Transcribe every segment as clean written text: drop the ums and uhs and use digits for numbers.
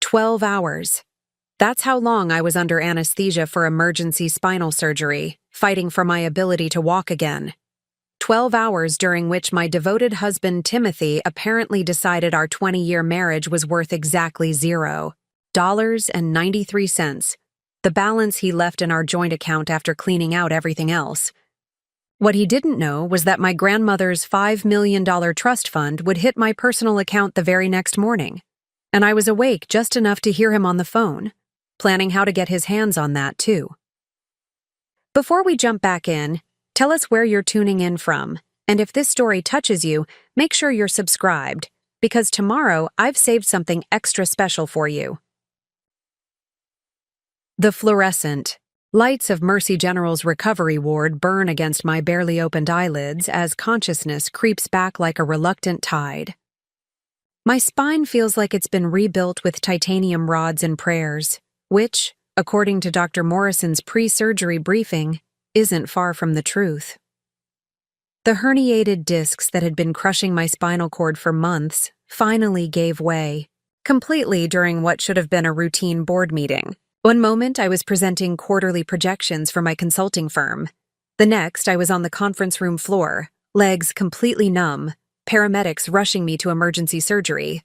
12 hours. That's how long I was under anesthesia for emergency spinal surgery, fighting for my ability to walk again. 12 hours during which my devoted husband Timothy apparently decided our 20-year marriage was worth exactly $0.93, the balance he left in our joint account after cleaning out everything else. What he didn't know was that my grandmother's $5 million trust fund would hit my personal account the very next morning, and I was awake just enough to hear him on the phone, planning how to get his hands on that too. Before we jump back in, tell us where you're tuning in from, and if this story touches you, make sure you're subscribed, because tomorrow I've saved something extra special for you. The fluorescent lights of Mercy General's recovery ward burn against my barely opened eyelids as consciousness creeps back like a reluctant tide. My spine feels like it's been rebuilt with titanium rods and prayers, which, according to Dr. Morrison's pre-surgery briefing, isn't far from the truth. The herniated discs that had been crushing my spinal cord for months finally gave way, completely during what should have been a routine board meeting. One moment I was presenting quarterly projections for my consulting firm. The next I was on the conference room floor, legs completely numb, paramedics rushing me to emergency surgery.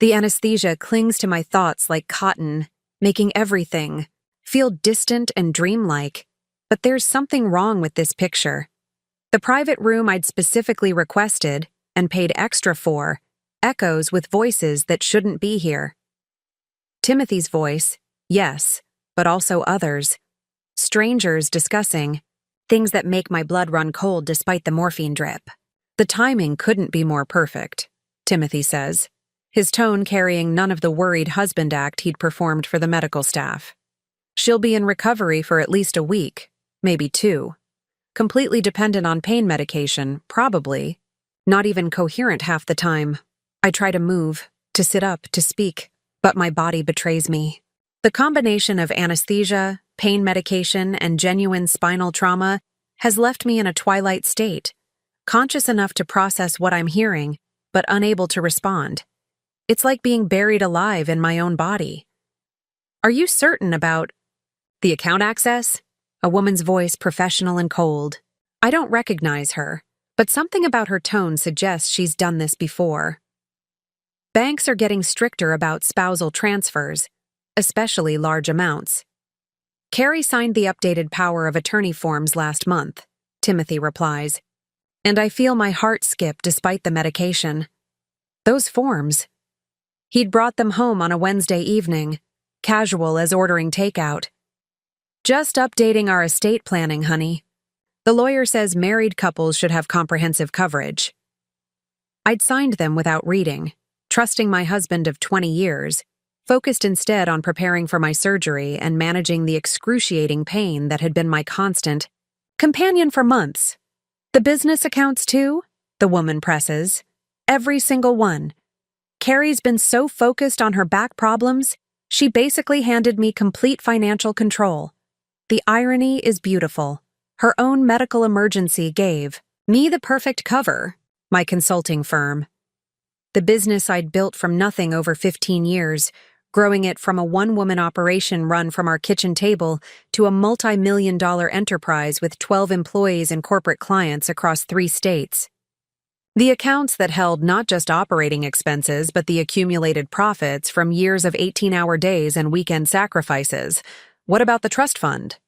The anesthesia clings to my thoughts like cotton, making everything feel distant and dreamlike. But there's something wrong with this picture. The private room I'd specifically requested, and paid extra for, echoes with voices that shouldn't be here. Timothy's voice, yes, but also others. Strangers discussing things that make my blood run cold despite the morphine drip. The timing couldn't be more perfect, Timothy says, his tone carrying none of the worried husband act he'd performed for the medical staff. She'll be in recovery for at least a week, maybe 2. Completely dependent on pain medication, probably. Not even coherent half the time. I try to move, to sit up, to speak, but my body betrays me. The combination of anesthesia, pain medication, and genuine spinal trauma has left me in a twilight state, conscious enough to process what I'm hearing, but unable to respond. It's like being buried alive in my own body. Are you certain about the account access? A woman's voice, professional and cold. I don't recognize her, but something about her tone suggests she's done this before. Banks are getting stricter about spousal transfers, especially large amounts. Carrie signed the updated power of attorney forms last month, Timothy replies, and I feel my heart skip despite the medication. Those forms. He'd brought them home on a Wednesday evening, casual as ordering takeout. Just updating our estate planning, honey. The lawyer says married couples should have comprehensive coverage. I'd signed them without reading, trusting my husband of 20 years, focused instead on preparing for my surgery and managing the excruciating pain that had been my constant companion for months. The business accounts too? The woman presses. Every single one. Carrie's been so focused on her back problems, she basically handed me complete financial control. The irony is beautiful. Her own medical emergency gave me the perfect cover, my consulting firm. The business I'd built from nothing over 15 years, growing it from a one-woman operation run from our kitchen table to a multi-million-dollar enterprise with 12 employees and corporate clients across 3 states. The accounts that held not just operating expenses but the accumulated profits from years of 18-hour days and weekend sacrifices. What about the trust fund?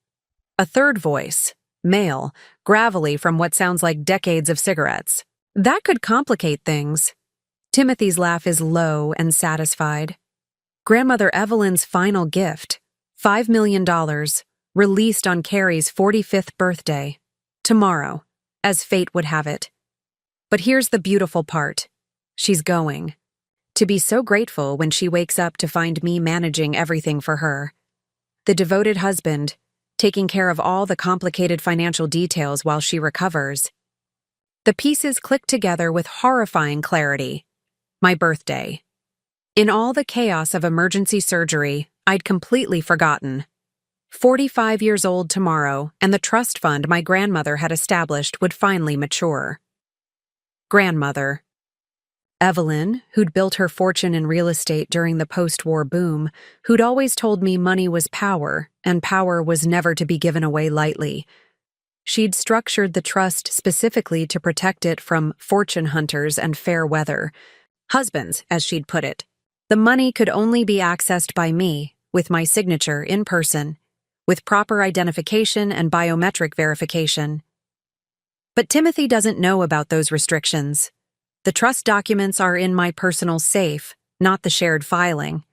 A third voice, male, gravelly from what sounds like decades of cigarettes. That could complicate things. Timothy's laugh is low and satisfied. Grandmother Evelyn's final gift, $5 million, released on Carrie's 45th birthday. Tomorrow, as fate would have it. But here's the beautiful part. She's going. To be so grateful when she wakes up to find me managing everything for her. The devoted husband, taking care of all the complicated financial details while she recovers. The pieces click together with horrifying clarity. My birthday. In all the chaos of emergency surgery, I'd completely forgotten. 45 years old tomorrow, and the trust fund my grandmother had established would finally mature. Grandmother. Evelyn, who'd built her fortune in real estate during the post-war boom, who'd always told me money was power, and power was never to be given away lightly. She'd structured the trust specifically to protect it from fortune hunters and fair weather. Husbands, as she'd put it. The money could only be accessed by me, with my signature in person, with proper identification and biometric verification. But Timothy doesn't know about those restrictions. The trust documents are in my personal safe, not the shared filing.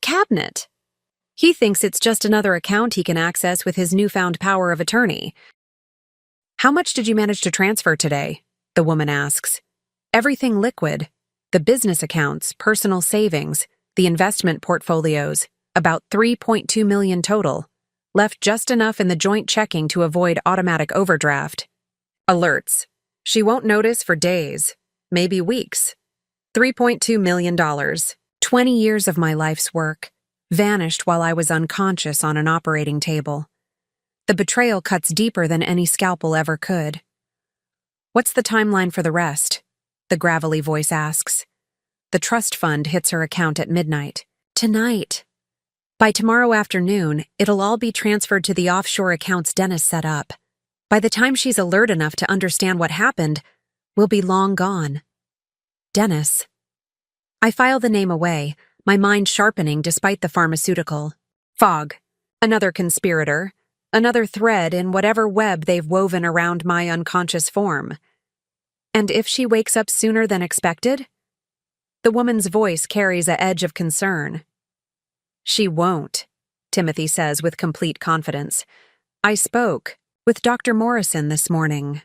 Cabinet. He thinks it's just another account he can access with his newfound power of attorney. How much did you manage to transfer today? The woman asks. Everything liquid. The business accounts, personal savings, the investment portfolios, about $3.2 million total. Left just enough in the joint checking to avoid automatic overdraft. Alerts. She won't notice for days, maybe weeks. $3.2 million, 20 years of my life's work, vanished while I was unconscious on an operating table. The betrayal cuts deeper than any scalpel ever could. What's the timeline for the rest? The gravelly voice asks. The trust fund hits her account at midnight. Tonight. By tomorrow afternoon, it'll all be transferred to the offshore accounts Dennis set up. By the time she's alert enough to understand what happened, we'll be long gone. Dennis. I file the name away, my mind sharpening despite the pharmaceutical. Fog. Another conspirator. Another thread in whatever web they've woven around my unconscious form. And if she wakes up sooner than expected? The woman's voice carries an edge of concern. She won't, Timothy says with complete confidence. I spoke with Dr. Morrison this morning.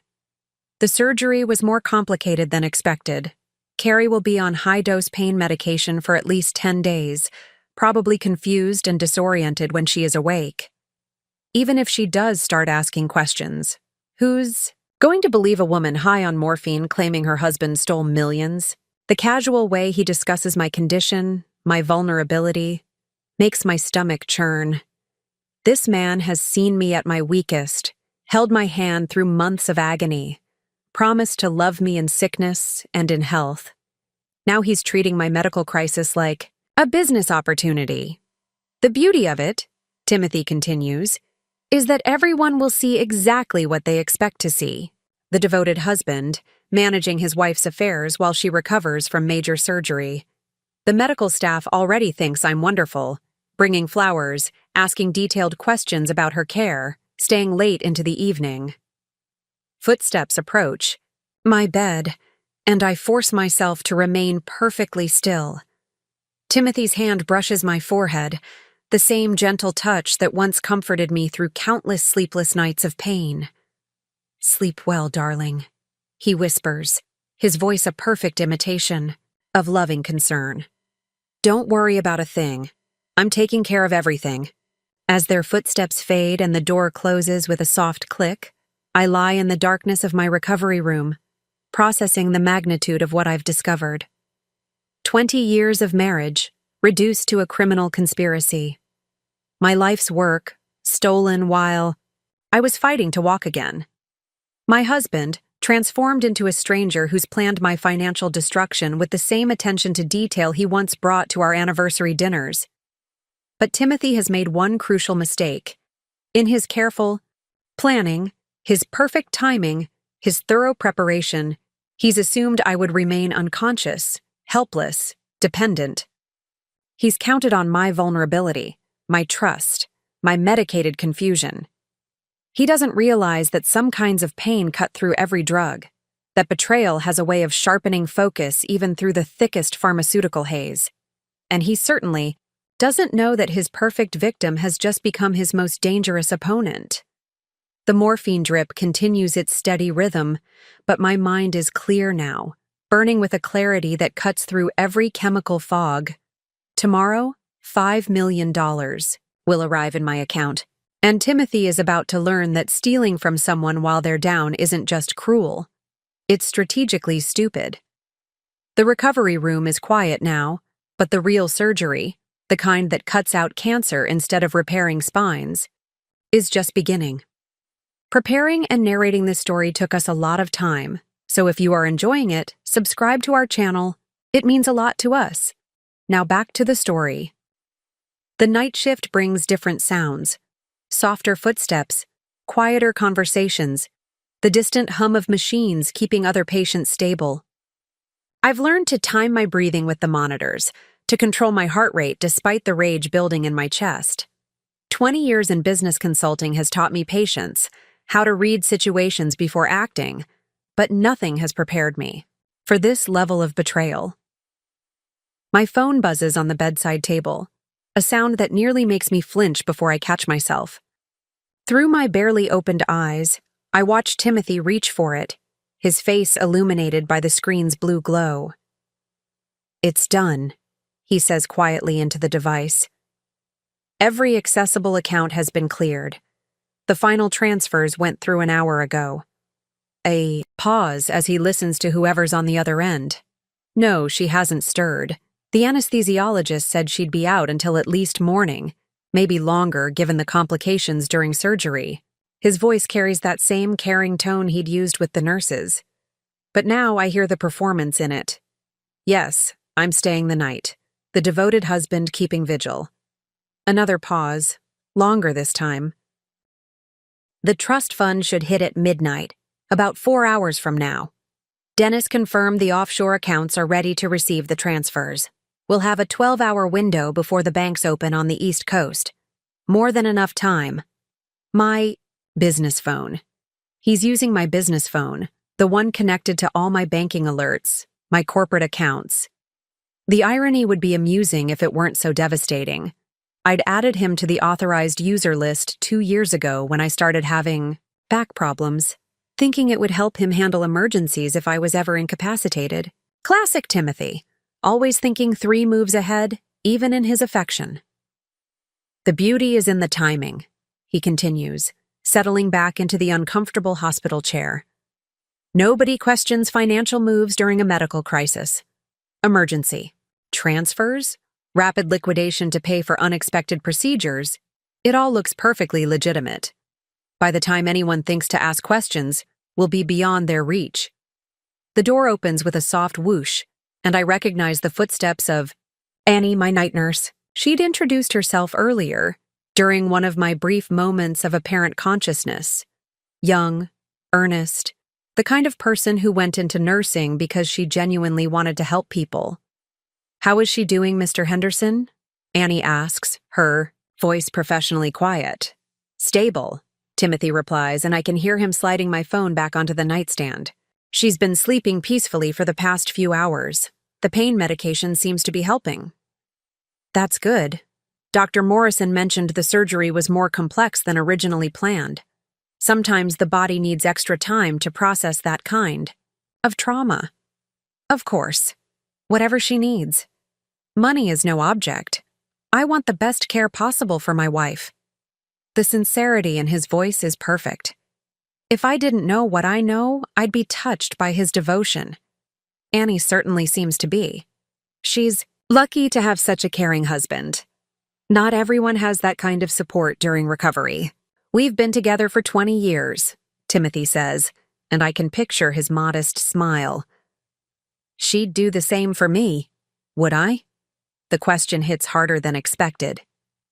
The surgery was more complicated than expected. Carrie will be on high-dose pain medication for at least 10 days, probably confused and disoriented when she is awake. Even if she does start asking questions, who's going to believe a woman high on morphine claiming her husband stole millions? The casual way he discusses my condition, my vulnerability, makes my stomach churn. This man has seen me at my weakest, held my hand through months of agony, promised to love me in sickness and in health. Now he's treating my medical crisis like a business opportunity. The beauty of it, Timothy continues, is that everyone will see exactly what they expect to see. The devoted husband, managing his wife's affairs while she recovers from major surgery. The medical staff already thinks I'm wonderful, bringing flowers, asking detailed questions about her care, staying late into the evening. Footsteps approach, my bed, and I force myself to remain perfectly still. Timothy's hand brushes my forehead, the same gentle touch that once comforted me through countless sleepless nights of pain. Sleep well, darling, he whispers, his voice a perfect imitation of loving concern. Don't worry about a thing. I'm taking care of everything. As their footsteps fade and the door closes with a soft click, I lie in the darkness of my recovery room, processing the magnitude of what I've discovered. 20 years of marriage, reduced to a criminal conspiracy. My life's work, stolen while I was fighting to walk again. My husband, transformed into a stranger who's planned my financial destruction with the same attention to detail he once brought to our anniversary dinners. But Timothy has made one crucial mistake. In his careful planning, his perfect timing, his thorough preparation, he's assumed I would remain unconscious, helpless, dependent. He's counted on my vulnerability, my trust, my medicated confusion. He doesn't realize that some kinds of pain cut through every drug, that betrayal has a way of sharpening focus even through the thickest pharmaceutical haze. And he certainly doesn't know that his perfect victim has just become his most dangerous opponent. The morphine drip continues its steady rhythm, but my mind is clear now, burning with a clarity that cuts through every chemical fog. Tomorrow, $5 million will arrive in my account, and Timothy is about to learn that stealing from someone while they're down isn't just cruel. It's strategically stupid. The recovery room is quiet now, but the real surgery, the kind that cuts out cancer instead of repairing spines, is just beginning. Preparing and narrating this story took us a lot of time, so if you are enjoying it, subscribe to our channel, It means a lot to us. Now back to the story. The night shift brings different sounds. Softer footsteps, quieter conversations, the distant hum of machines keeping other patients stable. I've learned to time my breathing with the monitors, to control my heart rate despite the rage building in my chest. 20 years in business consulting has taught me patience, how to read situations before acting, but nothing has prepared me for this level of betrayal. My phone buzzes on the bedside table, a sound that nearly makes me flinch before I catch myself. Through my barely opened eyes, I watch Timothy reach for it, his face illuminated by the screen's blue glow. "It's done," he says quietly into the device. "Every accessible account has been cleared. The final transfers went through an hour ago." A pause as he listens to whoever's on the other end. No, she hasn't stirred. The anesthesiologist said she'd be out until at least morning, maybe longer given the complications during surgery. His voice carries that same caring tone he'd used with the nurses. But now I hear the performance in it. "Yes, I'm staying the night. The devoted husband keeping vigil." Another pause, longer this time. "The trust fund should hit at midnight, about 4 hours from now. Dennis confirmed the offshore accounts are ready to receive the transfers. We'll have a 12-hour window before the banks open on the East Coast. More than enough time." My business phone. He's using my business phone, the one connected to all my banking alerts, my corporate accounts. The irony would be amusing if it weren't so devastating. I'd added him to the authorized user list 2 years ago when I started having back problems, thinking it would help him handle emergencies if I was ever incapacitated. Classic Timothy, always thinking 3 moves ahead, even in his affection. "The beauty is in the timing," he continues, settling back into the uncomfortable hospital chair. "Nobody questions financial moves during a medical crisis. Emergency. Transfers? Rapid liquidation to pay for unexpected procedures? It all looks perfectly legitimate. By the time anyone thinks to ask questions, we'll be beyond their reach." The door opens with a soft whoosh, and I recognize the footsteps of Annie, my night nurse. She'd introduced herself earlier, during one of my brief moments of apparent consciousness. Young, earnest, the kind of person who went into nursing because she genuinely wanted to help people. "How is she doing, Mr. Henderson?" Annie asks, her voice professionally quiet. "Stable," Timothy replies, and I can hear him sliding my phone back onto the nightstand. "She's been sleeping peacefully for the past few hours. The pain medication seems to be helping." "That's good. Dr. Morrison mentioned the surgery was more complex than originally planned. Sometimes the body needs extra time to process that kind of trauma." "Of course. Whatever she needs. Money is no object. I want the best care possible for my wife." The sincerity in his voice is perfect. If I didn't know what I know, I'd be touched by his devotion. Annie certainly seems to be. She's lucky to have such a caring husband. Not everyone has that kind of support during recovery. "We've been together for 20 years, Timothy says, and I can picture his modest smile. "She'd do the same for me, would I?" The question hits harder than expected.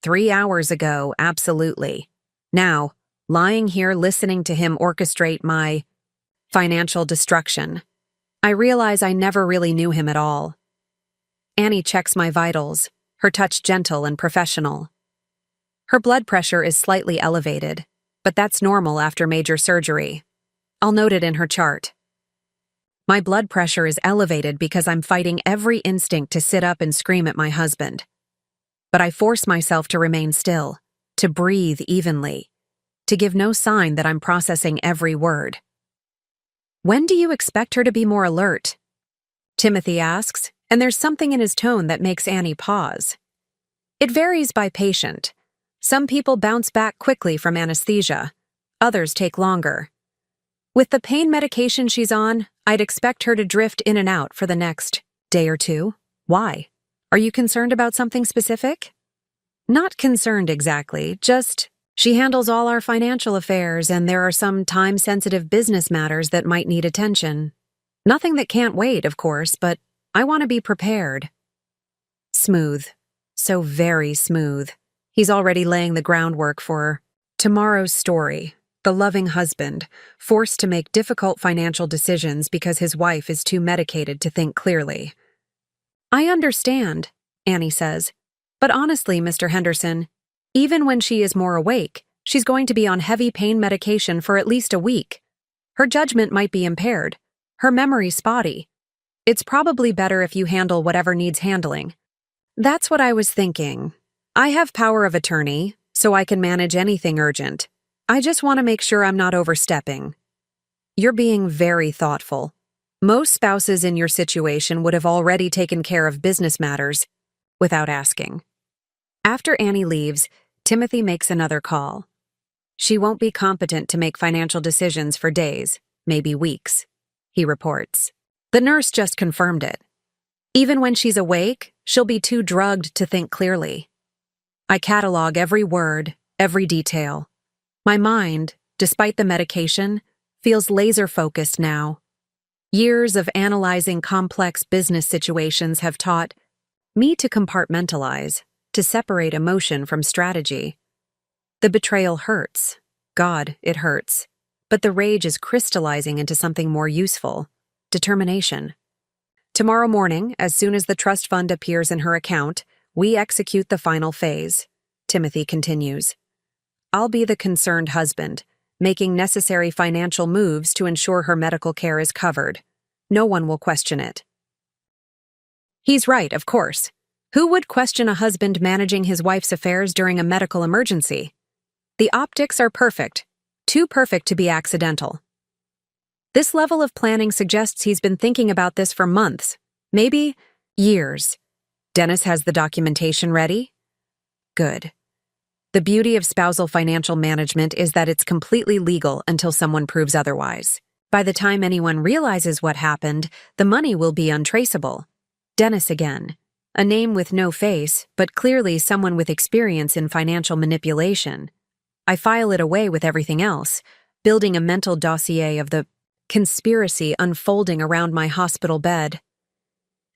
3 hours ago, absolutely. Now, lying here listening to him orchestrate my financial destruction, I realize I never really knew him at all. Annie checks my vitals, her touch gentle and professional. Her blood pressure is slightly elevated, but that's normal after major surgery. I'll note it in her chart. My blood pressure is elevated because I'm fighting every instinct to sit up and scream at my husband. But I force myself to remain still, to breathe evenly, to give no sign that I'm processing every word. "When do you expect her to be more alert?" Timothy asks, and there's something in his tone that makes Annie pause. It varies by patient. Some people bounce back quickly from anesthesia. Others take longer. With the pain medication she's on, I'd expect her to drift in and out for the next day or two. Why? Are you concerned about something specific? Not concerned exactly, just she handles all our financial affairs and there are some time-sensitive business matters that might need attention. Nothing that can't wait, of course, but I want to be prepared. Smooth. So very smooth. He's already laying the groundwork for tomorrow's story. The loving husband, forced to make difficult financial decisions because his wife is too medicated to think clearly. I understand, Annie says. But honestly, Mr. Henderson, even when she is more awake, she's going to be on heavy pain medication for at least a week. Her judgment might be impaired. Her memory spotty. It's probably better if you handle whatever needs handling. That's what I was thinking. I have power of attorney, so I can manage anything urgent. I just want to make sure I'm not overstepping. You're being very thoughtful. Most spouses in your situation would have already taken care of business matters without asking. After Annie leaves, Timothy makes another call. She won't be competent to make financial decisions for days, maybe weeks, he reports. The nurse just confirmed it. Even when she's awake, she'll be too drugged to think clearly. I catalog every word, every detail. My mind, despite the medication, feels laser-focused now. Years of analyzing complex business situations have taught me to compartmentalize, to separate emotion from strategy. The betrayal hurts. God, it hurts. But the rage is crystallizing into something more useful: determination. Tomorrow morning, as soon as the trust fund appears in her account, we execute the final phase. Timothy continues. I'll be the concerned husband, making necessary financial moves to ensure her medical care is covered. No one will question it. He's right, of course. Who would question a husband managing his wife's affairs during a medical emergency? The optics are perfect, too perfect to be accidental. This level of planning suggests he's been thinking about this for months, maybe years. Dennis has the documentation ready? Good. The beauty of spousal financial management is that it's completely legal until someone proves otherwise. By the time anyone realizes what happened, the money will be untraceable. Dennis again. A name with no face, but clearly someone with experience in financial manipulation. I file it away with everything else, building a mental dossier of the conspiracy unfolding around my hospital bed.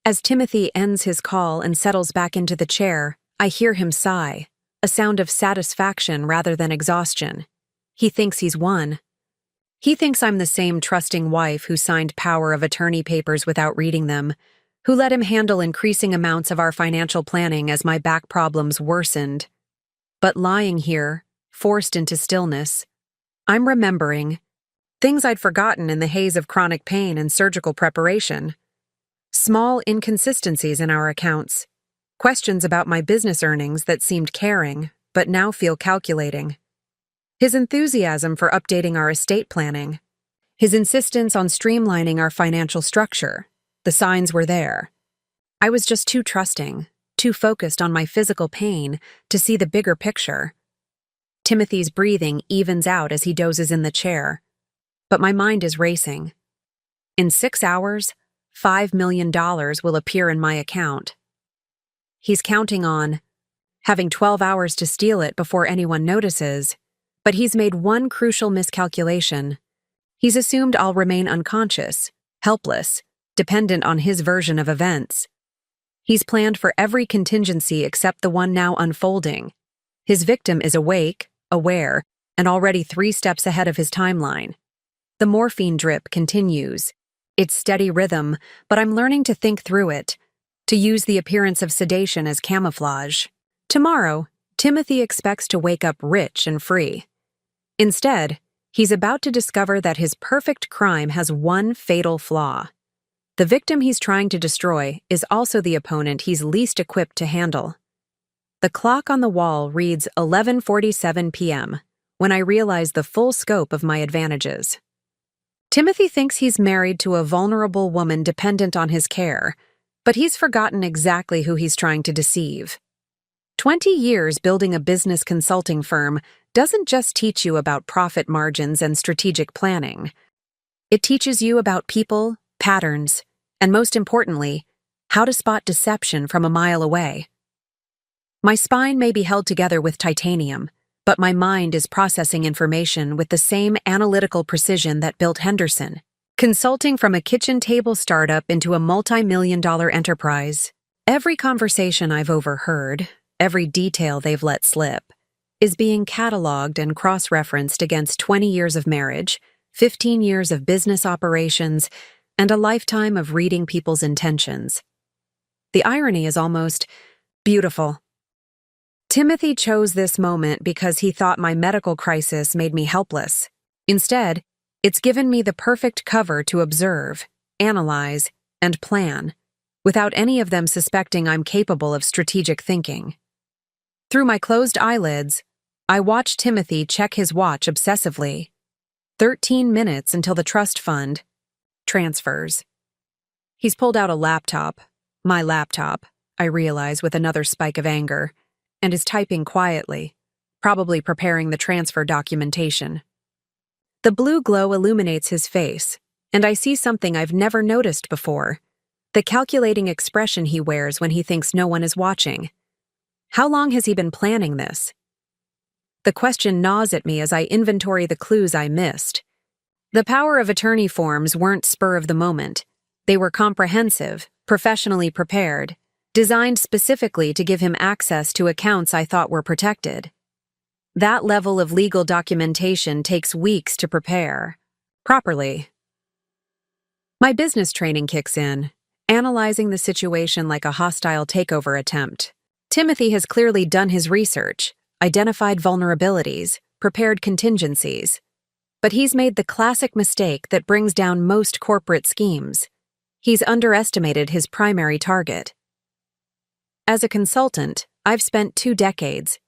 As Timothy ends his call and settles back into the chair, I hear him sigh, a sound of satisfaction rather than exhaustion. He thinks he's won. He thinks I'm the same trusting wife who signed power of attorney papers without reading them, who let him handle increasing amounts of our financial planning as my back problems worsened. But lying here, forced into stillness, I'm remembering things I'd forgotten in the haze of chronic pain and surgical preparation. Small inconsistencies in our accounts. Questions about my business earnings that seemed caring, but now feel calculating. His enthusiasm for updating our estate planning. His insistence on streamlining our financial structure. The signs were there. I was just too trusting, too focused on my physical pain to see the bigger picture. Timothy's breathing evens out as he dozes in the chair. But my mind is racing. In 6 hours, $5 million will appear in my account. He's counting on having 12 hours to steal it before anyone notices, but he's made one crucial miscalculation. He's assumed I'll remain unconscious, helpless, dependent on his version of events. He's planned for every contingency except the one now unfolding. His victim is awake, aware, and already 3 steps ahead of his timeline. The morphine drip continues. It's steady rhythm, but I'm learning to think through it, to use the appearance of sedation as camouflage. Tomorrow, Timothy expects to wake up rich and free. Instead, he's about to discover that his perfect crime has one fatal flaw. The victim he's trying to destroy is also the opponent he's least equipped to handle. The clock on the wall reads 11:47 p.m. when I realize the full scope of my advantages. Timothy thinks he's married to a vulnerable woman dependent on his care, but he's forgotten exactly who he's trying to deceive. 20 years building a business consulting firm doesn't just teach you about profit margins and strategic planning. It teaches you about people, patterns, and most importantly, how to spot deception from a mile away. My spine may be held together with titanium, but my mind is processing information with the same analytical precision that built Henderson. Consulting from a kitchen table startup into a multi-million-dollar enterprise. Every conversation I've overheard, every detail they've let slip, is being cataloged and cross-referenced against 20 years of marriage, 15 years of business operations, and a lifetime of reading people's intentions. The irony is almost beautiful. Timothy chose this moment because he thought my medical crisis made me helpless. Instead, it's given me the perfect cover to observe, analyze, and plan, without any of them suspecting I'm capable of strategic thinking. Through my closed eyelids, I watch Timothy check his watch obsessively. 13 minutes until the trust fund transfers. He's pulled out a laptop, my laptop, I realize with another spike of anger, and is typing quietly, probably preparing the transfer documentation. The blue glow illuminates his face, and I see something I've never noticed before, the calculating expression he wears when he thinks no one is watching. How long has he been planning this? The question gnaws at me as I inventory the clues I missed. The power of attorney forms weren't spur of the moment. They were comprehensive, professionally prepared, designed specifically to give him access to accounts I thought were protected. That level of legal documentation takes weeks to prepare. Properly. My business training kicks in, analyzing the situation like a hostile takeover attempt. Timothy has clearly done his research, identified vulnerabilities, prepared contingencies. But he's made the classic mistake that brings down most corporate schemes. He's underestimated his primary target. As a consultant, I've spent 2 decades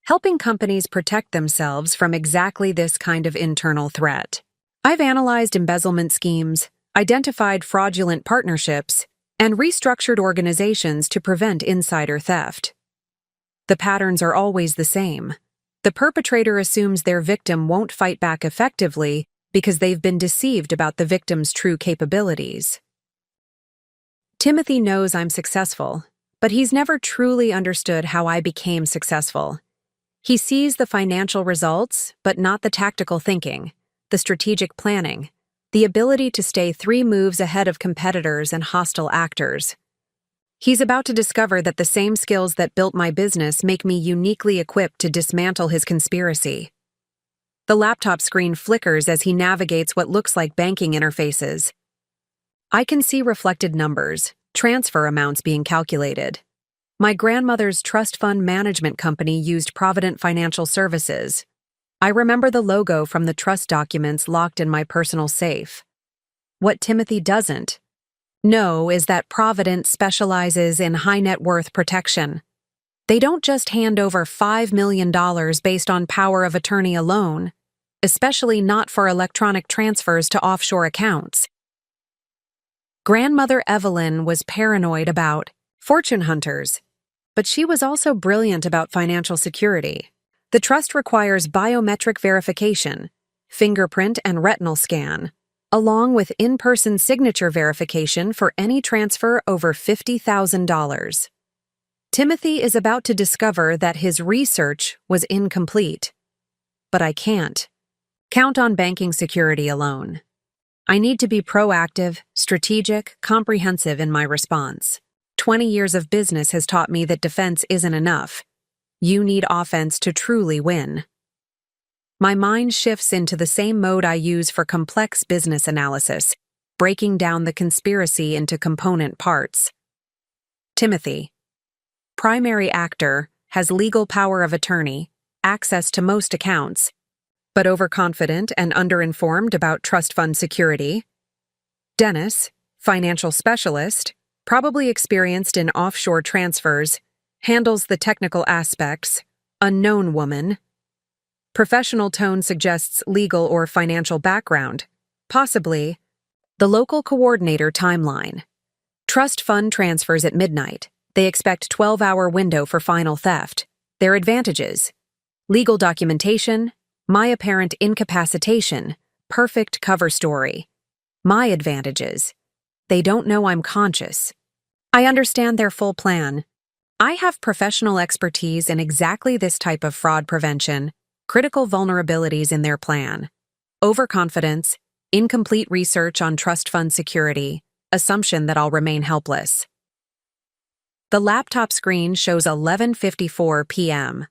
helping companies protect themselves from exactly this kind of internal threat. I've analyzed embezzlement schemes, identified fraudulent partnerships, and restructured organizations to prevent insider theft. The patterns are always the same. The perpetrator assumes their victim won't fight back effectively because they've been deceived about the victim's true capabilities. Timothy knows I'm successful, but he's never truly understood how I became successful. He sees the financial results, but not the tactical thinking, the strategic planning, the ability to stay 3 moves ahead of competitors and hostile actors. He's about to discover that the same skills that built my business make me uniquely equipped to dismantle his conspiracy. The laptop screen flickers as he navigates what looks like banking interfaces. I can see reflected numbers, transfer amounts being calculated. My grandmother's trust fund management company used Provident Financial Services. I remember the logo from the trust documents locked in my personal safe. What Timothy doesn't know is that Provident specializes in high net worth protection. They don't just hand over $5 million based on power of attorney alone, especially not for electronic transfers to offshore accounts. Grandmother Evelyn was paranoid about fortune hunters, but she was also brilliant about financial security. The trust requires biometric verification, fingerprint and retinal scan, along with in-person signature verification for any transfer over $50,000. Timothy is about to discover that his research was incomplete. But I can't count on banking security alone. I need to be proactive, strategic, comprehensive in my response. 20 years of business has taught me that defense isn't enough. You need offense to truly win. My mind shifts into the same mode I use for complex business analysis, breaking down the conspiracy into component parts. Timothy, primary actor, has legal power of attorney, access to most accounts, but overconfident and underinformed about trust fund security. Dennis, financial specialist, probably experienced in offshore transfers, handles the technical aspects. Unknown woman. Professional tone suggests legal or financial background. Possibly. The local coordinator timeline. Trust fund transfers at midnight. They expect 12-hour window for final theft. Their advantages. Legal documentation. My apparent incapacitation. Perfect cover story. My advantages. They don't know I'm conscious. I understand their full plan. I have professional expertise in exactly this type of fraud prevention, critical vulnerabilities in their plan. Overconfidence, Incomplete research on trust fund security. Assumption that I'll remain helpless. The laptop screen shows 11:54 p.m.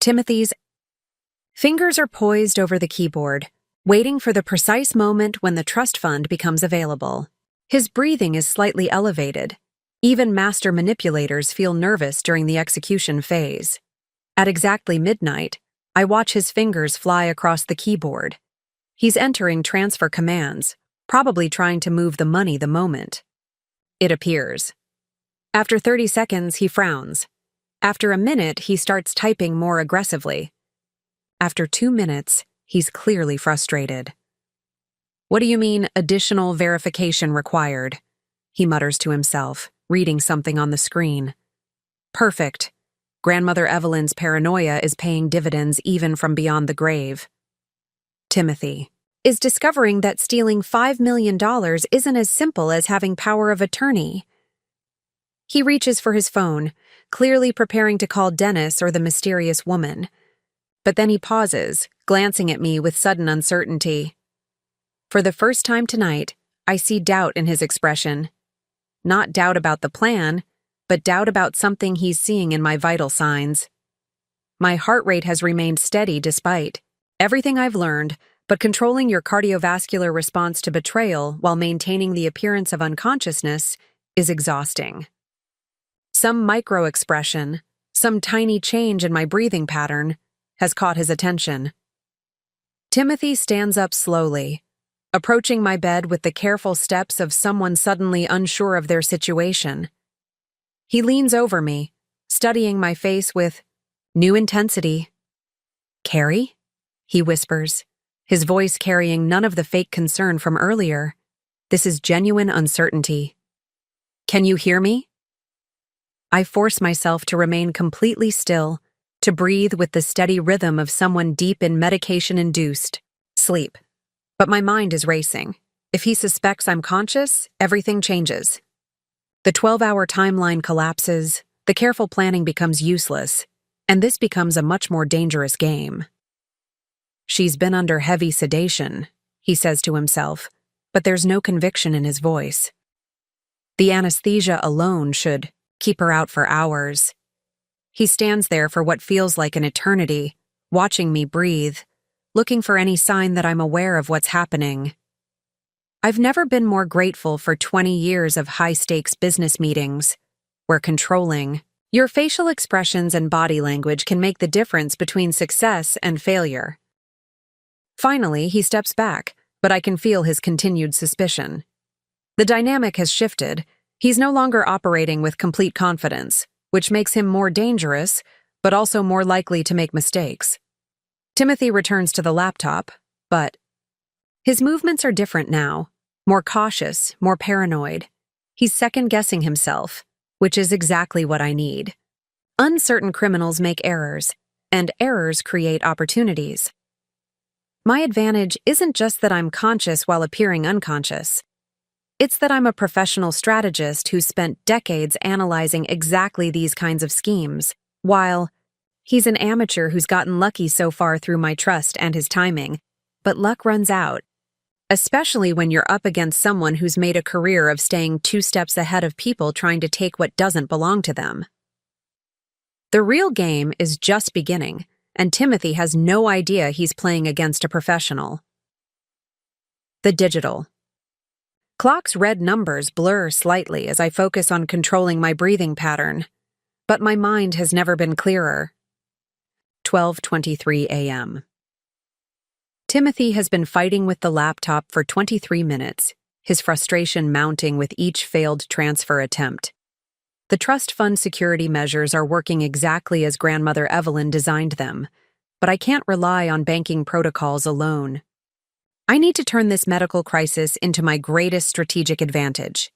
Timothy's fingers are poised over the keyboard, waiting for the precise moment when the trust fund becomes available. His breathing is slightly elevated. Even master manipulators feel nervous during the execution phase. At exactly midnight, I watch his fingers fly across the keyboard. He's entering transfer commands, probably trying to move the money the moment. It appears. After 30 seconds, he frowns. After a minute, he starts typing more aggressively. After 2 minutes, he's clearly frustrated. "What do you mean, additional verification required?" he mutters to himself, reading something on the screen. Perfect. Grandmother Evelyn's paranoia is paying dividends even from beyond the grave. Timothy is discovering that stealing $5 million isn't as simple as having power of attorney. He reaches for his phone, clearly preparing to call Dennis or the mysterious woman. But then he pauses, glancing at me with sudden uncertainty. For the first time tonight, I see doubt in his expression. Not doubt about the plan, but doubt about something he's seeing in my vital signs. My heart rate has remained steady despite everything I've learned, but controlling your cardiovascular response to betrayal while maintaining the appearance of unconsciousness is exhausting. Some micro-expression, some tiny change in my breathing pattern, has caught his attention. Timothy stands up slowly, approaching my bed with the careful steps of someone suddenly unsure of their situation. He leans over me, studying my face with new intensity. "Carrie?" he whispers, his voice carrying none of the fake concern from earlier. This is genuine uncertainty. "Can you hear me?" I force myself to remain completely still, to breathe with the steady rhythm of someone deep in medication-induced sleep. But my mind is racing. If he suspects I'm conscious, everything changes. The 12-hour timeline collapses, the careful planning becomes useless, and this becomes a much more dangerous game. "She's been under heavy sedation," he says to himself, but there's no conviction in his voice. The anesthesia alone should keep her out for hours. He stands there for what feels like an eternity, watching me breathe, looking for any sign that I'm aware of what's happening. I've never been more grateful for 20 years of high-stakes business meetings, where controlling your facial expressions and body language can make the difference between success and failure. Finally, he steps back, but I can feel his continued suspicion. The dynamic has shifted. He's no longer operating with complete confidence, which makes him more dangerous, but also more likely to make mistakes. Timothy returns to the laptop, but his movements are different now, more cautious, more paranoid. He's second-guessing himself, which is exactly what I need. Uncertain criminals make errors, and errors create opportunities. My advantage isn't just that I'm conscious while appearing unconscious. It's that I'm a professional strategist who's spent decades analyzing exactly these kinds of schemes, while he's an amateur who's gotten lucky so far through my trust and his timing. But luck runs out, especially when you're up against someone who's made a career of staying 2 steps ahead of people trying to take what doesn't belong to them. The real game is just beginning, and Timothy has no idea he's playing against a professional. The digital. Clock's red numbers blur slightly as I focus on controlling my breathing pattern, but my mind has never been clearer. 12:23 a.m. Timothy has been fighting with the laptop for 23 minutes, his frustration mounting with each failed transfer attempt. The trust fund security measures are working exactly as Grandmother Evelyn designed them, but I can't rely on banking protocols alone. I need to turn this medical crisis into my greatest strategic advantage.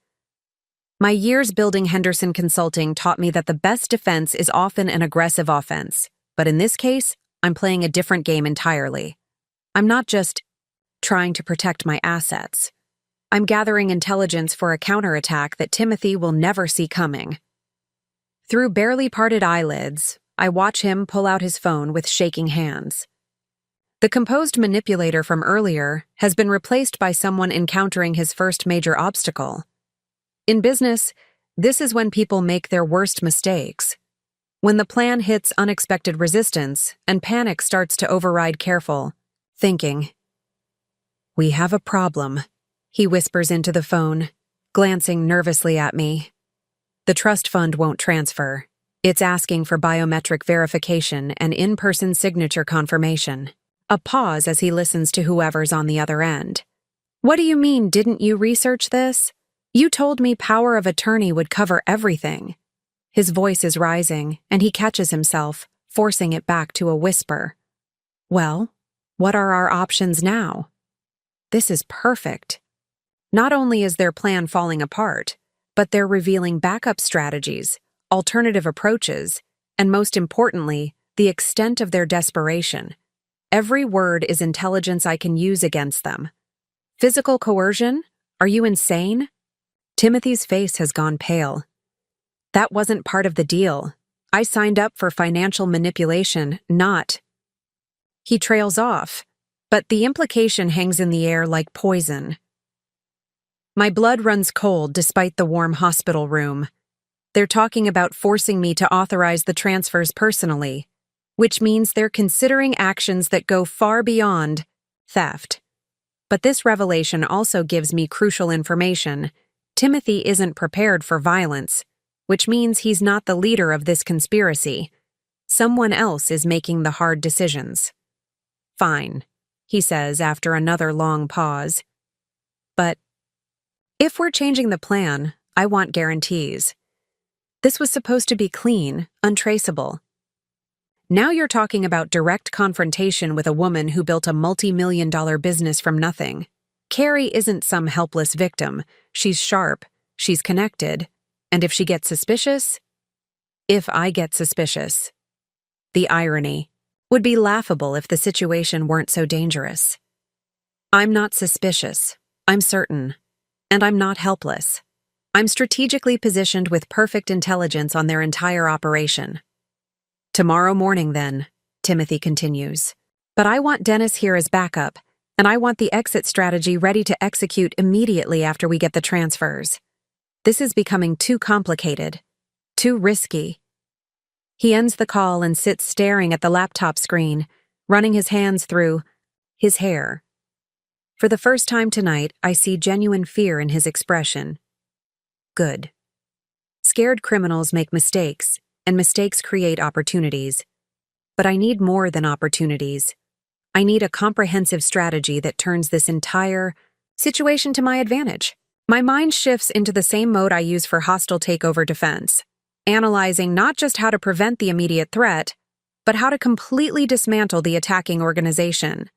My years building Henderson Consulting taught me that the best defense is often an aggressive offense, but in this case, I'm playing a different game entirely. I'm not just trying to protect my assets. I'm gathering intelligence for a counterattack that Timothy will never see coming. Through barely parted eyelids, I watch him pull out his phone with shaking hands. The composed manipulator from earlier has been replaced by someone encountering his first major obstacle. In business, this is when people make their worst mistakes. When the plan hits unexpected resistance and panic starts to override careful thinking. "We have a problem," he whispers into the phone, glancing nervously at me. "The trust fund won't transfer. It's asking for biometric verification and in-person signature confirmation." A pause as he listens to whoever's on the other end. "What do you mean, didn't you research this? You told me power of attorney would cover everything." His voice is rising, and he catches himself, forcing it back to a whisper. "Well, what are our options now?" This is perfect. Not only is their plan falling apart, but they're revealing backup strategies, alternative approaches, and most importantly, the extent of their desperation. Every word is intelligence I can use against them. Physical coercion? Are you insane? Timothy's face has gone pale. That wasn't part of the deal. I signed up for financial manipulation, not. He trails off, but the implication hangs in the air like poison. My blood runs cold despite the warm hospital room. They're talking about forcing me to authorize the transfers personally, which means they're considering actions that go far beyond theft. But this revelation also gives me crucial information. Timothy isn't prepared for violence, which means he's not the leader of this conspiracy. Someone else is making the hard decisions. "Fine," he says after another long pause. "But if we're changing the plan, I want guarantees. This was supposed to be clean, untraceable. Now you're talking about direct confrontation with a woman who built a multi-million-dollar business from nothing. Carrie isn't some helpless victim. She's sharp, she's connected, and if she gets suspicious? If I get suspicious. The irony would be laughable if the situation weren't so dangerous. I'm not suspicious, I'm certain, and I'm not helpless. I'm strategically positioned with perfect intelligence on their entire operation. Tomorrow morning, then, Timothy continues. But I want Dennis here as backup, and I want the exit strategy ready to execute immediately after we get the transfers. This is becoming too complicated, too risky. He ends the call and sits staring at the laptop screen, running his hands through his hair. For the first time tonight, I see genuine fear in his expression. Good. Scared criminals make mistakes, and mistakes create opportunities. But I need more than opportunities. I need a comprehensive strategy that turns this entire situation to my advantage. My mind shifts into the same mode I use for hostile takeover defense, analyzing not just how to prevent the immediate threat, but how to completely dismantle the attacking organization.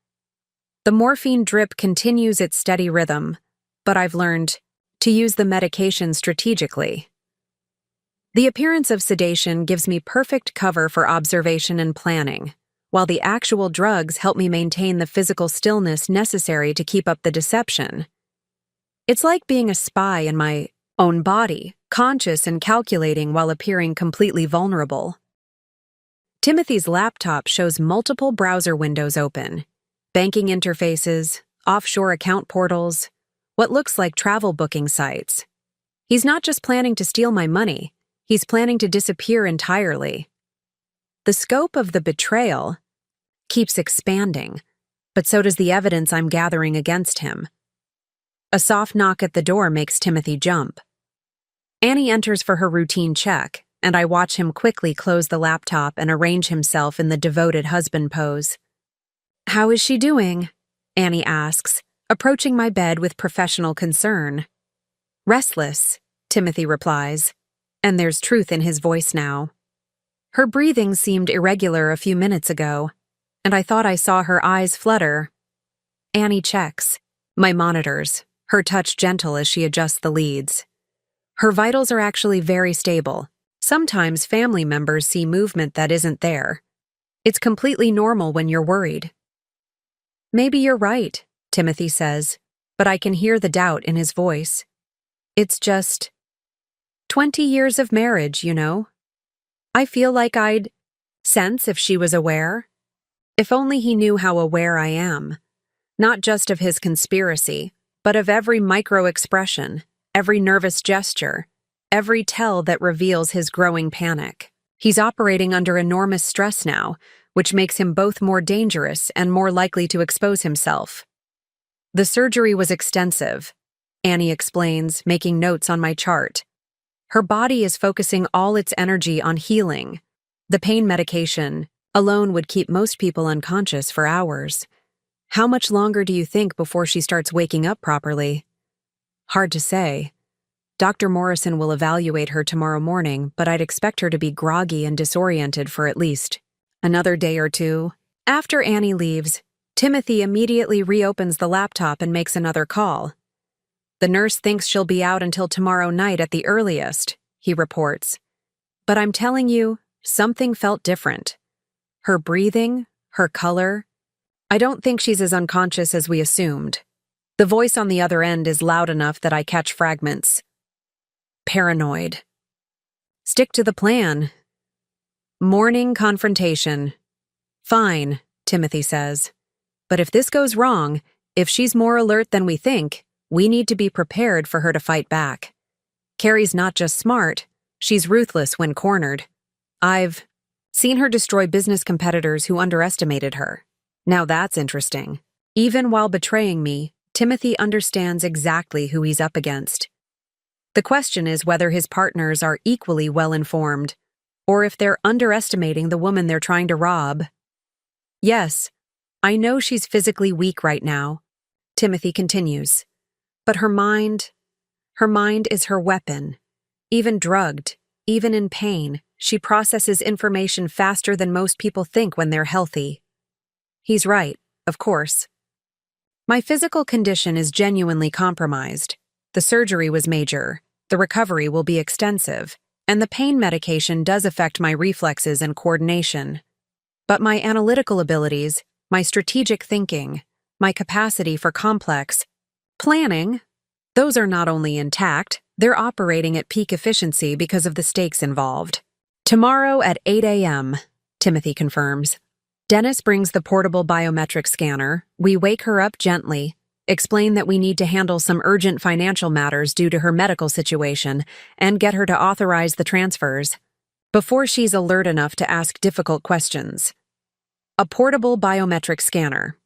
The morphine drip continues its steady rhythm, but I've learned to use the medication strategically. The appearance of sedation gives me perfect cover for observation and planning, while the actual drugs help me maintain the physical stillness necessary to keep up the deception. It's like being a spy in my own body, conscious and calculating while appearing completely vulnerable. Timothy's laptop shows multiple browser windows open, banking interfaces, offshore account portals, what looks like travel booking sites. He's not just planning to steal my money, he's planning to disappear entirely. The scope of the betrayal keeps expanding, but so does the evidence I'm gathering against him. A soft knock at the door makes Timothy jump. Annie enters for her routine check, and I watch him quickly close the laptop and arrange himself in the devoted husband pose. "How is she doing?" Annie asks, approaching my bed with professional concern. "Restless," Timothy replies, and there's truth in his voice now. Her breathing seemed irregular a few minutes ago, and I thought I saw her eyes flutter. Annie checks my monitors, her touch gentle as she adjusts the leads. Her vitals are actually very stable. Sometimes family members see movement that isn't there. It's completely normal when you're worried. "Maybe you're right," Timothy says, but I can hear the doubt in his voice. It's just 20 years of marriage, you know. I feel like I'd sense if she was aware. If only he knew how aware I am. Not just of his conspiracy, but of every micro-expression, every nervous gesture, every tell that reveals his growing panic. He's operating under enormous stress now, which makes him both more dangerous and more likely to expose himself. The surgery was extensive, Annie explains, making notes on my chart. Her body is focusing all its energy on healing. The pain medication alone would keep most people unconscious for hours. How much longer do you think before she starts waking up properly? Hard to say. Dr. Morrison will evaluate her tomorrow morning, but I'd expect her to be groggy and disoriented for at least another day or two. After Annie leaves, Timothy immediately reopens the laptop and makes another call. The nurse thinks she'll be out until tomorrow night at the earliest, he reports. But I'm telling you, something felt different. Her breathing, her color. I don't think she's as unconscious as we assumed. The voice on the other end is loud enough that I catch fragments. Paranoid. Stick to the plan. Morning confrontation. Fine, Timothy says. But if this goes wrong, if she's more alert than we think, we need to be prepared for her to fight back. Carrie's not just smart, she's ruthless when cornered. I've seen her destroy business competitors who underestimated her. Now that's interesting. Even while betraying me, Timothy understands exactly who he's up against. The question is whether his partners are equally well-informed, or if they're underestimating the woman they're trying to rob. Yes, I know she's physically weak right now, Timothy continues. But her mind is her weapon. Even drugged, even in pain, she processes information faster than most people think when they're healthy. He's right, of course. My physical condition is genuinely compromised. The surgery was major, the recovery will be extensive, and the pain medication does affect my reflexes and coordination. But my analytical abilities, my strategic thinking, my capacity for complex planning, those are not only intact, they're operating at peak efficiency because of the stakes involved. Tomorrow at 8 a.m., Timothy confirms. Dennis brings the portable biometric scanner. We wake her up gently, explain that we need to handle some urgent financial matters due to her medical situation, and get her to authorize the transfers before she's alert enough to ask difficult questions. A portable biometric scanner.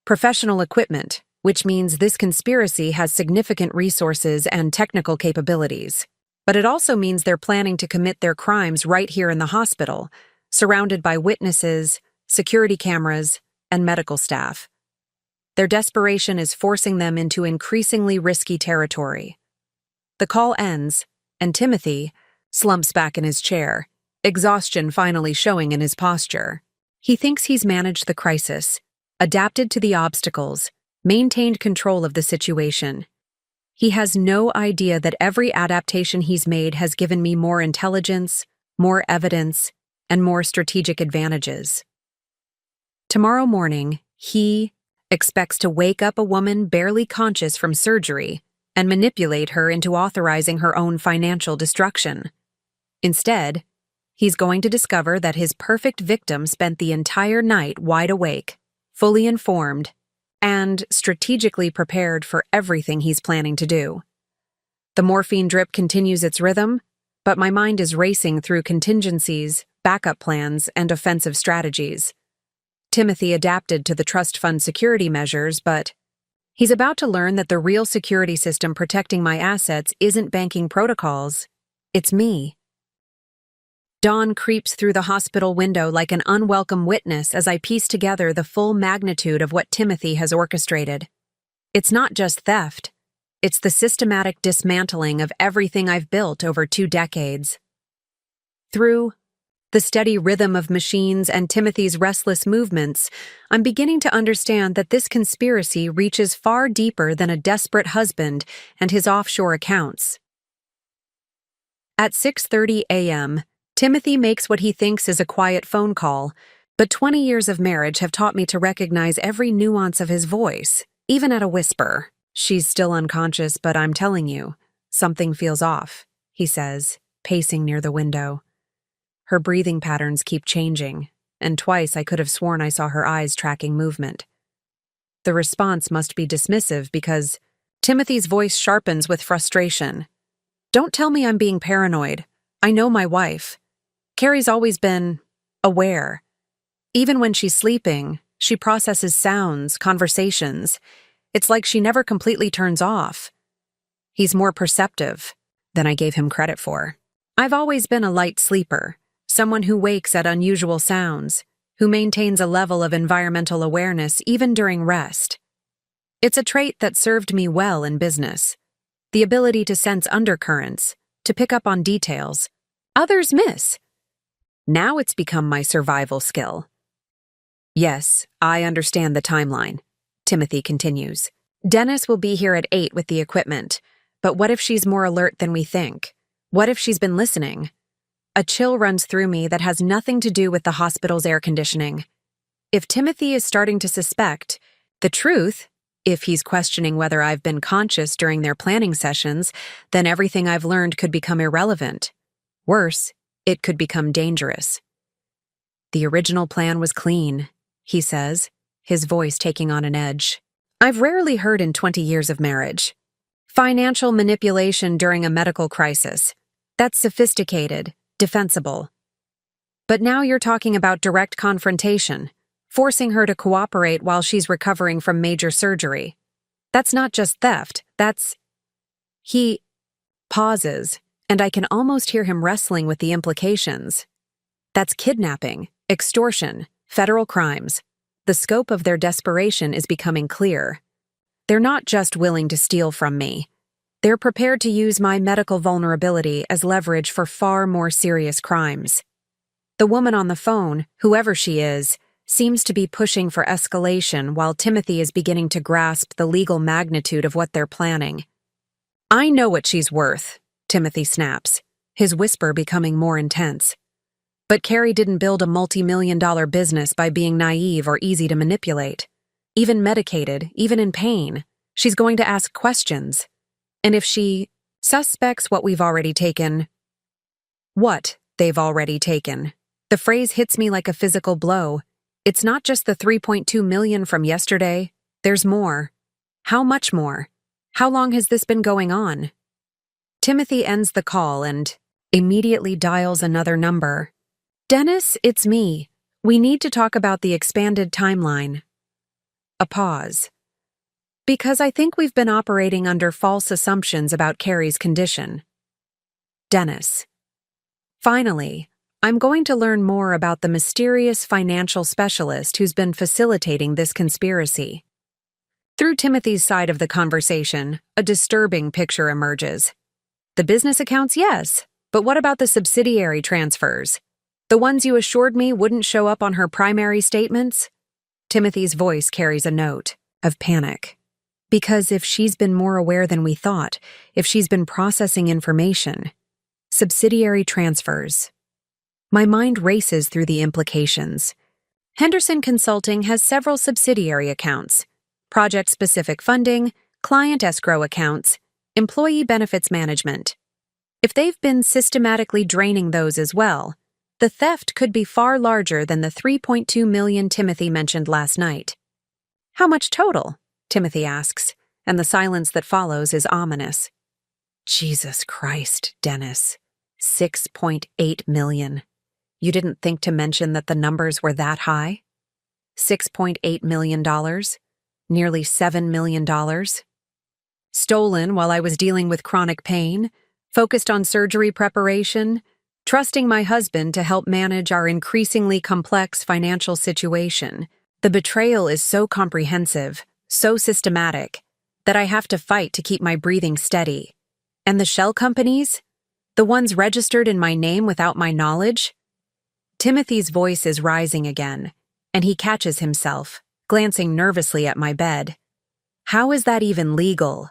Professional equipment, which means this conspiracy has significant resources and technical capabilities. But it also means they're planning to commit their crimes right here in the hospital, surrounded by witnesses, security cameras, and medical staff. Their desperation is forcing them into increasingly risky territory. The call ends, and Timothy slumps back in his chair, exhaustion finally showing in his posture. He thinks he's managed the crisis, adapted to the obstacles, maintained control of the situation. He has no idea that every adaptation he's made has given me more intelligence, more evidence, and more strategic advantages. Tomorrow morning, he expects to wake up a woman barely conscious from surgery and manipulate her into authorizing her own financial destruction. Instead, he's going to discover that his perfect victim spent the entire night wide awake, fully informed, and strategically prepared for everything he's planning to do. The morphine drip continues its rhythm, but my mind is racing through contingencies, backup plans, and offensive strategies. Timothy adapted to the trust fund security measures, but he's about to learn that the real security system protecting my assets isn't banking protocols. It's me. Dawn creeps through the hospital window like an unwelcome witness as I piece together the full magnitude of what Timothy has orchestrated. It's not just theft. It's the systematic dismantling of everything I've built over 2 decades. Through the steady rhythm of machines and Timothy's restless movements, I'm beginning to understand that this conspiracy reaches far deeper than a desperate husband and his offshore accounts. At 6:30 a.m., Timothy makes what he thinks is a quiet phone call, but 20 years of marriage have taught me to recognize every nuance of his voice, even at a whisper. She's still unconscious, but I'm telling you, something feels off, he says, pacing near the window. Her breathing patterns keep changing, and twice I could have sworn I saw her eyes tracking movement. The response must be dismissive because Timothy's voice sharpens with frustration. Don't tell me I'm being paranoid. I know my wife. Carrie's always been aware. Even when she's sleeping, she processes sounds, conversations. It's like she never completely turns off. He's more perceptive than I gave him credit for. I've always been a light sleeper, someone who wakes at unusual sounds, who maintains a level of environmental awareness even during rest. It's a trait that served me well in business. The ability to sense undercurrents, to pick up on details others miss. Now it's become my survival skill. Yes, I understand the timeline, Timothy continues. Dennis will be here at 8 with the equipment, but what if she's more alert than we think? What if she's been listening? A chill runs through me that has nothing to do with the hospital's air conditioning. If Timothy is starting to suspect the truth, if he's questioning whether I've been conscious during their planning sessions, then everything I've learned could become irrelevant. Worse, it could become dangerous. The original plan was clean, he says, his voice taking on an edge. I've rarely heard in 20 years of marriage. Financial manipulation during a medical crisis. That's sophisticated, defensible. But now you're talking about direct confrontation, forcing her to cooperate while she's recovering from major surgery. That's not just theft, that's... He pauses, and I can almost hear him wrestling with the implications. That's kidnapping, extortion, federal crimes. The scope of their desperation is becoming clear. They're not just willing to steal from me. They're prepared to use my medical vulnerability as leverage for far more serious crimes. The woman on the phone, whoever she is, seems to be pushing for escalation while Timothy is beginning to grasp the legal magnitude of what they're planning. I know what she's worth, Timothy snaps, his whisper becoming more intense. But Carrie didn't build a multi-million-dollar business by being naive or easy to manipulate. Even medicated, even in pain, she's going to ask questions. And if she suspects what they've already taken, the phrase hits me like a physical blow. It's not just the $3.2 million from yesterday. There's more. How much more? How long has this been going on? Timothy ends the call and immediately dials another number. Dennis, it's me. We need to talk about the expanded timeline. A pause. Because I think we've been operating under false assumptions about Carrie's condition. Dennis. Finally, I'm going to learn more about the mysterious financial specialist who's been facilitating this conspiracy. Through Timothy's side of the conversation, a disturbing picture emerges. The business accounts, yes, but what about the subsidiary transfers? The ones you assured me wouldn't show up on her primary statements? Timothy's voice carries a note of panic. Because if she's been more aware than we thought, if she's been processing information, subsidiary transfers. My mind races through the implications. Henderson Consulting has several subsidiary accounts, project-specific funding, client escrow accounts, employee benefits management. If they've been systematically draining those as well, the theft could be far larger than the $3.2 million Timothy mentioned last night. How much total? Timothy asks, and the silence that follows is ominous. Jesus Christ, Dennis. $6.8 million. You didn't think to mention that the numbers were that high? $6.8 million? Nearly $7 million? Stolen while I was dealing with chronic pain, focused on surgery preparation, trusting my husband to help manage our increasingly complex financial situation. The betrayal is so comprehensive, so systematic, that I have to fight to keep my breathing steady. And the shell companies? The ones registered in my name without my knowledge? Timothy's voice is rising again, and he catches himself, glancing nervously at my bed. How is that even legal?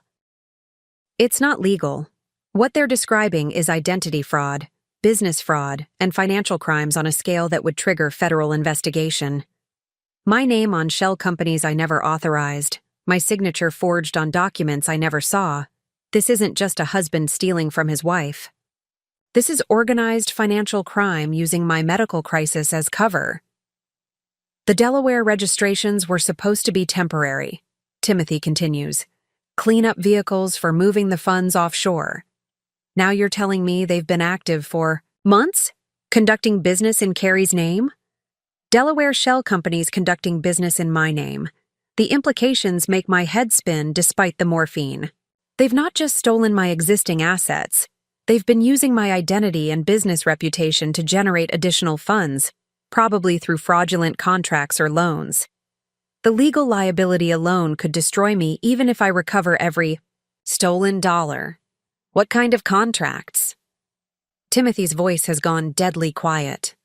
It's not legal. What they're describing is identity fraud, business fraud, and financial crimes on a scale that would trigger federal investigation. My name on shell companies I never authorized, my signature forged on documents I never saw. This isn't just a husband stealing from his wife. This is organized financial crime using my medical crisis as cover. The Delaware registrations were supposed to be temporary, Timothy continues. Clean up vehicles for moving the funds offshore. Now you're telling me they've been active for months? Conducting business in Carrie's name? Delaware shell companies conducting business in my name. The implications make my head spin despite the morphine. They've not just stolen my existing assets, they've been using my identity and business reputation to generate additional funds, probably through fraudulent contracts or loans. The legal liability alone could destroy me even if I recover every stolen dollar. What kind of contracts? Timothy's voice has gone deadly quiet.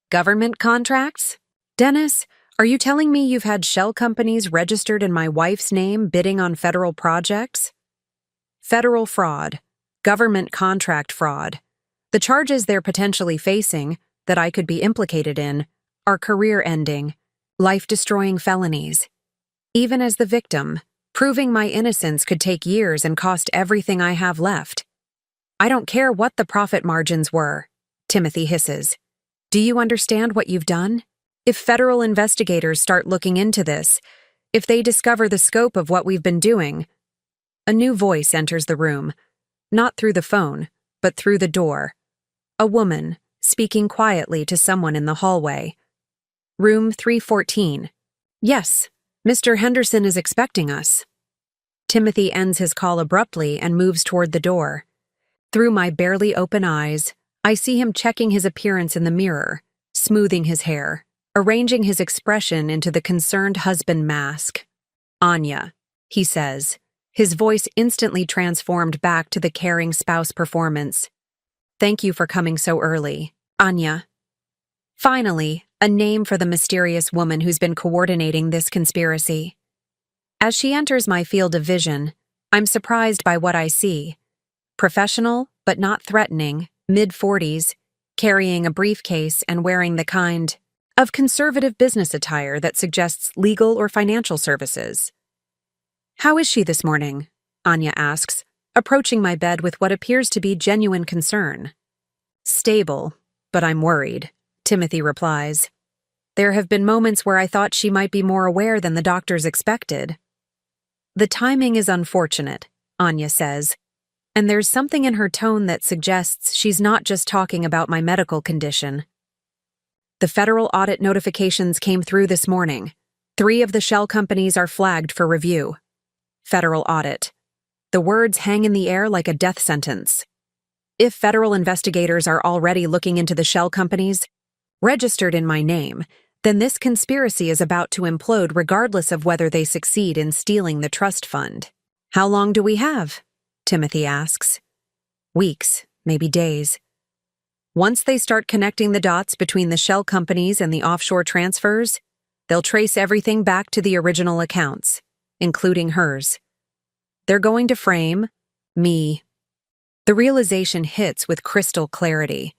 Government contracts? Dennis, are you telling me you've had shell companies registered in my wife's name bidding on federal projects? Federal fraud, government contract fraud. The charges they're potentially facing, that I could be implicated in, are career-ending, life-destroying felonies. Even as the victim, proving my innocence could take years and cost everything I have left. I don't care what the profit margins were, Timothy hisses. Do you understand what you've done? If federal investigators start looking into this, if they discover the scope of what we've been doing. A new voice enters the room, not through the phone, but through the door. A woman, speaking quietly to someone in the hallway. Room 314. Yes, Mr. Henderson is expecting us. Timothy ends his call abruptly and moves toward the door. Through my barely open eyes, I see him checking his appearance in the mirror, smoothing his hair, arranging his expression into the concerned husband mask. Anya, he says, his voice instantly transformed back to the caring spouse performance. Thank you for coming so early, Anya. Finally, a name for the mysterious woman who's been coordinating this conspiracy. As she enters my field of vision, I'm surprised by what I see. Professional, but not threatening, mid-40s, carrying a briefcase and wearing the kind of conservative business attire that suggests legal or financial services. How is she this morning? Anya asks, approaching my bed with what appears to be genuine concern. Stable, but I'm worried, Timothy replies. There have been moments where I thought she might be more aware than the doctors expected. The timing is unfortunate, Anya says, and there's something in her tone that suggests she's not just talking about my medical condition. The federal audit notifications came through this morning. 3 of the shell companies are flagged for review. Federal audit. The words hang in the air like a death sentence. If federal investigators are already looking into the shell companies, registered in my name, then this conspiracy is about to implode regardless of whether they succeed in stealing the trust fund. How long do we have? Timothy asks. Weeks, maybe days. Once they start connecting the dots between the shell companies and the offshore transfers, they'll trace everything back to the original accounts, including hers. They're going to frame me. The realization hits with crystal clarity.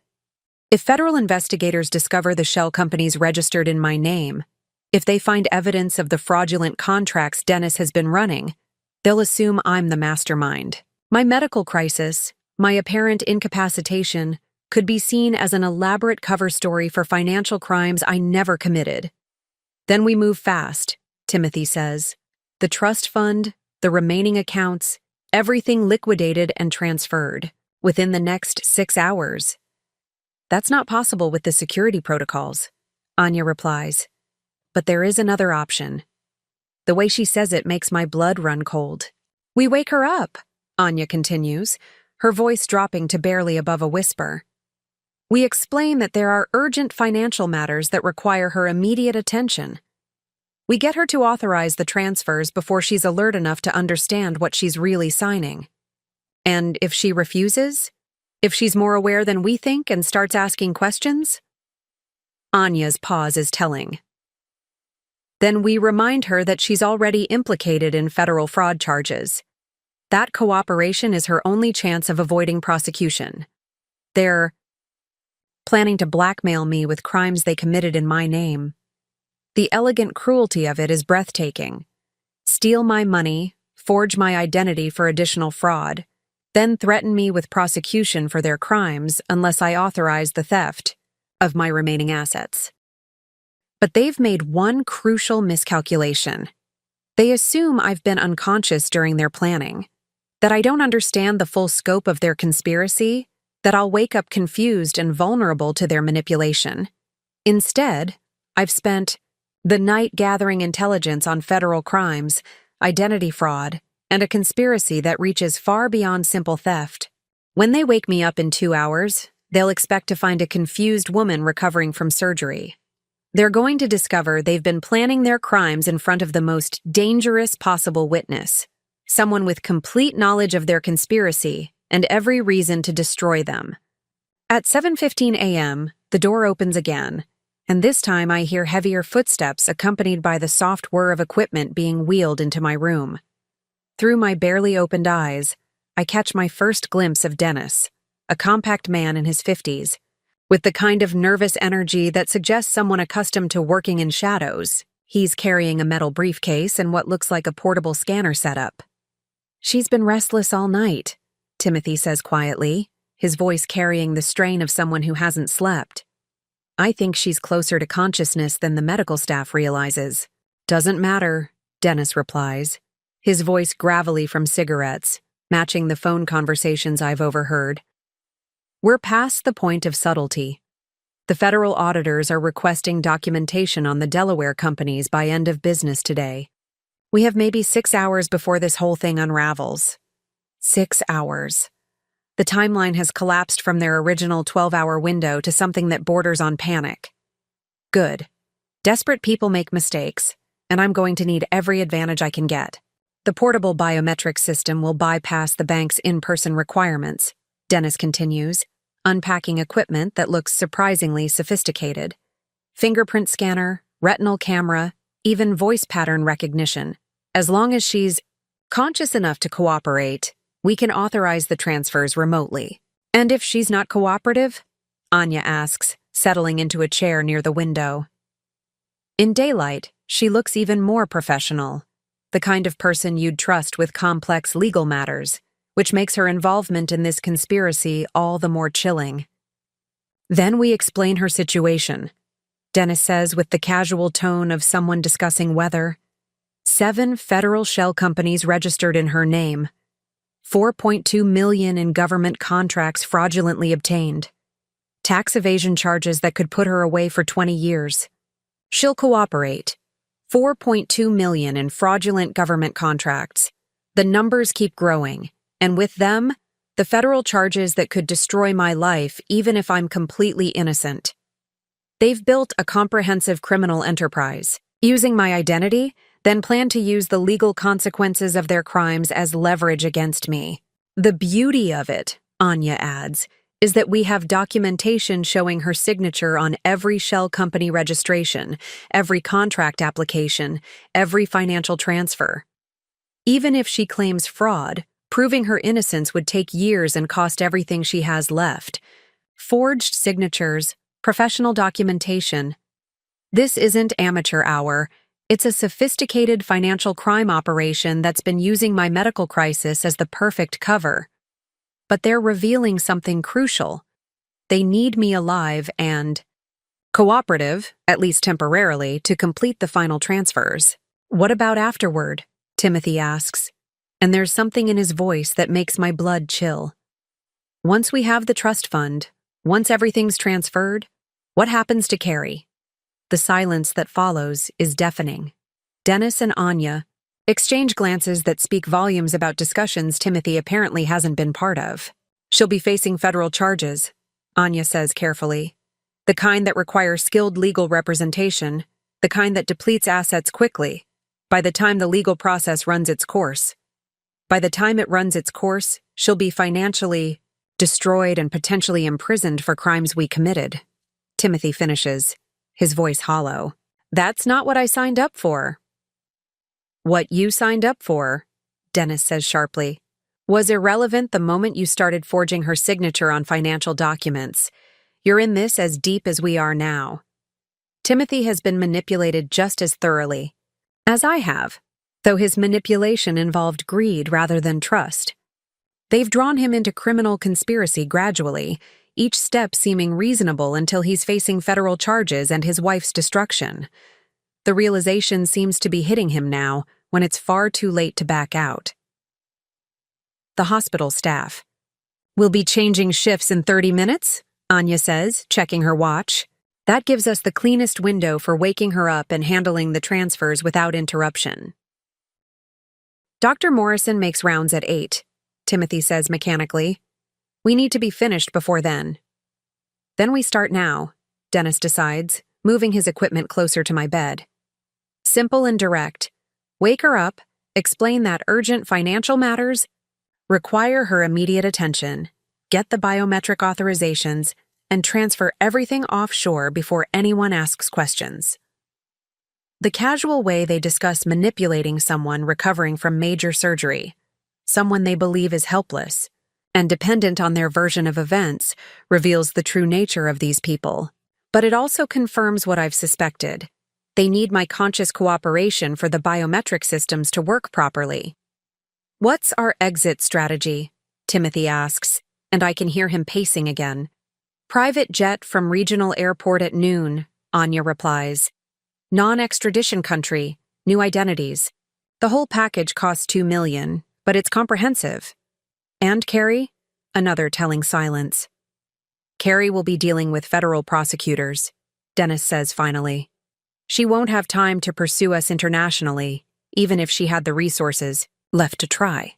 If federal investigators discover the shell companies registered in my name, if they find evidence of the fraudulent contracts Dennis has been running, they'll assume I'm the mastermind. My medical crisis, my apparent incapacitation, could be seen as an elaborate cover story for financial crimes I never committed. Then we move fast, Timothy says. The trust fund, the remaining accounts, everything liquidated and transferred within the next 6 hours. That's not possible with the security protocols, Anya replies. But there is another option. The way she says it makes my blood run cold. We wake her up, Anya continues, her voice dropping to barely above a whisper. We explain that there are urgent financial matters that require her immediate attention. We get her to authorize the transfers before she's alert enough to understand what she's really signing. And if she refuses? If she's more aware than we think and starts asking questions? Anya's pause is telling. Then we remind her that she's already implicated in federal fraud charges. That cooperation is her only chance of avoiding prosecution. They're planning to blackmail me with crimes they committed in my name. The elegant cruelty of it is breathtaking. Steal my money, forge my identity for additional fraud, then threaten me with prosecution for their crimes unless I authorize the theft of my remaining assets. But they've made one crucial miscalculation. They assume I've been unconscious during their planning, that I don't understand the full scope of their conspiracy, that I'll wake up confused and vulnerable to their manipulation. Instead, I've spent the night gathering intelligence on federal crimes, identity fraud, and a conspiracy that reaches far beyond simple theft. When they wake me up in 2 hours, they'll expect to find a confused woman recovering from surgery. They're going to discover they've been planning their crimes in front of the most dangerous possible witness, someone with complete knowledge of their conspiracy and every reason to destroy them. At 7:15 a.m., the door opens again, and this time I hear heavier footsteps accompanied by the soft whir of equipment being wheeled into my room. Through my barely opened eyes, I catch my first glimpse of Dennis, a compact man in his 50s, with the kind of nervous energy that suggests someone accustomed to working in shadows. He's carrying a metal briefcase and what looks like a portable scanner setup. "She's been restless all night," Timothy says quietly, his voice carrying the strain of someone who hasn't slept. "I think she's closer to consciousness than the medical staff realizes." "Doesn't matter," Dennis replies, his voice gravelly from cigarettes, matching the phone conversations I've overheard. "We're past the point of subtlety. The federal auditors are requesting documentation on the Delaware companies by end of business today. We have maybe 6 hours before this whole thing unravels." 6 hours. The timeline has collapsed from their original 12-hour window to something that borders on panic. Good. Desperate people make mistakes, and I'm going to need every advantage I can get. The portable biometric system will bypass the bank's in-person requirements, Dennis continues, unpacking equipment that looks surprisingly sophisticated. Fingerprint scanner, retinal camera, even voice pattern recognition. As long as she's conscious enough to cooperate, we can authorize the transfers remotely. "And if she's not cooperative?" Anya asks, settling into a chair near the window. In daylight, she looks even more professional, the kind of person you'd trust with complex legal matters, which makes her involvement in this conspiracy all the more chilling. Then we explain her situation, Dennis says with the casual tone of someone discussing weather. 7 federal shell companies registered in her name. $4.2 million in government contracts fraudulently obtained. Tax evasion charges that could put her away for 20 years. She'll cooperate. $4.2 million in fraudulent government contracts. The numbers keep growing, and with them, the federal charges that could destroy my life even if I'm completely innocent. They've built a comprehensive criminal enterprise, using my identity, then plan to use the legal consequences of their crimes as leverage against me. The beauty of it, Anya adds, is that we have documentation showing her signature on every shell company registration, every contract application, every financial transfer. Even if she claims fraud, proving her innocence would take years and cost everything she has left. Forged signatures, professional documentation. This isn't amateur hour. It's a sophisticated financial crime operation that's been using my medical crisis as the perfect cover. But they're revealing something crucial. They need me alive and cooperative, at least temporarily, to complete the final transfers. "What about afterward?" Timothy asks, and there's something in his voice that makes my blood chill. "Once we have the trust fund, once everything's transferred, what happens to Carrie?" The silence that follows is deafening. Dennis and Anya exchange glances that speak volumes about discussions Timothy apparently hasn't been part of. "She'll be facing federal charges," Anya says carefully. "The kind that require skilled legal representation, the kind that depletes assets quickly, by the time the legal process runs its course. By the time it runs its course, she'll be financially destroyed and potentially imprisoned for crimes we committed." Timothy finishes, his voice hollow. "That's not what I signed up for." "What you signed up for," Dennis says sharply, "was irrelevant the moment you started forging her signature on financial documents. You're in this as deep as we are now." Timothy has been manipulated just as thoroughly as I have, though his manipulation involved greed rather than trust. They've drawn him into criminal conspiracy gradually, each step seeming reasonable until he's facing federal charges and his wife's destruction. The realization seems to be hitting him now, when it's far too late to back out. The hospital staff. "We'll be changing shifts in 30 minutes, Anya says, checking her watch. That gives us the cleanest window for waking her up and handling the transfers without interruption. Dr. Morrison makes rounds at 8, Timothy says mechanically. We need to be finished before then. Then we start now, Dennis decides, moving his equipment closer to my bed. Simple and direct. Wake her up, explain that urgent financial matters, require her immediate attention, get the biometric authorizations, and transfer everything offshore before anyone asks questions. The casual way they discuss manipulating someone recovering from major surgery, someone they believe is helpless, and dependent on their version of events, reveals the true nature of these people. But it also confirms what I've suspected. They need my conscious cooperation for the biometric systems to work properly. What's our exit strategy? Timothy asks, and I can hear him pacing again. Private jet from regional airport at noon, Anya replies. Non-extradition country, new identities. The whole package costs $2 million, but it's comprehensive. And Carrie? Another telling silence. Carrie will be dealing with federal prosecutors, Dennis says finally. She won't have time to pursue us internationally, even if she had the resources left to try.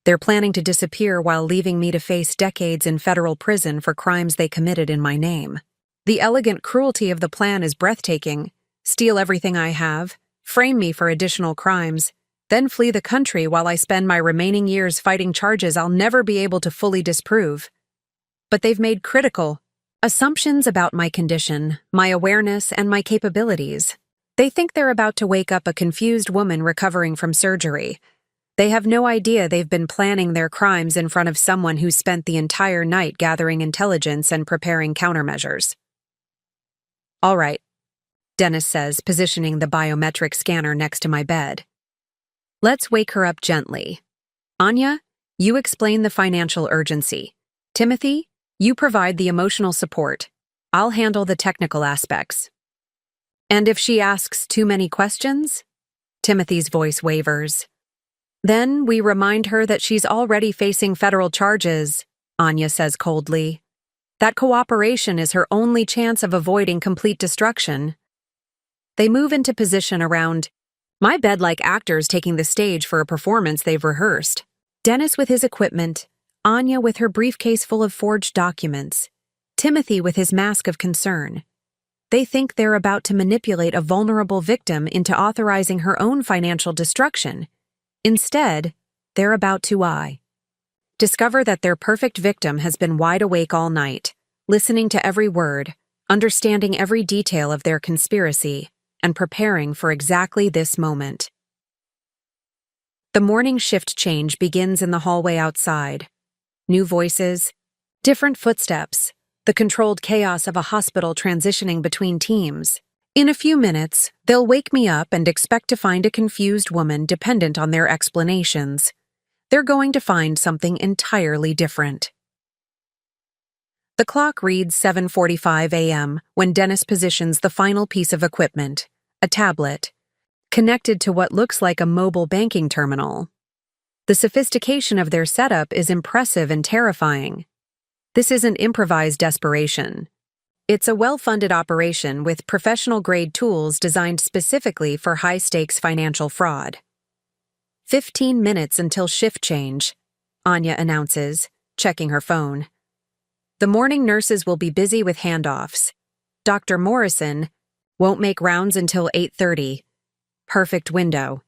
They're planning to disappear while leaving me to face decades in federal prison for crimes they committed in my name. The elegant cruelty of the plan is breathtaking. Steal everything I have, frame me for additional crimes, then flee the country while I spend my remaining years fighting charges I'll never be able to fully disprove. But they've made critical assumptions about my condition, my awareness, and my capabilities. They think they're about to wake up a confused woman recovering from surgery. They have no idea they've been planning their crimes in front of someone who spent the entire night gathering intelligence and preparing countermeasures. All right, Dennis says, positioning the biometric scanner next to my bed. Let's wake her up gently. Anya, you explain the financial urgency. Timothy, you provide the emotional support. I'll handle the technical aspects. And if she asks too many questions? Timothy's voice wavers. Then we remind her that she's already facing federal charges, Anya says coldly. That cooperation is her only chance of avoiding complete destruction. They move into position around my bed like actors taking the stage for a performance they've rehearsed. Dennis with his equipment, Anya with her briefcase full of forged documents, Timothy with his mask of concern. They think they're about to manipulate a vulnerable victim into authorizing her own financial destruction. Instead, they're about to discover that their perfect victim has been wide awake all night, listening to every word, understanding every detail of their conspiracy, and preparing for exactly this moment. The morning shift change begins in the hallway outside. New voices, different footsteps, the controlled chaos of a hospital transitioning between teams. In a few minutes, they'll wake me up and expect to find a confused woman dependent on their explanations. They're going to find something entirely different. The clock reads 7:45 a.m. when Dennis positions the final piece of equipment, a tablet, connected to what looks like a mobile banking terminal. The sophistication of their setup is impressive and terrifying. This isn't improvised desperation. It's a well-funded operation with professional-grade tools designed specifically for high-stakes financial fraud. 15 minutes until shift change, Anya announces, checking her phone. The morning nurses will be busy with handoffs. Dr. Morrison won't make rounds until 8:30. Perfect window.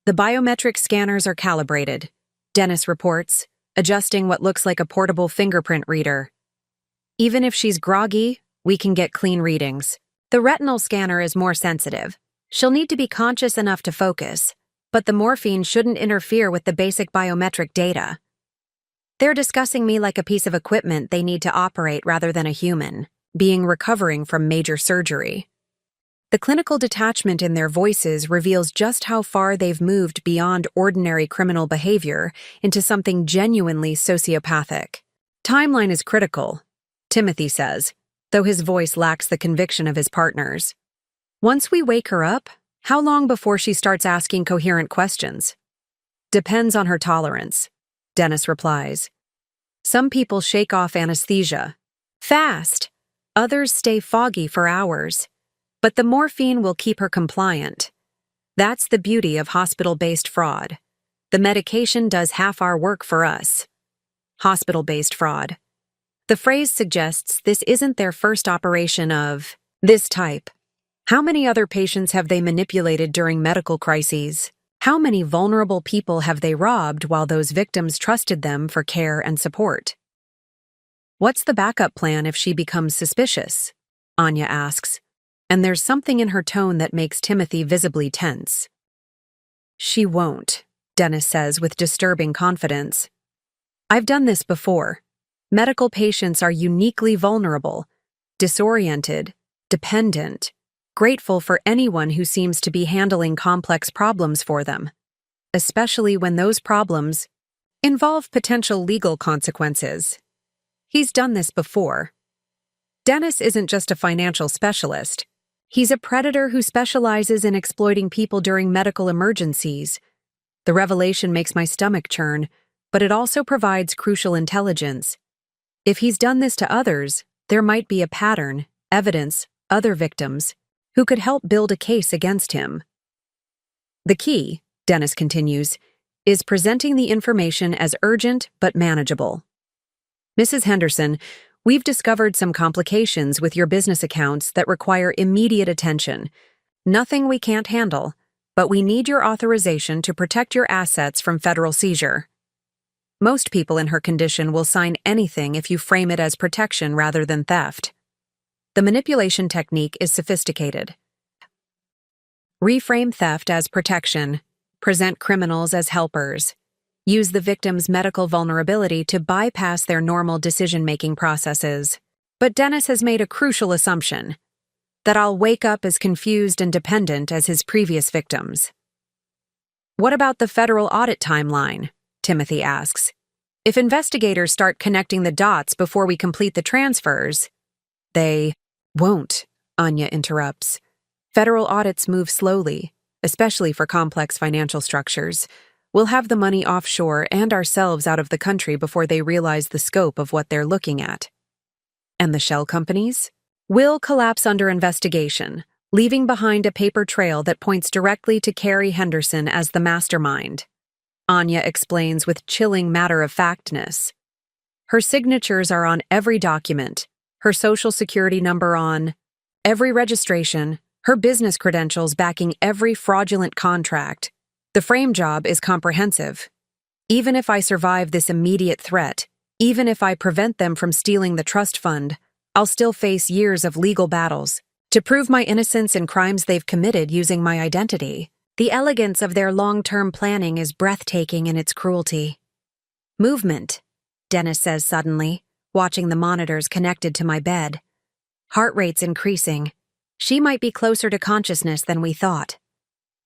The biometric scanners are calibrated, Dennis reports, adjusting what looks like a portable fingerprint reader. Even if she's groggy, we can get clean readings. The retinal scanner is more sensitive. She'll need to be conscious enough to focus, but the morphine shouldn't interfere with the basic biometric data. They're discussing me like a piece of equipment they need to operate rather than a human, being recovering from major surgery. The clinical detachment in their voices reveals just how far they've moved beyond ordinary criminal behavior into something genuinely sociopathic. Timeline is critical, Timothy says, though his voice lacks the conviction of his partner's. Once we wake her up, how long before she starts asking coherent questions? Depends on her tolerance, Dennis replies. Some people shake off anesthesia fast. Others stay foggy for hours. But the morphine will keep her compliant. That's the beauty of hospital-based fraud. The medication does half our work for us. Hospital-based fraud. The phrase suggests this isn't their first operation of this type. How many other patients have they manipulated during medical crises? How many vulnerable people have they robbed while those victims trusted them for care and support? What's the backup plan if she becomes suspicious? Anya asks, and there's something in her tone that makes Timothy visibly tense. She won't, Dennis says with disturbing confidence. I've done this before. Medical patients are uniquely vulnerable, disoriented, dependent, grateful for anyone who seems to be handling complex problems for them, especially when those problems involve potential legal consequences. He's done this before. Dennis isn't just a financial specialist. He's a predator who specializes in exploiting people during medical emergencies. The revelation makes my stomach churn, but it also provides crucial intelligence. If he's done this to others, there might be a pattern, evidence, other victims, who could help build a case against him. The key, Dennis continues, is presenting the information as urgent but manageable. Mrs. Henderson, we've discovered some complications with your business accounts that require immediate attention. Nothing we can't handle, but we need your authorization to protect your assets from federal seizure. Most people in her condition will sign anything if you frame it as protection rather than theft. The manipulation technique is sophisticated. Reframe theft as protection. Present criminals as helpers. Use the victim's medical vulnerability to bypass their normal decision-making processes. But Dennis has made a crucial assumption, that I'll wake up as confused and dependent as his previous victims. What about the federal audit timeline? Timothy asks. If investigators start connecting the dots before we complete the transfers, they won't, Anya interrupts. Federal audits move slowly, especially for complex financial structures. We'll have the money offshore and ourselves out of the country before they realize the scope of what they're looking at. And the shell companies? Will collapse under investigation, leaving behind a paper trail that points directly to Carrie Henderson as the mastermind. Anya explains with chilling matter-of-factness. Her signatures are on every document, her social security number on every registration, her business credentials backing every fraudulent contract. The frame job is comprehensive. Even if I survive this immediate threat, even if I prevent them from stealing the trust fund, I'll still face years of legal battles to prove my innocence in crimes they've committed using my identity. The elegance of their long-term planning is breathtaking in its cruelty. Movement, Dennis says suddenly, watching the monitors connected to my bed. Heart rate's increasing. She might be closer to consciousness than we thought.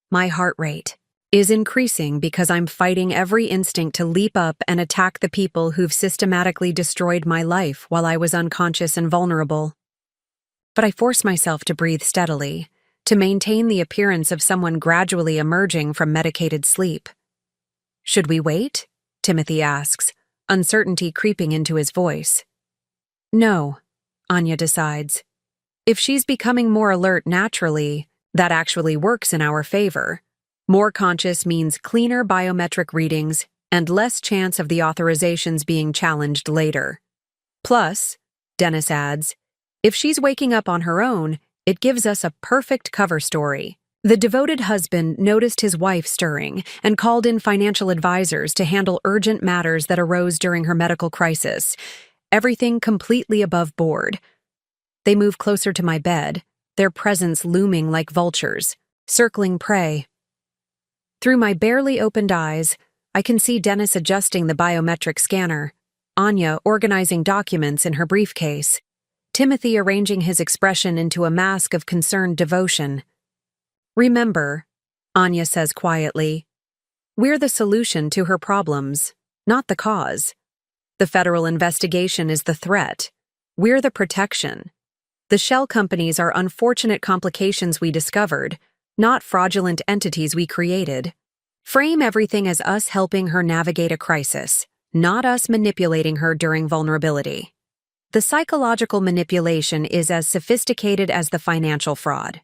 My heart rate is increasing because I'm fighting every instinct to leap up and attack the people who've systematically destroyed my life while I was unconscious and vulnerable. But I force myself to breathe steadily, to maintain the appearance of someone gradually emerging from medicated sleep. Should we wait? Timothy asks, uncertainty creeping into his voice. No, Anya decides. If she's becoming more alert naturally, that actually works in our favor. More conscious means cleaner biometric readings and less chance of the authorizations being challenged later. Plus, Dennis adds, if she's waking up on her own, it gives us a perfect cover story. The devoted husband noticed his wife stirring and called in financial advisors to handle urgent matters that arose during her medical crisis. Everything completely above board. They move closer to my bed, their presence looming like vultures, circling prey. Through my barely opened eyes, I can see Dennis adjusting the biometric scanner, Anya organizing documents in her briefcase, Timothy arranging his expression into a mask of concerned devotion. Remember, Anya says quietly, we're the solution to her problems, not the cause. The federal investigation is the threat. We're the protection. The shell companies are unfortunate complications we discovered, not fraudulent entities we created. Frame everything as us helping her navigate a crisis, not us manipulating her during vulnerability. The psychological manipulation is as sophisticated as the financial fraud.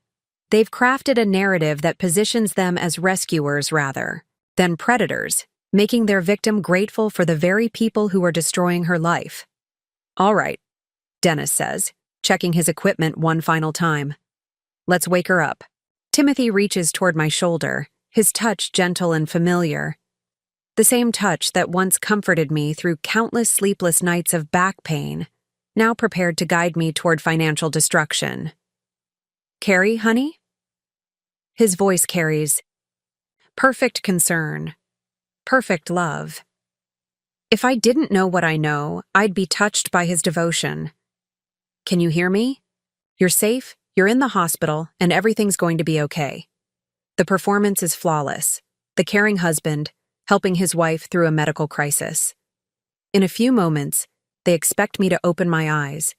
They've crafted a narrative that positions them as rescuers rather than predators, making their victim grateful for the very people who are destroying her life. All right, Dennis says, checking his equipment one final time. Let's wake her up. Timothy reaches toward my shoulder, his touch gentle and familiar. The same touch that once comforted me through countless sleepless nights of back pain, now prepared to guide me toward financial destruction. Carrie, honey? His voice carries perfect concern, perfect love. If I didn't know what I know, I'd be touched by his devotion. Can you hear me? You're safe, you're in the hospital, and everything's going to be okay. The performance is flawless. The caring husband, helping his wife through a medical crisis. In a few moments, they expect me to open my eyes,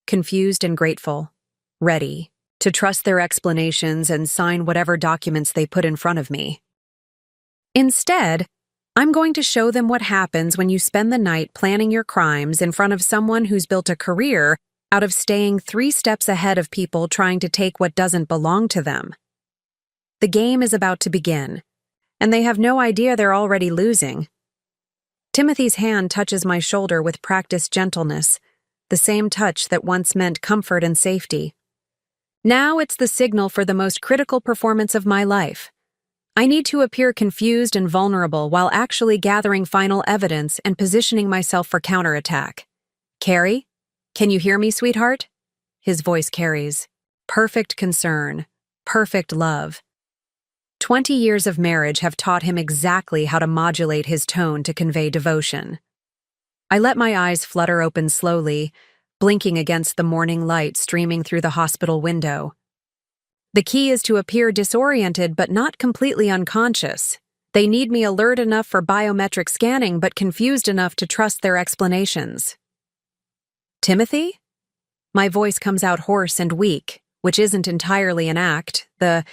confused and grateful, ready to trust their explanations and sign whatever documents they put in front of me. Instead, I'm going to show them what happens when you spend the night planning your crimes in front of someone who's built a career out of staying 3 steps ahead of people trying to take what doesn't belong to them. The game is about to begin, and they have no idea they're already losing. Timothy's hand touches my shoulder with practiced gentleness, the same touch that once meant comfort and safety. Now it's the signal for the most critical performance of my life. I need to appear confused and vulnerable while actually gathering final evidence and positioning myself for counterattack. Carrie? Can you hear me, sweetheart? His voice carries perfect concern, perfect love. 20 years of marriage have taught him exactly how to modulate his tone to convey devotion. I let my eyes flutter open slowly, blinking against the morning light streaming through the hospital window. The key is to appear disoriented but not completely unconscious. They need me alert enough for biometric scanning but confused enough to trust their explanations. Timothy? My voice comes out hoarse and weak, which isn't entirely an act. The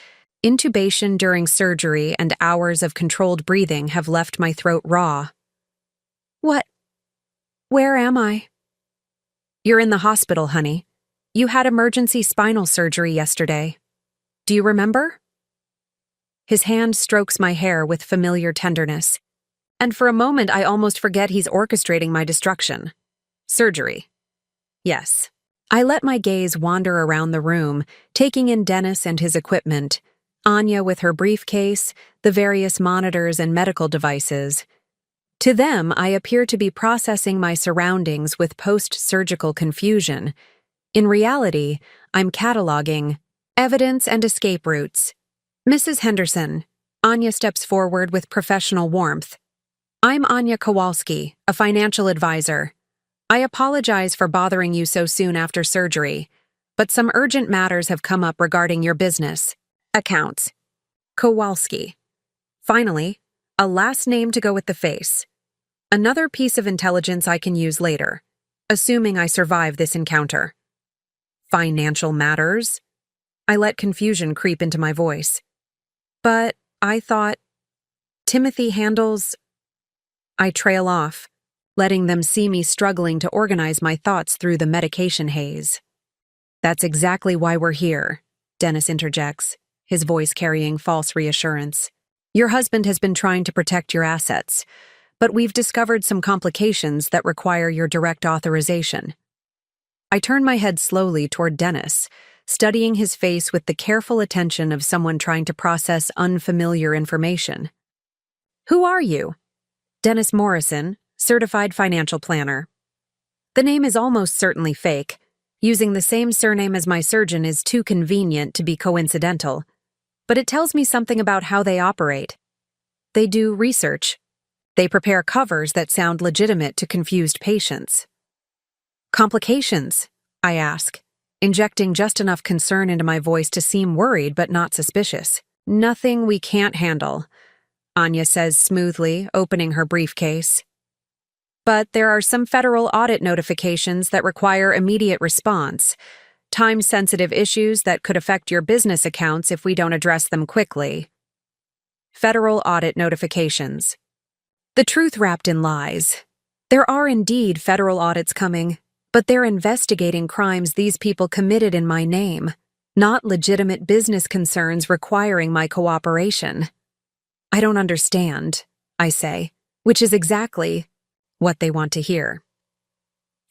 intubation during surgery and hours of controlled breathing have left my throat raw. What? Where am I? You're in the hospital, honey. You had emergency spinal surgery yesterday. Do you remember? His hand strokes my hair with familiar tenderness, and for a moment I almost forget he's orchestrating my destruction. Surgery. Yes. I let my gaze wander around the room, taking in Dennis and his equipment, Anya with her briefcase, the various monitors and medical devices. To them, I appear to be processing my surroundings with post-surgical confusion. In reality, I'm cataloging evidence and escape routes. Mrs. Henderson, Anya steps forward with professional warmth. I'm Anya Kowalski, a financial advisor. I apologize for bothering you so soon after surgery, but some urgent matters have come up regarding your business. Accounts. Kowalski. Finally, a last name to go with the face. Another piece of intelligence I can use later, assuming I survive this encounter. Financial matters? I let confusion creep into my voice. But I thought, Timothy handles... I trail off, letting them see me struggling to organize my thoughts through the medication haze. That's exactly why we're here, Dennis interjects, his voice carrying false reassurance. Your husband has been trying to protect your assets, but we've discovered some complications that require your direct authorization. I turn my head slowly toward Dennis, studying his face with the careful attention of someone trying to process unfamiliar information. Who are you? Dennis Morrison, certified financial planner. The name is almost certainly fake. Using the same surname as my surgeon is too convenient to be coincidental, but it tells me something about how they operate. They do research. They prepare covers that sound legitimate to confused patients. Complications? I ask, injecting just enough concern into my voice to seem worried but not suspicious. Nothing we can't handle, Anya says smoothly, opening her briefcase. But there are some federal audit notifications that require immediate response, time-sensitive issues that could affect your business accounts if we don't address them quickly. Federal audit notifications. The truth wrapped in lies. There are indeed federal audits coming, but they're investigating crimes these people committed in my name, not legitimate business concerns requiring my cooperation. I don't understand, I say, which is exactly what they want to hear.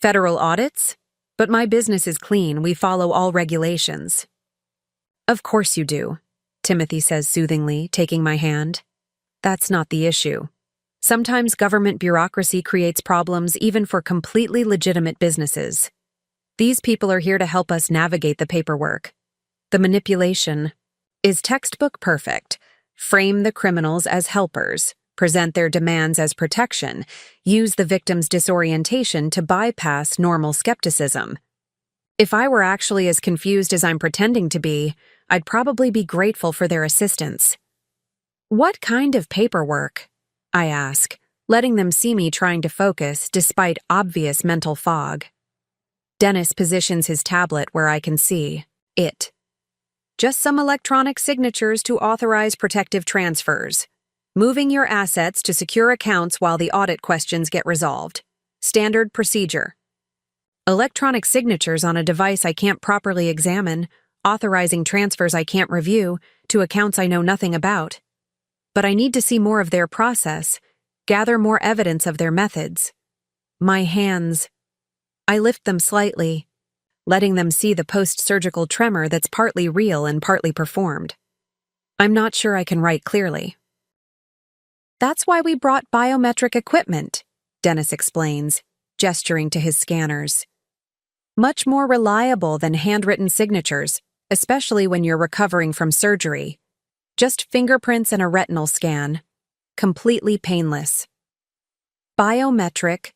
Federal audits? But my business is clean. We follow all regulations. Of course you do, Timothy says soothingly, taking my hand. That's not the issue. Sometimes government bureaucracy creates problems even for completely legitimate businesses. These people are here to help us navigate the paperwork. The manipulation is textbook perfect. Frame the criminals as helpers, present their demands as protection, use the victim's disorientation to bypass normal skepticism. If I were actually as confused as I'm pretending to be, I'd probably be grateful for their assistance. What kind of paperwork? I ask, letting them see me trying to focus despite obvious mental fog. Dennis positions his tablet where I can see it. Just some electronic signatures to authorize protective transfers. Moving your assets to secure accounts while the audit questions get resolved. Standard procedure. Electronic signatures on a device I can't properly examine, authorizing transfers I can't review, to accounts I know nothing about. But I need to see more of their process, gather more evidence of their methods. My hands. I lift them slightly, letting them see the post-surgical tremor that's partly real and partly performed. I'm not sure I can write clearly. That's why we brought biometric equipment, Dennis explains, gesturing to his scanners. Much more reliable than handwritten signatures, especially when you're recovering from surgery. Just fingerprints and a retinal scan. Completely painless. Biometric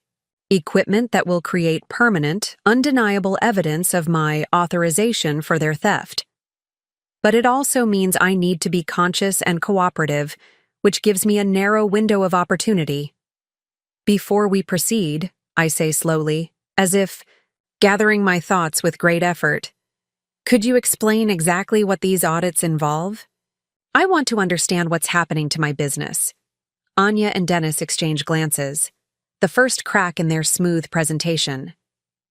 equipment that will create permanent, undeniable evidence of my authorization for their theft. But it also means I need to be conscious and cooperative, which gives me a narrow window of opportunity. Before we proceed, I say slowly, as if gathering my thoughts with great effort, could you explain exactly what these audits involve? I want to understand what's happening to my business. Anya and Dennis exchange glances, the first crack in their smooth presentation.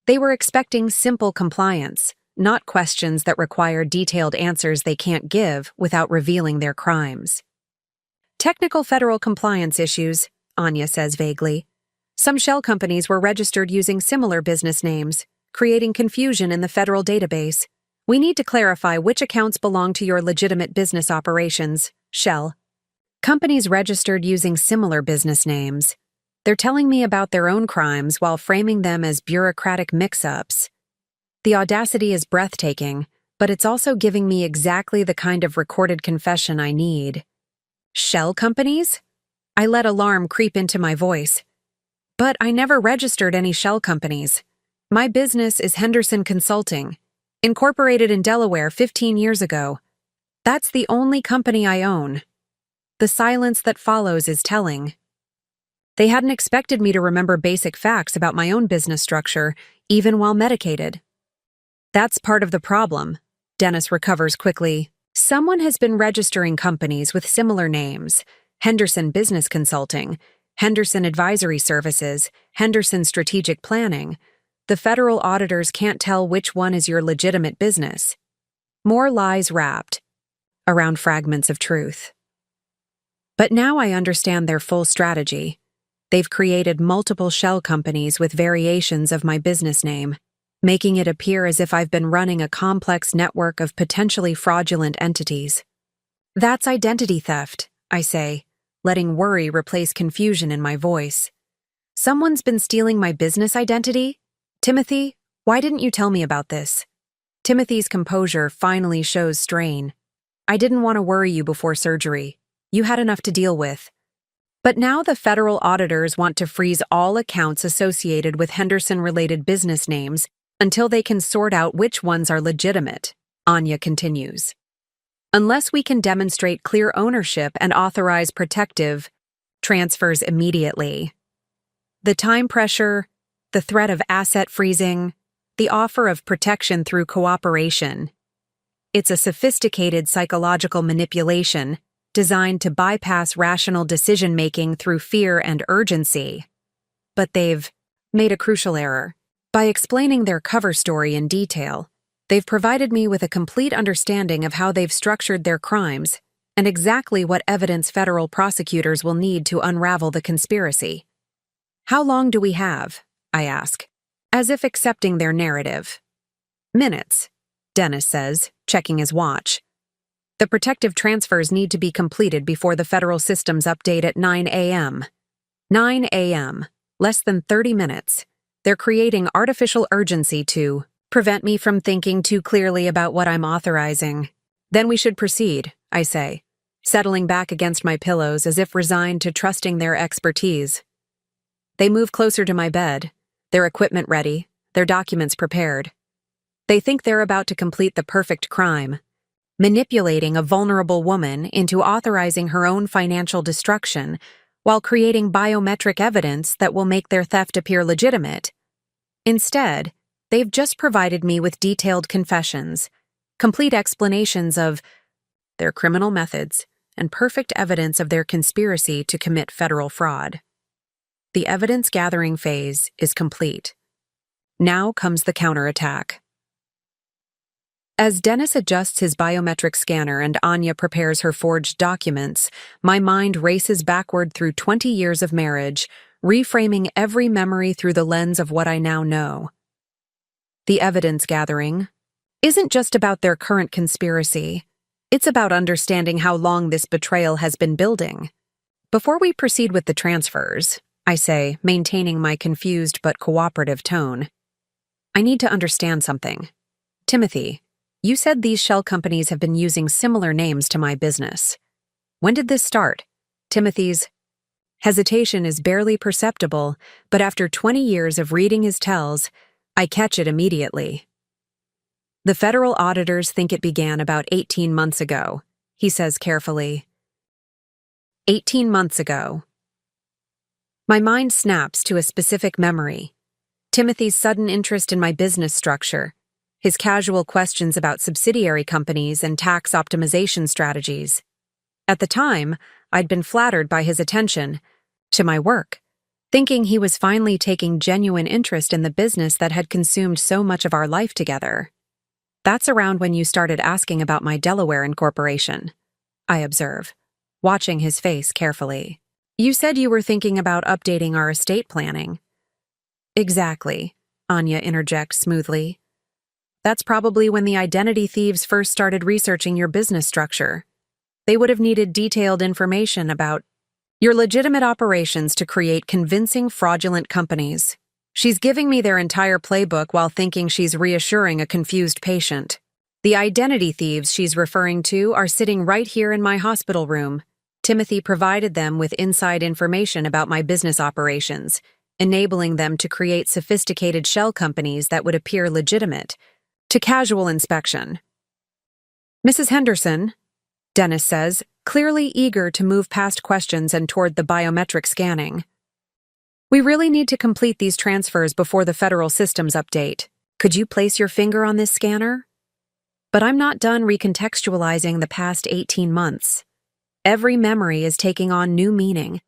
They were expecting simple compliance, not questions that require detailed answers they can't give without revealing their crimes. Technical federal compliance issues, Anya says vaguely. Some shell companies were registered using similar business names, creating confusion in the federal database. We need to clarify which accounts belong to your legitimate business operations, Shell. Companies registered using similar business names. They're telling me about their own crimes while framing them as bureaucratic mix-ups. The audacity is breathtaking, but it's also giving me exactly the kind of recorded confession I need. Shell companies? I let alarm creep into my voice. But I never registered any shell companies. My business is Henderson Consulting, incorporated in Delaware 15 years ago. That's the only company I own. The silence that follows is telling. They hadn't expected me to remember basic facts about my own business structure, even while medicated. That's part of the problem, Dennis recovers quickly. Someone has been registering companies with similar names: Henderson Business Consulting, Henderson Advisory Services, Henderson Strategic Planning. The federal auditors can't tell which one is your legitimate business. More lies wrapped around fragments of truth. But now I understand their full strategy. They've created multiple shell companies with variations of my business name, making it appear as if I've been running a complex network of potentially fraudulent entities. That's identity theft, I say, letting worry replace confusion in my voice. Someone's been stealing my business identity? Timothy, why didn't you tell me about this? Timothy's composure finally shows strain. I didn't want to worry you before surgery. You had enough to deal with. But now the federal auditors want to freeze all accounts associated with Henderson-related business names until they can sort out which ones are legitimate, Anya continues. Unless we can demonstrate clear ownership and authorize protective transfers immediately. The time pressure, the threat of asset freezing, the offer of protection through cooperation. It's a sophisticated psychological manipulation designed to bypass rational decision-making through fear and urgency. But they've made a crucial error. By explaining their cover story in detail, they've provided me with a complete understanding of how they've structured their crimes and exactly what evidence federal prosecutors will need to unravel the conspiracy. How long do we have? I ask, as if accepting their narrative. Minutes, Dennis says, checking his watch. The protective transfers need to be completed before the federal systems update at 9 a.m. 9 a.m., less than 30 minutes. They're creating artificial urgency to prevent me from thinking too clearly about what I'm authorizing. Then we should proceed, I say, settling back against my pillows as if resigned to trusting their expertise. They move closer to my bed, their equipment ready, their documents prepared. They think they're about to complete the perfect crime, manipulating a vulnerable woman into authorizing her own financial destruction while creating biometric evidence that will make their theft appear legitimate. Instead, they've just provided me with detailed confessions, complete explanations of their criminal methods, and perfect evidence of their conspiracy to commit federal fraud. The evidence-gathering phase is complete. Now comes the counterattack. As Dennis adjusts his biometric scanner and Anya prepares her forged documents, my mind races backward through 20 years of marriage, reframing every memory through the lens of what I now know. The evidence gathering isn't just about their current conspiracy. It's about understanding how long this betrayal has been building. Before we proceed with the transfers, I say, maintaining my confused but cooperative tone, I need to understand something. Timothy, you said these shell companies have been using similar names to my business. When did this start? Timothy's hesitation is barely perceptible, but after 20 years of reading his tells, I catch it immediately. The federal auditors think it began about 18 months ago, he says carefully. 18 months ago. My mind snaps to a specific memory. Timothy's sudden interest in my business structure, his casual questions about subsidiary companies and tax optimization strategies. At the time, I'd been flattered by his attention to my work, thinking he was finally taking genuine interest in the business that had consumed so much of our life together. That's around when you started asking about my Delaware incorporation, I observe, watching his face carefully. You said you were thinking about updating our estate planning. Exactly, Anya interjects smoothly. That's probably when the identity thieves first started researching your business structure. They would have needed detailed information about your legitimate operations to create convincing fraudulent companies. She's giving me their entire playbook while thinking she's reassuring a confused patient. The identity thieves she's referring to are sitting right here in my hospital room. Timothy provided them with inside information about my business operations, enabling them to create sophisticated shell companies that would appear legitimate to casual inspection. Mrs. Henderson, Dennis says, clearly eager to move past questions and toward the biometric scanning. We really need to complete these transfers before the federal systems update. Could you place your finger on this scanner? But I'm not done recontextualizing the past 18 months. Every memory is taking on new meaning.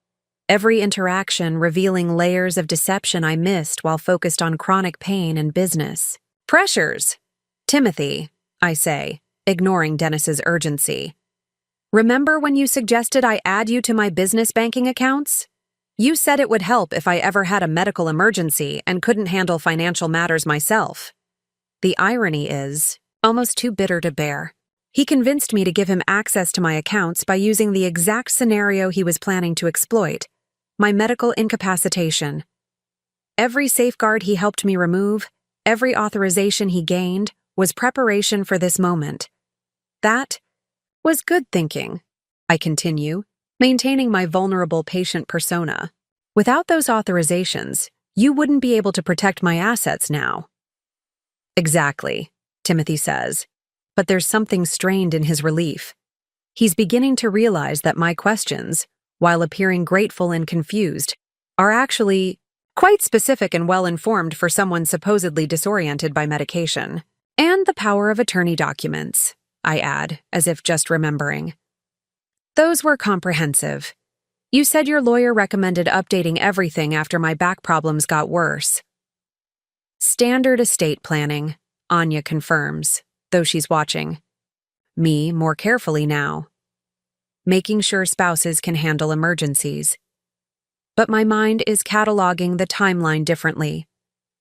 Every interaction revealing layers of deception I missed while focused on chronic pain and business. Pressures! Timothy, I say, ignoring Dennis's urgency. Remember when you suggested I add you to my business banking accounts? You said it would help if I ever had a medical emergency and couldn't handle financial matters myself. The irony is almost too bitter to bear. He convinced me to give him access to my accounts by using the exact scenario he was planning to exploit, my medical incapacitation. Every safeguard he helped me remove, every authorization he gained, was preparation for this moment. That was good thinking, I continue, maintaining my vulnerable patient persona. Without those authorizations, you wouldn't be able to protect my assets now. Exactly, Timothy says, but there's something strained in his relief. He's beginning to realize that my questions, while appearing grateful and confused, are actually Quite specific and well-informed for someone supposedly disoriented by medication. And the power of attorney documents, I add, as if just remembering. Those were comprehensive. You said your lawyer recommended updating everything after my back problems got worse. Standard estate planning, Anya confirms, though she's watching. Me more carefully now. Making sure spouses can handle emergencies. But my mind is cataloging the timeline differently.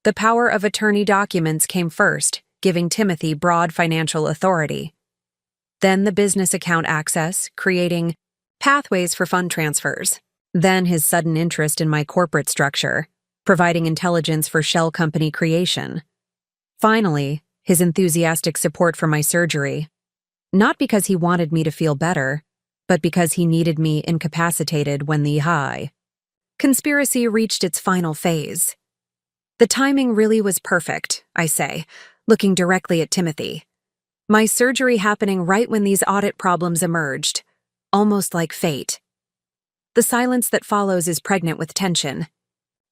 The power of attorney documents came first, giving Timothy broad financial authority. Then the business account access, creating pathways for fund transfers. Then his sudden interest in my corporate structure, providing intelligence for shell company creation. Finally, his enthusiastic support for my surgery. Not because he wanted me to feel better, but because he needed me incapacitated when the high conspiracy reached its final phase. The timing really was perfect, I say, looking directly at Timothy. My surgery happening right when these audit problems emerged, almost like fate. The silence that follows is pregnant with tension.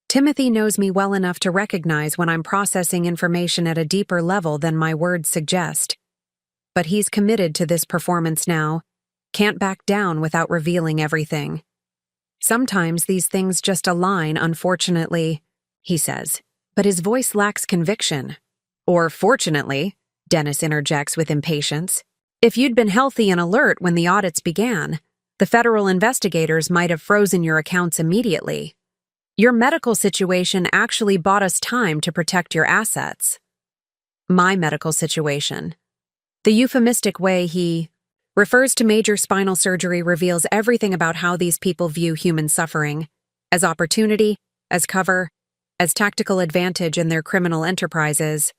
Timothy knows me well enough to recognize when I'm processing information at a deeper level than my words suggest. But he's committed to this performance now, can't back down without revealing everything. Sometimes these things just align, unfortunately, he says, but his voice lacks conviction. Or fortunately, Dennis interjects with impatience. If you'd been healthy and alert when the audits began, the federal investigators might have frozen your accounts immediately. Your medical situation actually bought us time to protect your assets. My medical situation. The euphemistic way he refers to major spinal surgery reveals everything about how these people view human suffering, as opportunity, as cover, as tactical advantage in their criminal enterprises.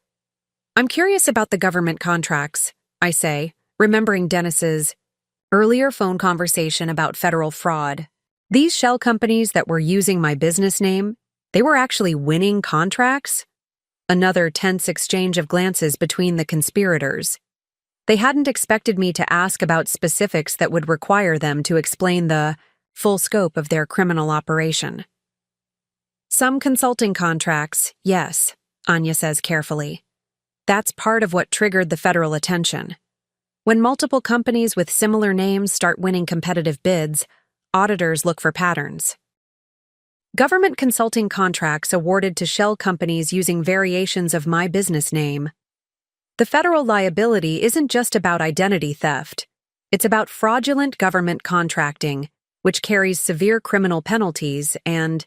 I'm curious about the government contracts, I say, remembering Dennis's earlier phone conversation about federal fraud. These shell companies that were using my business name, they were actually winning contracts? Another tense exchange of glances between the conspirators. They hadn't expected me to ask about specifics that would require them to explain the full scope of their criminal operation. Some consulting contracts, yes, Anya says carefully. That's part of what triggered the federal attention. When multiple companies with similar names start winning competitive bids, auditors look for patterns. Government consulting contracts awarded to shell companies using variations of my business name. The federal liability isn't just about identity theft. It's about fraudulent government contracting, which carries severe criminal penalties and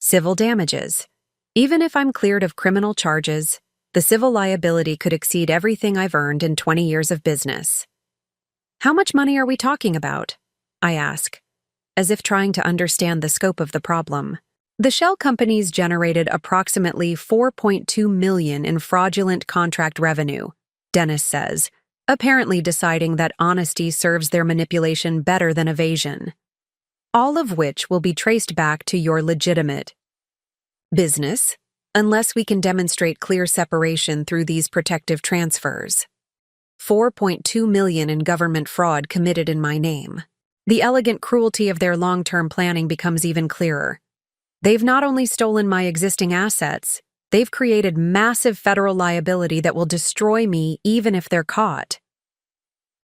civil damages. Even if I'm cleared of criminal charges, the civil liability could exceed everything I've earned in 20 years of business. How much money are we talking about? I ask, as if trying to understand the scope of the problem. The shell companies generated approximately $4.2 million in fraudulent contract revenue, Dennis says, apparently deciding that honesty serves their manipulation better than evasion. All of which will be traced back to your legitimate business, unless we can demonstrate clear separation through these protective transfers. $4.2 million in government fraud committed in my name. The elegant cruelty of their long-term planning becomes even clearer. They've not only stolen my existing assets, they've created massive federal liability that will destroy me even if they're caught.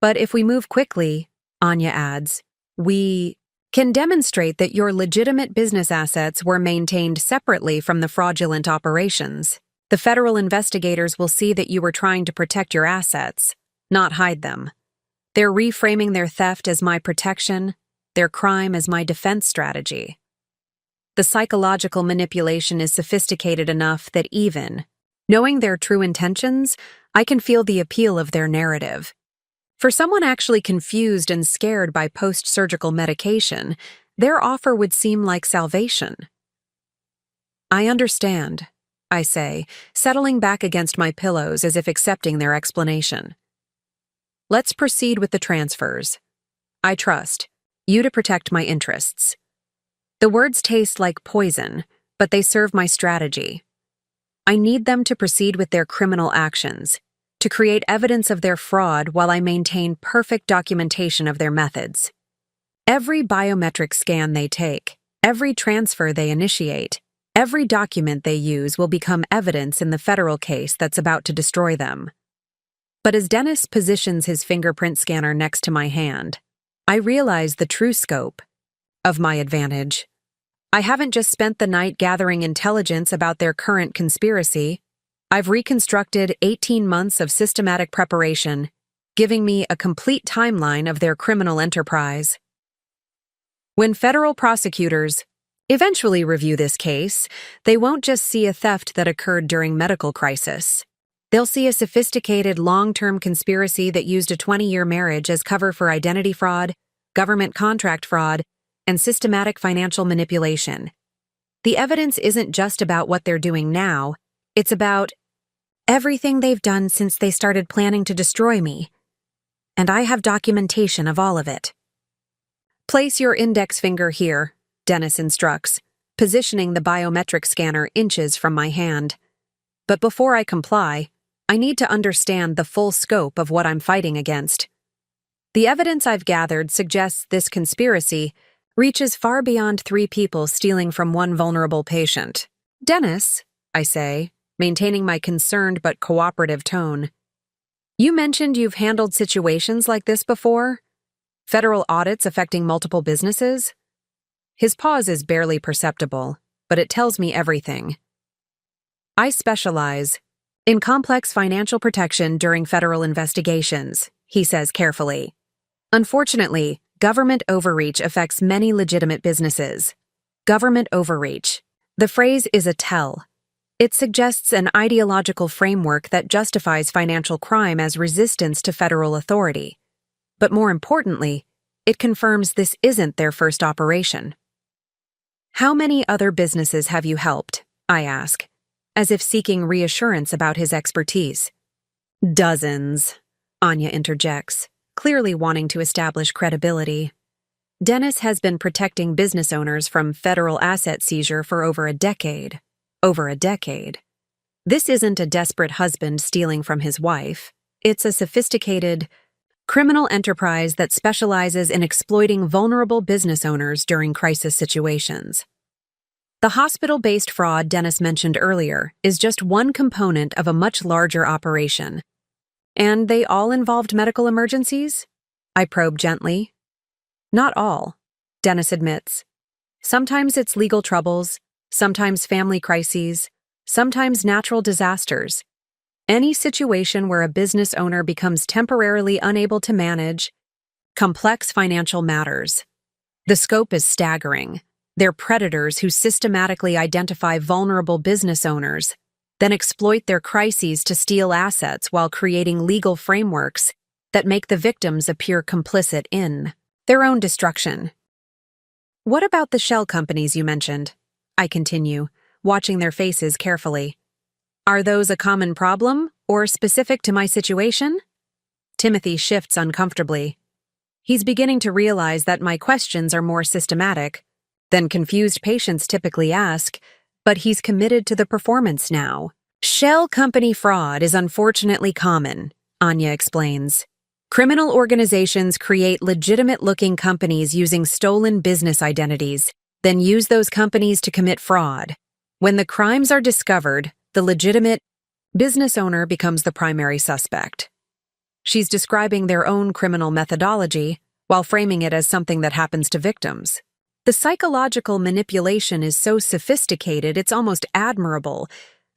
But if we move quickly, Anya adds, we can demonstrate that your legitimate business assets were maintained separately from the fraudulent operations. The federal investigators will see that you were trying to protect your assets, not hide them. They're reframing their theft as my protection, their crime as my defense strategy. The psychological manipulation is sophisticated enough that even knowing their true intentions, I can feel the appeal of their narrative. For someone actually confused and scared by post-surgical medication, their offer would seem like salvation. I understand, I say, settling back against my pillows as if accepting their explanation. Let's proceed with the transfers. I trust you to protect my interests. The words taste like poison, but they serve my strategy. I need them to proceed with their criminal actions, to create evidence of their fraud while I maintain perfect documentation of their methods. Every biometric scan they take, every transfer they initiate, Every document they use will become evidence in the federal case that's about to destroy them. But as Dennis positions his fingerprint scanner next to my hand, I realize the true scope of my advantage. I haven't just spent the night gathering intelligence about their current conspiracy. I've reconstructed 18 months of systematic preparation, giving me a complete timeline of their criminal enterprise. When federal prosecutors eventually review this case, they won't just see a theft that occurred during medical crisis. They'll see a sophisticated, long-term conspiracy that used a 20-year marriage as cover for identity fraud, government contract fraud, and systematic financial manipulation. The evidence isn't just about what they're doing now, it's about everything they've done since they started planning to destroy me. And I have documentation of all of it. Place your index finger here, Dennis instructs, positioning the biometric scanner inches from my hand. But before I comply, I need to understand the full scope of what I'm fighting against. The evidence I've gathered suggests this conspiracy reaches far beyond 3 people stealing from one vulnerable patient. Dennis, I say, maintaining my concerned but cooperative tone, you mentioned you've handled situations like this before? Federal audits affecting multiple businesses? His pause is barely perceptible, but it tells me everything. I specialize in complex financial protection during federal investigations, he says carefully. Unfortunately, government overreach affects many legitimate businesses. Government overreach. The phrase is a tell. It suggests an ideological framework that justifies financial crime as resistance to federal authority. But more importantly, it confirms this isn't their first operation. How many other businesses have you helped? I ask, as if seeking reassurance about his expertise. Dozens, Anya interjects, clearly wanting to establish credibility. Dennis has been protecting business owners from federal asset seizure for over a decade. This isn't a desperate husband stealing from his wife. It's a sophisticated criminal enterprise that specializes in exploiting vulnerable business owners during crisis situations. The hospital-based fraud Dennis mentioned earlier is just one component of a much larger operation. And they all involved medical emergencies? I probe gently. Not all, Dennis admits. Sometimes it's legal troubles, sometimes family crises, sometimes natural disasters. Any situation where a business owner becomes temporarily unable to manage complex financial matters. The scope is staggering. They're predators who systematically identify vulnerable business owners, then exploit their crises to steal assets while creating legal frameworks that make the victims appear complicit in their own destruction. What about the shell companies you mentioned? I continue, watching their faces carefully. Are those a common problem or specific to my situation? Timothy shifts uncomfortably. He's beginning to realize that my questions are more systematic than confused patients typically ask, but he's committed to the performance now. Shell company fraud is unfortunately common, Anya explains. Criminal organizations create legitimate-looking companies using stolen business identities, then use those companies to commit fraud. When the crimes are discovered, the legitimate business owner becomes the primary suspect. She's describing their own criminal methodology while framing it as something that happens to victims. The psychological manipulation is so sophisticated it's almost admirable.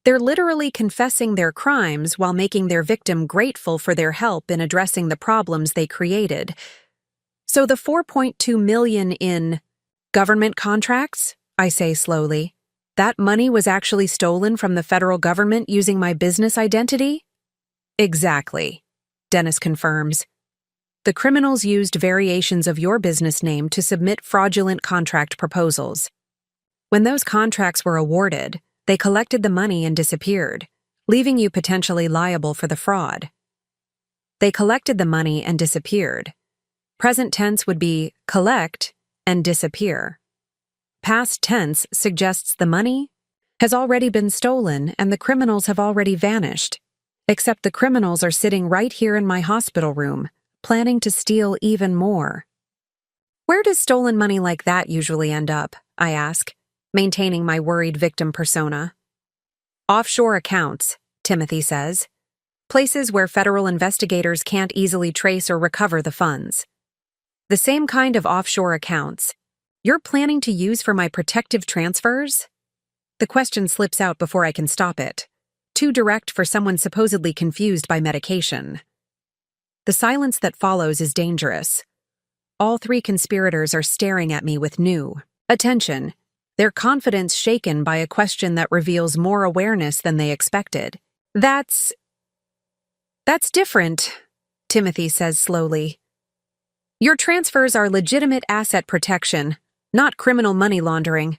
They're literally confessing their crimes while making their victim grateful for their help in addressing the problems they created. So the $4.2 million in government contracts, I say slowly, that money was actually stolen from the federal government using my business identity? Exactly, Dennis confirms. The criminals used variations of your business name to submit fraudulent contract proposals. When those contracts were awarded, they collected the money and disappeared, leaving you potentially liable for the fraud. They collected the money and disappeared. Present tense would be collect and disappear. Past tense suggests the money has already been stolen and the criminals have already vanished. Except the criminals are sitting right here in my hospital room, planning to steal even more. Where does stolen money like that usually end up? I ask, maintaining my worried victim persona. Offshore accounts, Timothy says. Places where federal investigators can't easily trace or recover the funds. The same kind of offshore accounts you're planning to use for my protective transfers? The question slips out before I can stop it. Too direct for someone supposedly confused by medication. The silence that follows is dangerous. All three conspirators are staring at me with new attention, their confidence shaken by a question that reveals more awareness than they expected. That's different, Timothy says slowly. Your transfers are legitimate asset protection, not criminal money laundering.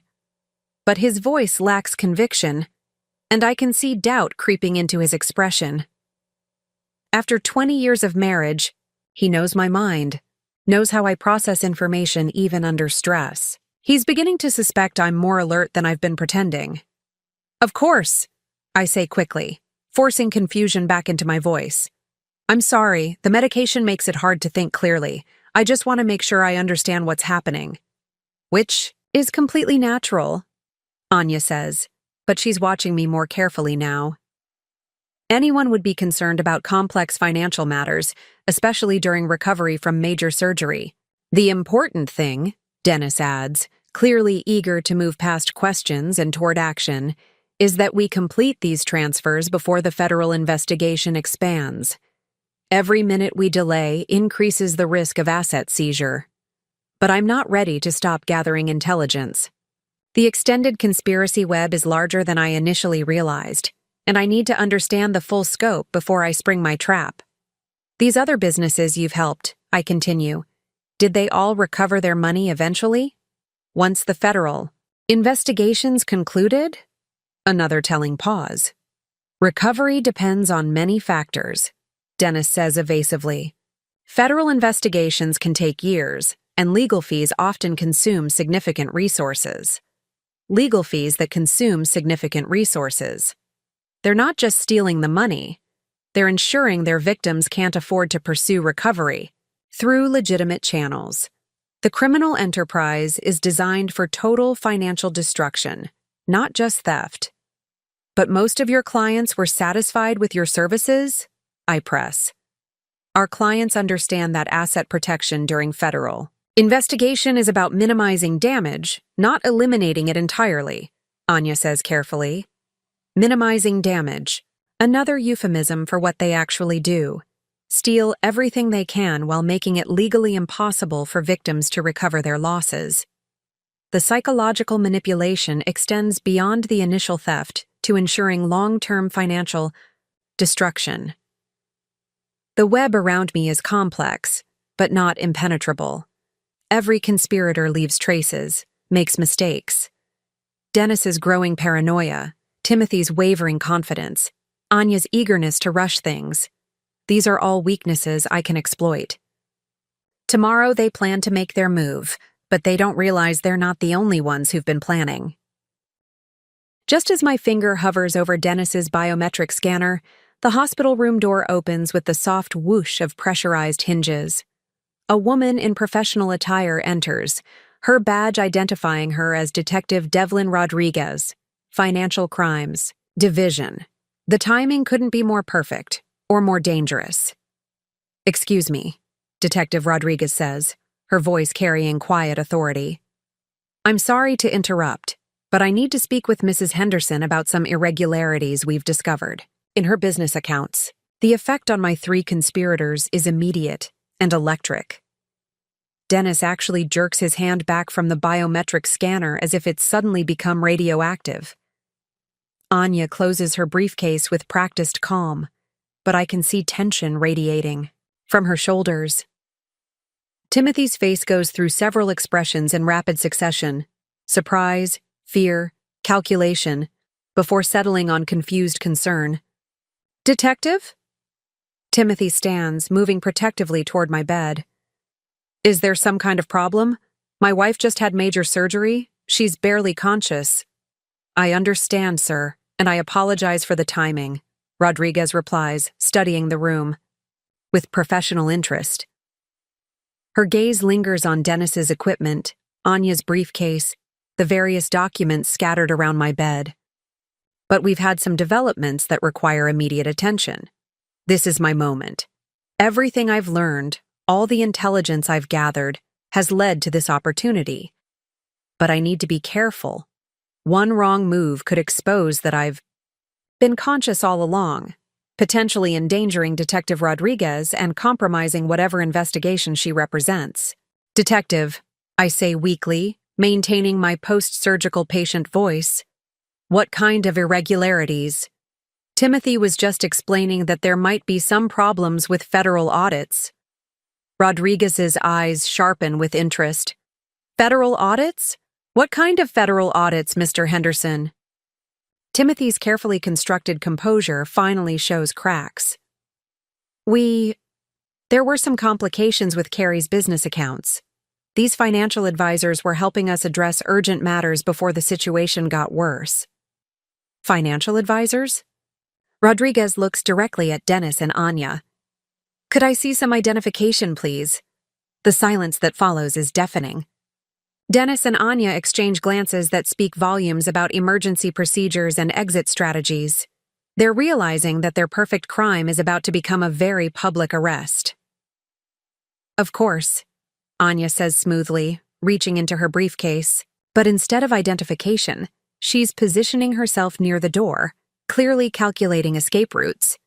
But his voice lacks conviction, and I can see doubt creeping into his expression. After 20 years of marriage, he knows my mind, knows how I process information even under stress. He's beginning to suspect I'm more alert than I've been pretending. Of course, I say quickly, forcing confusion back into my voice. I'm sorry, the medication makes it hard to think clearly. I just want to make sure I understand what's happening. Which is completely natural, Anya says, but she's watching me more carefully now. Anyone would be concerned about complex financial matters, especially during recovery from major surgery. The important thing, Dennis adds, clearly eager to move past questions and toward action, is that we complete these transfers before the federal investigation expands. Every minute we delay increases the risk of asset seizure. But I'm not ready to stop gathering intelligence. The extended conspiracy web is larger than I initially realized, and I need to understand the full scope before I spring my trap. These other businesses you've helped, I continue, did they all recover their money eventually? Once the federal investigations concluded? Another telling pause. Recovery depends on many factors, Dennis says evasively. Federal investigations can take years, and legal fees often consume significant resources. Legal fees that consume significant resources. They're not just stealing the money, they're ensuring their victims can't afford to pursue recovery through legitimate channels. The criminal enterprise is designed for total financial destruction, not just theft. But most of your clients were satisfied with your services? I press. Our clients understand that asset protection during federal investigation is about minimizing damage, not eliminating it entirely, Anya says carefully. Minimizing damage, another euphemism for what they actually do. Steal everything they can while making it legally impossible for victims to recover their losses. The psychological manipulation extends beyond the initial theft to ensuring long-term financial destruction. The web around me is complex, but not impenetrable. Every conspirator leaves traces, makes mistakes. Dennis's growing paranoia, Timothy's wavering confidence, Anya's eagerness to rush things. These are all weaknesses I can exploit. Tomorrow they plan to make their move, but they don't realize they're not the only ones who've been planning. Just as my finger hovers over Dennis's biometric scanner, the hospital room door opens with the soft whoosh of pressurized hinges. A woman in professional attire enters, her badge identifying her as Detective Devlin Rodriguez, Financial Crimes Division. The timing couldn't be more perfect, or more dangerous. Excuse me, Detective Rodriguez says, her voice carrying quiet authority. I'm sorry to interrupt, but I need to speak with Mrs. Henderson about some irregularities we've discovered in her business accounts. The effect on my three conspirators is immediate and electric. Dennis actually jerks his hand back from the biometric scanner as if it's suddenly become radioactive. Anya closes her briefcase with practiced calm, but I can see tension radiating from her shoulders. Timothy's face goes through several expressions in rapid succession: surprise, fear, calculation, before settling on confused concern. Detective? Timothy stands, moving protectively toward my bed. Is there some kind of problem? My wife just had major surgery. She's barely conscious. I understand, sir, and I apologize for the timing, Rodriguez replies, studying the room with professional interest. Her gaze lingers on Dennis's equipment, Anya's briefcase, the various documents scattered around my bed. But we've had some developments that require immediate attention. This is my moment. Everything I've learned, all the intelligence I've gathered, has led to this opportunity. But I need to be careful. One wrong move could expose that I've been conscious all along, potentially endangering Detective Rodriguez and compromising whatever investigation she represents. Detective, I say weakly, maintaining my post-surgical patient voice. What kind of irregularities? Timothy was just explaining that there might be some problems with federal audits. Rodriguez's eyes sharpen with interest. Federal audits? What kind of federal audits, Mr. Henderson? Timothy's carefully constructed composure finally shows cracks. There were some complications with Carrie's business accounts. These financial advisors were helping us address urgent matters before the situation got worse. Financial advisors? Rodriguez looks directly at Dennis and Anya. Could I see some identification, please? The silence that follows is deafening. Dennis and Anya exchange glances that speak volumes about emergency procedures and exit strategies. They're realizing that their perfect crime is about to become a very public arrest. Of course, Anya says smoothly, reaching into her briefcase. But instead of identification, she's positioning herself near the door, clearly calculating escape routes.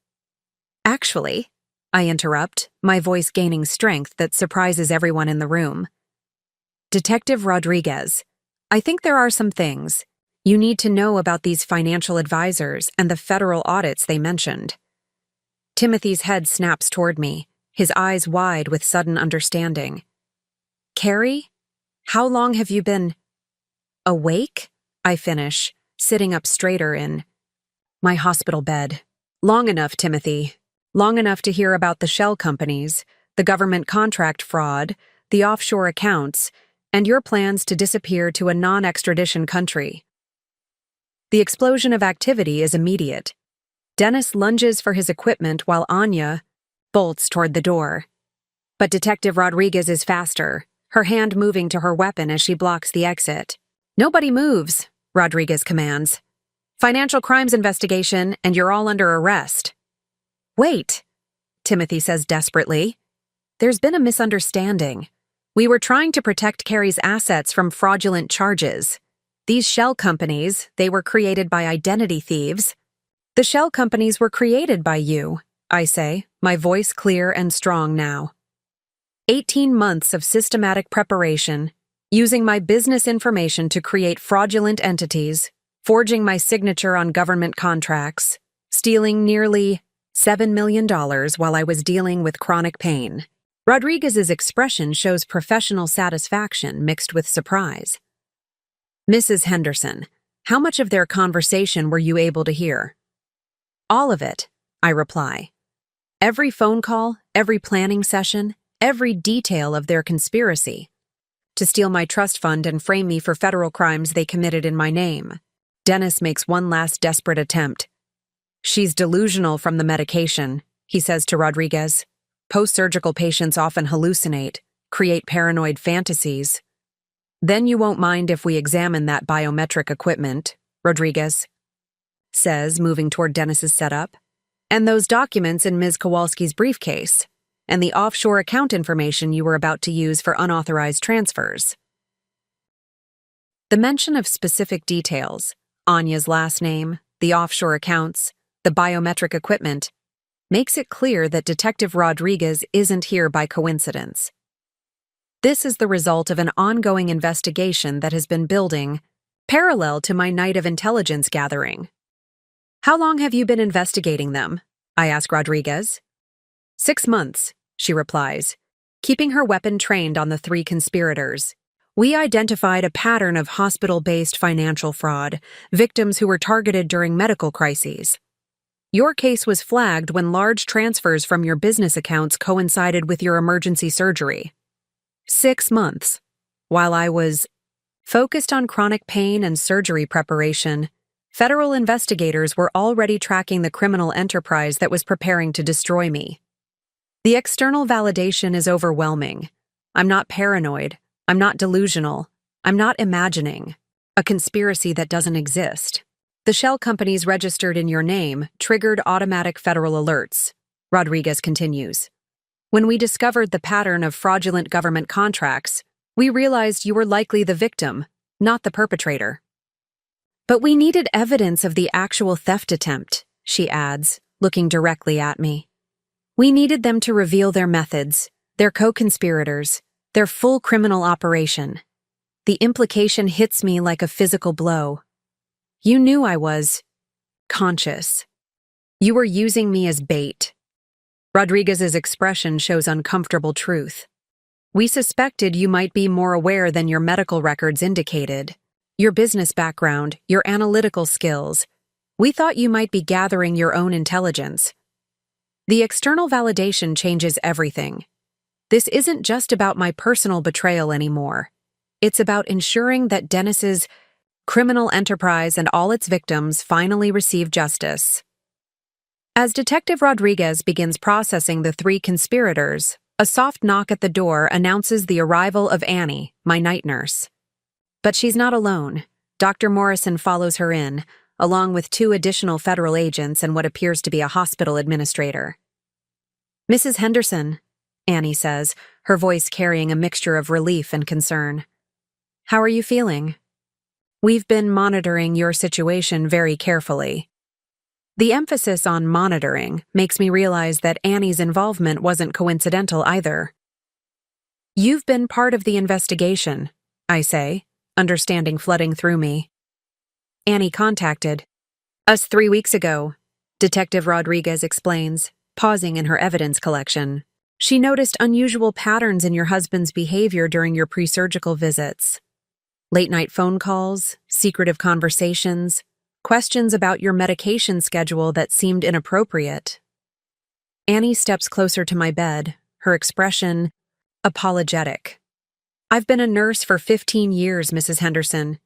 Actually, I interrupt, my voice gaining strength that surprises everyone in the room. Detective Rodriguez, I think there are some things you need to know about these financial advisors and the federal audits they mentioned. Timothy's head snaps toward me, his eyes wide with sudden understanding. Carrie, how long have you been awake? I finish, sitting up straighter in my hospital bed. Long enough, Timothy. Long enough to hear about the shell companies, the government contract fraud, the offshore accounts, and your plans to disappear to a non-extradition country. The explosion of activity is immediate. Dennis lunges for his equipment while Anya bolts toward the door. But Detective Rodriguez is faster, her hand moving to her weapon as she blocks the exit. Nobody moves, Rodriguez commands. Financial crimes investigation, and you're all under arrest. Wait, Timothy says desperately. There's been a misunderstanding. We were trying to protect Carrie's assets from fraudulent charges. These shell companies, they were created by identity thieves. The shell companies were created by you, I say, my voice clear and strong now. 18 months of systematic preparation, using my business information to create fraudulent entities, forging my signature on government contracts, stealing nearly $7 million while I was dealing with chronic pain. Rodriguez's expression shows professional satisfaction mixed with surprise. Mrs. Henderson, how much of their conversation were you able to hear? All of it, I reply. Every phone call, every planning session, every detail of their conspiracy. To steal my trust fund and frame me for federal crimes they committed in my name. Dennis makes one last desperate attempt. She's delusional from the medication, he says to Rodriguez. Post-surgical patients often hallucinate, create paranoid fantasies. Then you won't mind if we examine that biometric equipment, Rodriguez says, moving toward Dennis's setup. And those documents in Ms. Kowalski's briefcase, and the offshore account information you were about to use for unauthorized transfers. The mention of specific details, Anya's last name, the offshore accounts, the biometric equipment, makes it clear that Detective Rodriguez isn't here by coincidence. This is the result of an ongoing investigation that has been building, parallel to my night of intelligence gathering. How long have you been investigating them? I ask Rodriguez. 6 months, she replies, keeping her weapon trained on the 3 conspirators. We identified a pattern of hospital-based financial fraud, victims who were targeted during medical crises. Your case was flagged when large transfers from your business accounts coincided with your emergency surgery. 6 months. While I was focused on chronic pain and surgery preparation, federal investigators were already tracking the criminal enterprise that was preparing to destroy me. The external validation is overwhelming. I'm not paranoid. I'm not delusional. I'm not imagining. A conspiracy that doesn't exist. The shell companies registered in your name triggered automatic federal alerts. Rodriguez continues. When we discovered the pattern of fraudulent government contracts, we realized you were likely the victim, not the perpetrator. But we needed evidence of the actual theft attempt, she adds, looking directly at me. We needed them to reveal their methods, their co-conspirators, their full criminal operation. The implication hits me like a physical blow. You knew I was conscious. You were using me as bait. Rodriguez's expression shows uncomfortable truth. We suspected you might be more aware than your medical records indicated. Your business background, your analytical skills. We thought you might be gathering your own intelligence. The external validation changes everything. This isn't just about my personal betrayal anymore. It's about ensuring that Dennis's criminal enterprise and all its victims finally receive justice. As Detective Rodriguez begins processing the 3 conspirators, a soft knock at the door announces the arrival of Annie, my night nurse. But she's not alone. Dr. Morrison follows her in, along with 2 additional federal agents and what appears to be a hospital administrator. Mrs. Henderson, Annie says, her voice carrying a mixture of relief and concern. How are you feeling? We've been monitoring your situation very carefully. The emphasis on monitoring makes me realize that Annie's involvement wasn't coincidental either. You've been part of the investigation, I say, understanding flooding through me. Annie contacted us 3 weeks ago, Detective Rodriguez explains, pausing in her evidence collection. She noticed unusual patterns in your husband's behavior during your pre-surgical visits. Late-night phone calls, secretive conversations, questions about your medication schedule that seemed inappropriate. Annie steps closer to my bed, her expression apologetic. I've been a nurse for 15 years, Mrs. Henderson.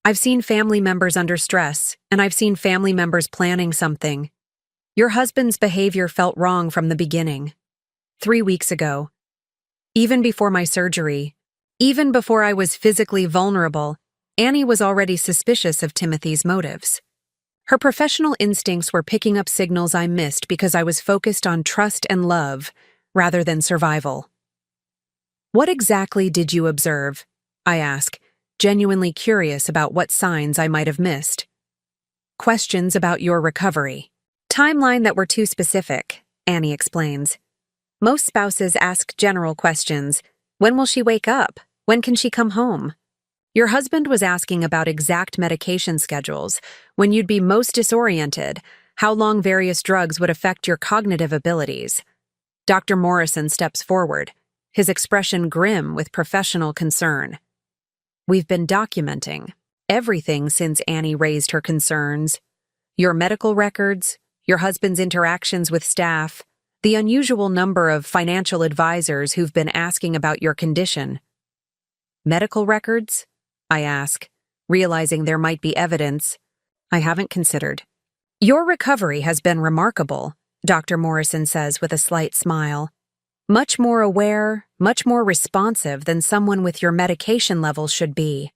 I've seen family members under stress, and I've seen family members planning something. Your husband's behavior felt wrong from the beginning. 3 weeks ago. Even before my surgery, even before I was physically vulnerable, Annie was already suspicious of Timothy's motives. Her professional instincts were picking up signals I missed because I was focused on trust and love rather than survival. What exactly did you observe? I ask, genuinely curious about what signs I might have missed. Questions about your recovery. Timeline that were too specific, Annie explains. Most spouses ask general questions. When will she wake up? When can she come home? Your husband was asking about exact medication schedules, when you'd be most disoriented, how long various drugs would affect your cognitive abilities. Dr. Morrison steps forward, his expression grim with professional concern. We've been documenting everything since Annie raised her concerns. Your medical records, your husband's interactions with staff, the unusual number of financial advisors who've been asking about your condition. Medical records? I ask, realizing there might be evidence I haven't considered. Your recovery has been remarkable, Dr. Morrison says with a slight smile. Much more aware, much more responsive than someone with your medication levels should be.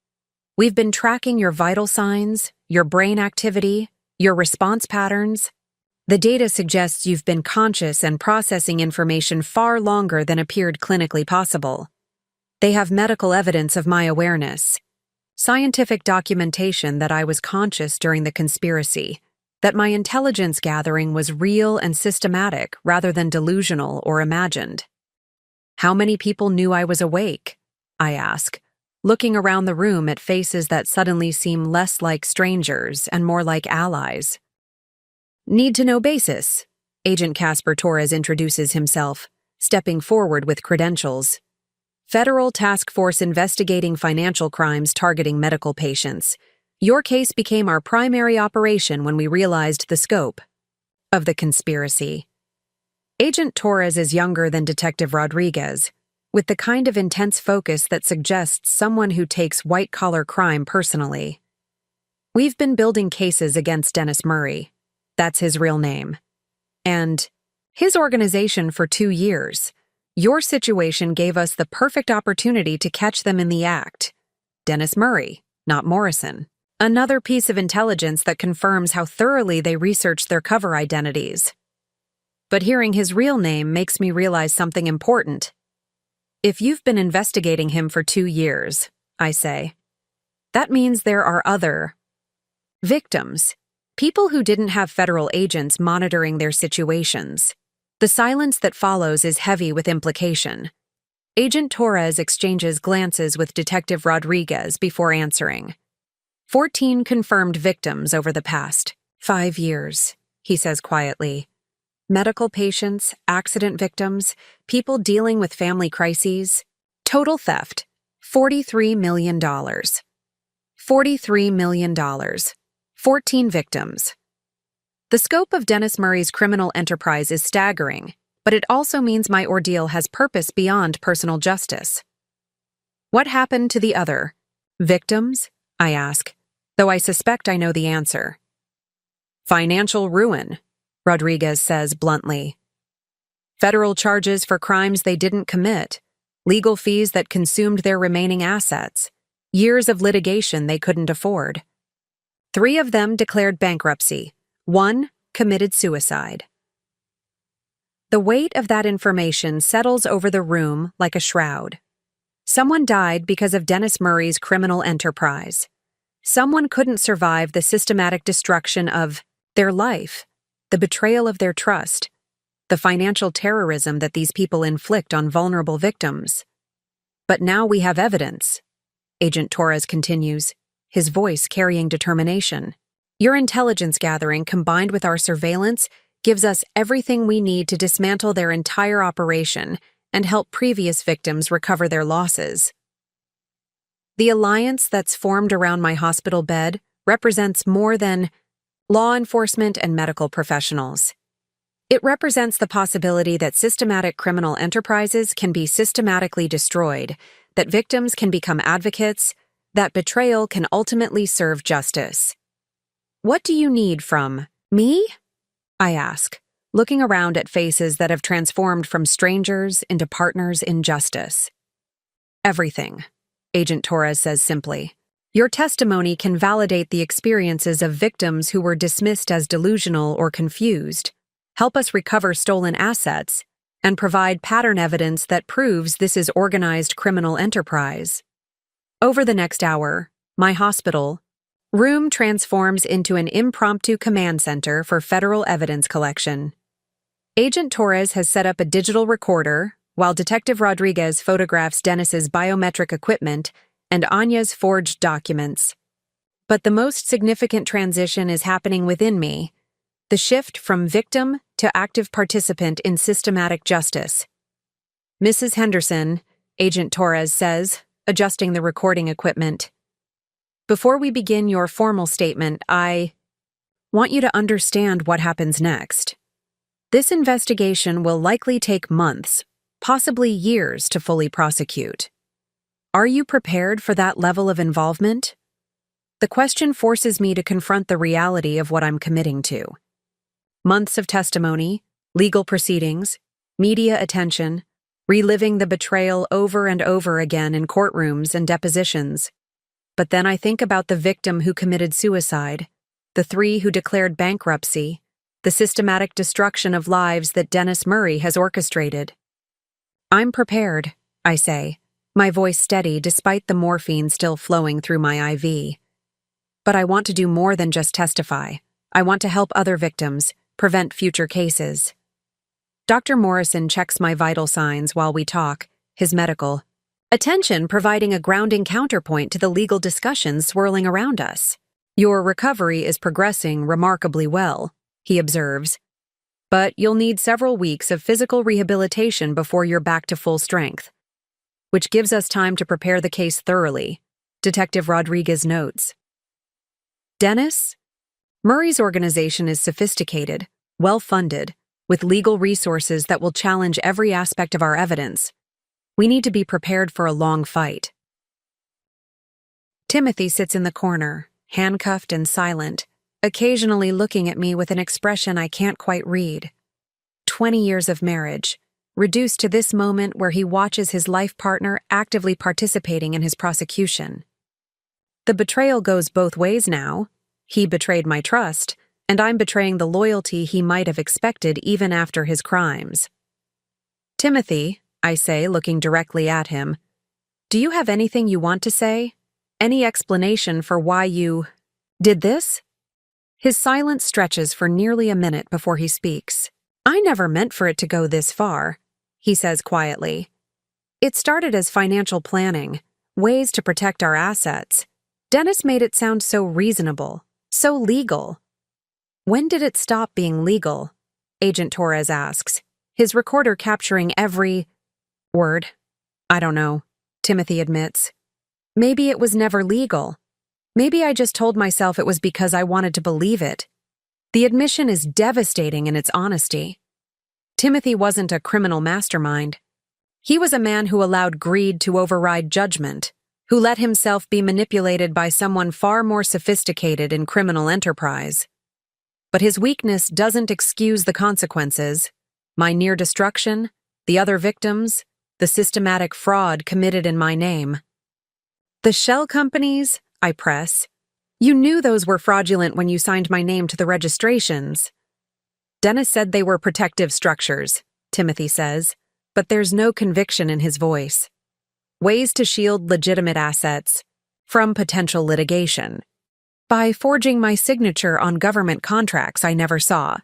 We've been tracking your vital signs, your brain activity, your response patterns. The data suggests you've been conscious and processing information far longer than appeared clinically possible. They have medical evidence of my awareness. Scientific documentation that I was conscious during the conspiracy, that my intelligence gathering was real and systematic rather than delusional or imagined. How many people knew I was awake? I ask, looking around the room at faces that suddenly seem less like strangers and more like allies. Need-to-know basis. Agent Casper Torres introduces himself, stepping forward with credentials. Federal Task Force investigating financial crimes targeting medical patients. Your case became our primary operation when we realized the scope of the conspiracy. Agent Torres is younger than Detective Rodriguez, with the kind of intense focus that suggests someone who takes white-collar crime personally. We've been building cases against Dennis Murray. That's his real name. And his organization for 2 years. Your situation gave us the perfect opportunity to catch them in the act. Dennis Murray, not Morrison. Another piece of intelligence that confirms how thoroughly they researched their cover identities. But hearing his real name makes me realize something important. If you've been investigating him for 2 years, I say, that means there are other victims, people who didn't have federal agents monitoring their situations. The silence that follows is heavy with implication. Agent Torres exchanges glances with Detective Rodriguez before answering. 14 confirmed victims over the past 5 years, he says quietly. Medical patients, accident victims, people dealing with family crises. Total theft, $43 million. $43 million. 14 victims. The scope of Dennis Murray's criminal enterprise is staggering, but it also means my ordeal has purpose beyond personal justice. What happened to the other victims? I ask, though I suspect I know the answer. Financial ruin, Rodriguez says bluntly. Federal charges for crimes they didn't commit, legal fees that consumed their remaining assets, years of litigation they couldn't afford. 3 of them declared bankruptcy, 1 committed suicide. The weight of that information settles over the room like a shroud. Someone died because of Dennis Murray's criminal enterprise. Someone couldn't survive the systematic destruction of their life, the betrayal of their trust, the financial terrorism that these people inflict on vulnerable victims. But now we have evidence, Agent Torres continues, his voice carrying determination. Your intelligence gathering combined with our surveillance gives us everything we need to dismantle their entire operation and help previous victims recover their losses. The alliance that's formed around my hospital bed represents more than law enforcement and medical professionals. It represents the possibility that systematic criminal enterprises can be systematically destroyed, that victims can become advocates, that betrayal can ultimately serve justice. What do you need from me? I ask, looking around at faces that have transformed from strangers into partners in justice. Everything, Agent Torres says simply. Your testimony can validate the experiences of victims who were dismissed as delusional or confused, help us recover stolen assets, and provide pattern evidence that proves this is organized criminal enterprise. Over the next hour, my hospital room transforms into an impromptu command center for federal evidence collection. Agent Torres has set up a digital recorder, while Detective Rodriguez photographs Dennis's biometric equipment and Anya's forged documents. But the most significant transition is happening within me, the shift from victim to active participant in systematic justice. Mrs. Henderson, Agent Torres says, adjusting the recording equipment. Before we begin your formal statement, I want you to understand what happens next. This investigation will likely take months, possibly years, to fully prosecute. Are you prepared for that level of involvement? The question forces me to confront the reality of what I'm committing to. Months of testimony, legal proceedings, media attention, reliving the betrayal over and over again in courtrooms and depositions. But then I think about the victim who committed suicide, the 3 who declared bankruptcy, the systematic destruction of lives that Dennis Murray has orchestrated. I'm prepared, I say, my voice steady despite the morphine still flowing through my IV. But I want to do more than just testify. I want to help other victims, prevent future cases. Dr. Morrison checks my vital signs while we talk, his medical attention providing a grounding counterpoint to the legal discussions swirling around us. Your recovery is progressing remarkably well, he observes, but you'll need several weeks of physical rehabilitation before you're back to full strength, which gives us time to prepare the case thoroughly, Detective Rodriguez notes. Dennis? Murray's organization is sophisticated, well-funded, with legal resources that will challenge every aspect of our evidence. We need to be prepared for a long fight. Timothy sits in the corner, handcuffed and silent, occasionally looking at me with an expression I can't quite read. 20 years of marriage, reduced to this moment where he watches his life partner actively participating in his prosecution. The betrayal goes both ways now. He betrayed my trust, and I'm betraying the loyalty he might have expected even after his crimes. Timothy, I say, looking directly at him, do you have anything you want to say? Any explanation for why you did this? His silence stretches for nearly a minute before he speaks. I never meant for it to go this far, he says quietly. It started as financial planning, ways to protect our assets. Dennis made it sound so reasonable, so legal. When did it stop being legal? Agent Torres asks, his recorder capturing every word. I don't know, Timothy admits. Maybe it was never legal. Maybe I just told myself it was because I wanted to believe it. The admission is devastating in its honesty. Timothy wasn't a criminal mastermind. He was a man who allowed greed to override judgment, who let himself be manipulated by someone far more sophisticated in criminal enterprise. But his weakness doesn't excuse the consequences. My near destruction, the other victims, the systematic fraud committed in my name. The shell companies, I press. You knew those were fraudulent when you signed my name to the registrations. Dennis said they were protective structures, Timothy says, but there's no conviction in his voice. Ways to shield legitimate assets from potential litigation. By forging my signature on government contracts I never saw.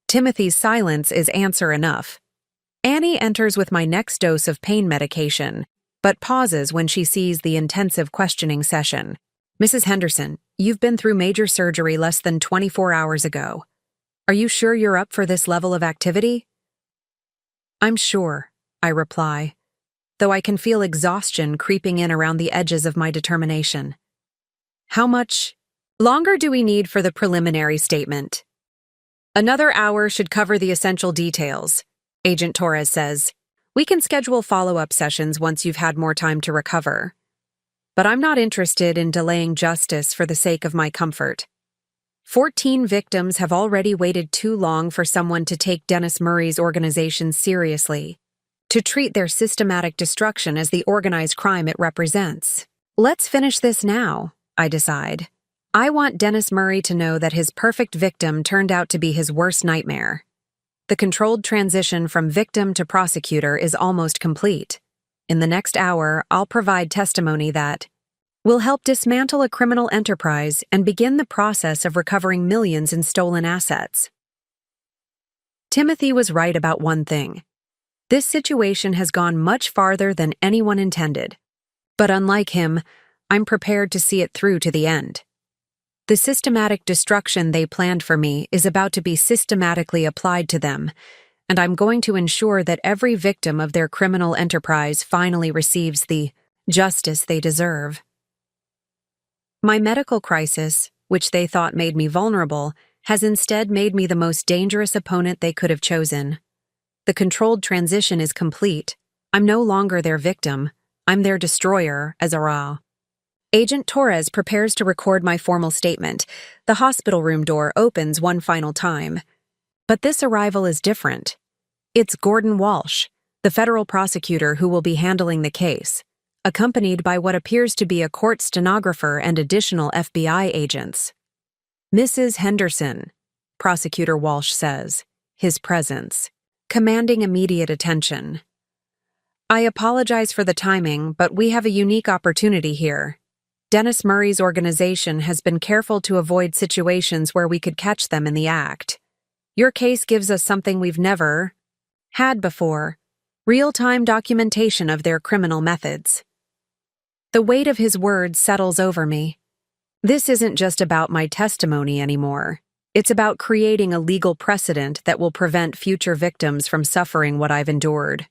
Timothy's silence is answer enough. Annie enters with my next dose of pain medication, but pauses when she sees the intensive questioning session. Mrs. Henderson, you've been through major surgery less than 24 hours ago. Are you sure you're up for this level of activity? I'm sure, I reply, though I can feel exhaustion creeping in around the edges of my determination. How much longer do we need for the preliminary statement? Another hour should cover the essential details, Agent Torres says. We can schedule follow-up sessions once you've had more time to recover. But I'm not interested in delaying justice for the sake of my comfort. 14 victims have already waited too long for someone to take Dennis Murray's organization seriously, to treat their systematic destruction as the organized crime it represents. Let's finish this now, I decide. I want Dennis Murray to know that his perfect victim turned out to be his worst nightmare. The controlled transition from victim to prosecutor is almost complete. In the next hour, I'll provide testimony that will help dismantle a criminal enterprise and begin the process of recovering millions in stolen assets. Timothy was right about one thing. This situation has gone much farther than anyone intended. But unlike him, I'm prepared to see it through to the end. The systematic destruction they planned for me is about to be systematically applied to them, and I'm going to ensure that every victim of their criminal enterprise finally receives the justice they deserve. My medical crisis, which they thought made me vulnerable, has instead made me the most dangerous opponent they could have chosen. The controlled transition is complete. I'm no longer their victim. I'm their destroyer, Azara. Agent Torres prepares to record my formal statement. The hospital room door opens one final time. But this arrival is different. It's Gordon Walsh, the federal prosecutor who will be handling the case, accompanied by what appears to be a court stenographer and additional FBI agents. Mrs. Henderson, Prosecutor Walsh says, his presence, commanding immediate attention. I apologize for the timing, but we have a unique opportunity here. Dennis Murray's organization has been careful to avoid situations where we could catch them in the act. Your case gives us something we've never had before, real-time documentation of their criminal methods. The weight of his words settles over me. This isn't just about my testimony anymore. It's about creating a legal precedent that will prevent future victims from suffering what I've endured.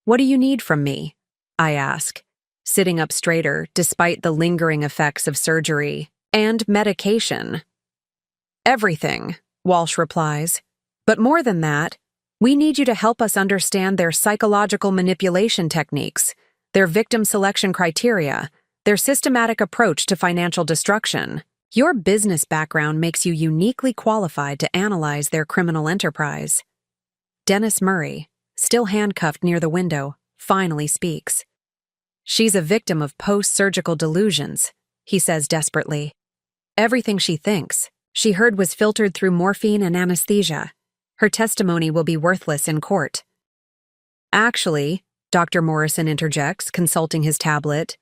What do you need from me? I ask, sitting up straighter despite the lingering effects of surgery and medication. Everything, Walsh replies. But more than that, we need you to help us understand their psychological manipulation techniques, their victim selection criteria, their systematic approach to financial destruction. Your business background makes you uniquely qualified to analyze their criminal enterprise. Dennis Murray, still handcuffed near the window, finally speaks. She's a victim of post-surgical delusions, he says desperately. Everything she thinks, she heard was filtered through morphine and anesthesia. Her testimony will be worthless in court. Actually, Dr. Morrison interjects, consulting his tablet,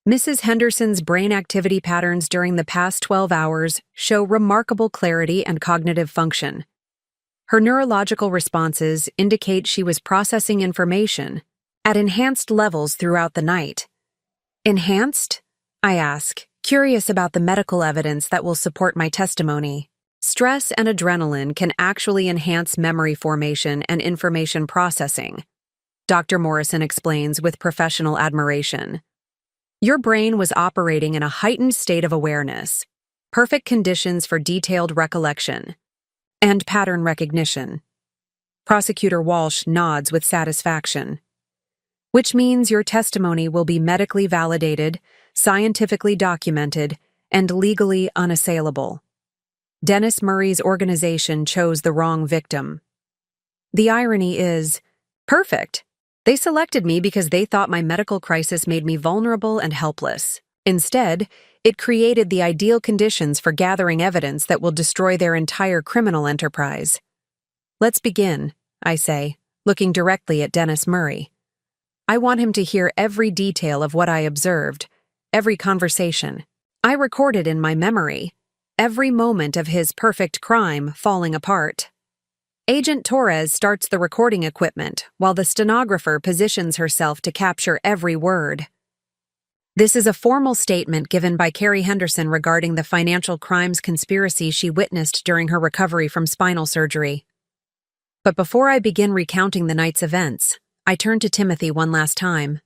Mrs. Henderson's brain activity patterns during the past 12 hours show remarkable clarity and cognitive function. Her neurological responses indicate she was processing information at enhanced levels throughout the night. Enhanced? I ask, curious about the medical evidence that will support my testimony. Stress and adrenaline can actually enhance memory formation and information processing, Dr. Morrison explains with professional admiration. Your brain was operating in a heightened state of awareness, perfect conditions for detailed recollection and pattern recognition. Prosecutor Walsh nods with satisfaction. Which means your testimony will be medically validated, scientifically documented, and legally unassailable. Dennis Murray's organization chose the wrong victim. The irony is, perfect. They selected me because they thought my medical crisis made me vulnerable and helpless. Instead, it created the ideal conditions for gathering evidence that will destroy their entire criminal enterprise. Let's begin, I say, looking directly at Dennis Murray. I want him to hear every detail of what I observed, every conversation. I recorded in my memory, every moment of his perfect crime falling apart. Agent Torres starts the recording equipment while the stenographer positions herself to capture every word. This is a formal statement given by Carrie Henderson regarding the financial crimes conspiracy she witnessed during her recovery from spinal surgery. But before I begin recounting the night's events, I turn to Timothy one last time.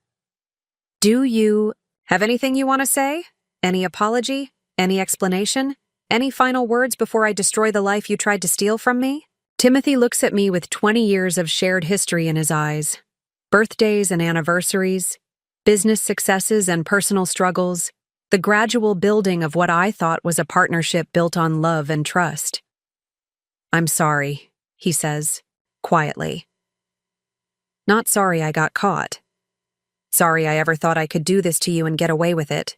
Do you have anything you want to say? Any apology? Any explanation? Any final words before I destroy the life you tried to steal from me? Timothy looks at me with 20 years of shared history in his eyes. Birthdays and anniversaries, business successes and personal struggles, the gradual building of what I thought was a partnership built on love and trust. I'm sorry, he says, quietly. Not sorry I got caught. Sorry I ever thought I could do this to you and get away with it.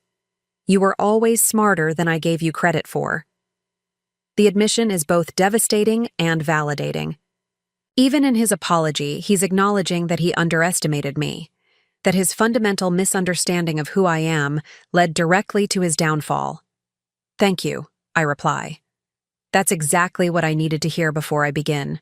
You were always smarter than I gave you credit for. The admission is both devastating and validating. Even in his apology, he's acknowledging that he underestimated me, that his fundamental misunderstanding of who I am led directly to his downfall. Thank you, I reply. That's exactly what I needed to hear before I begin.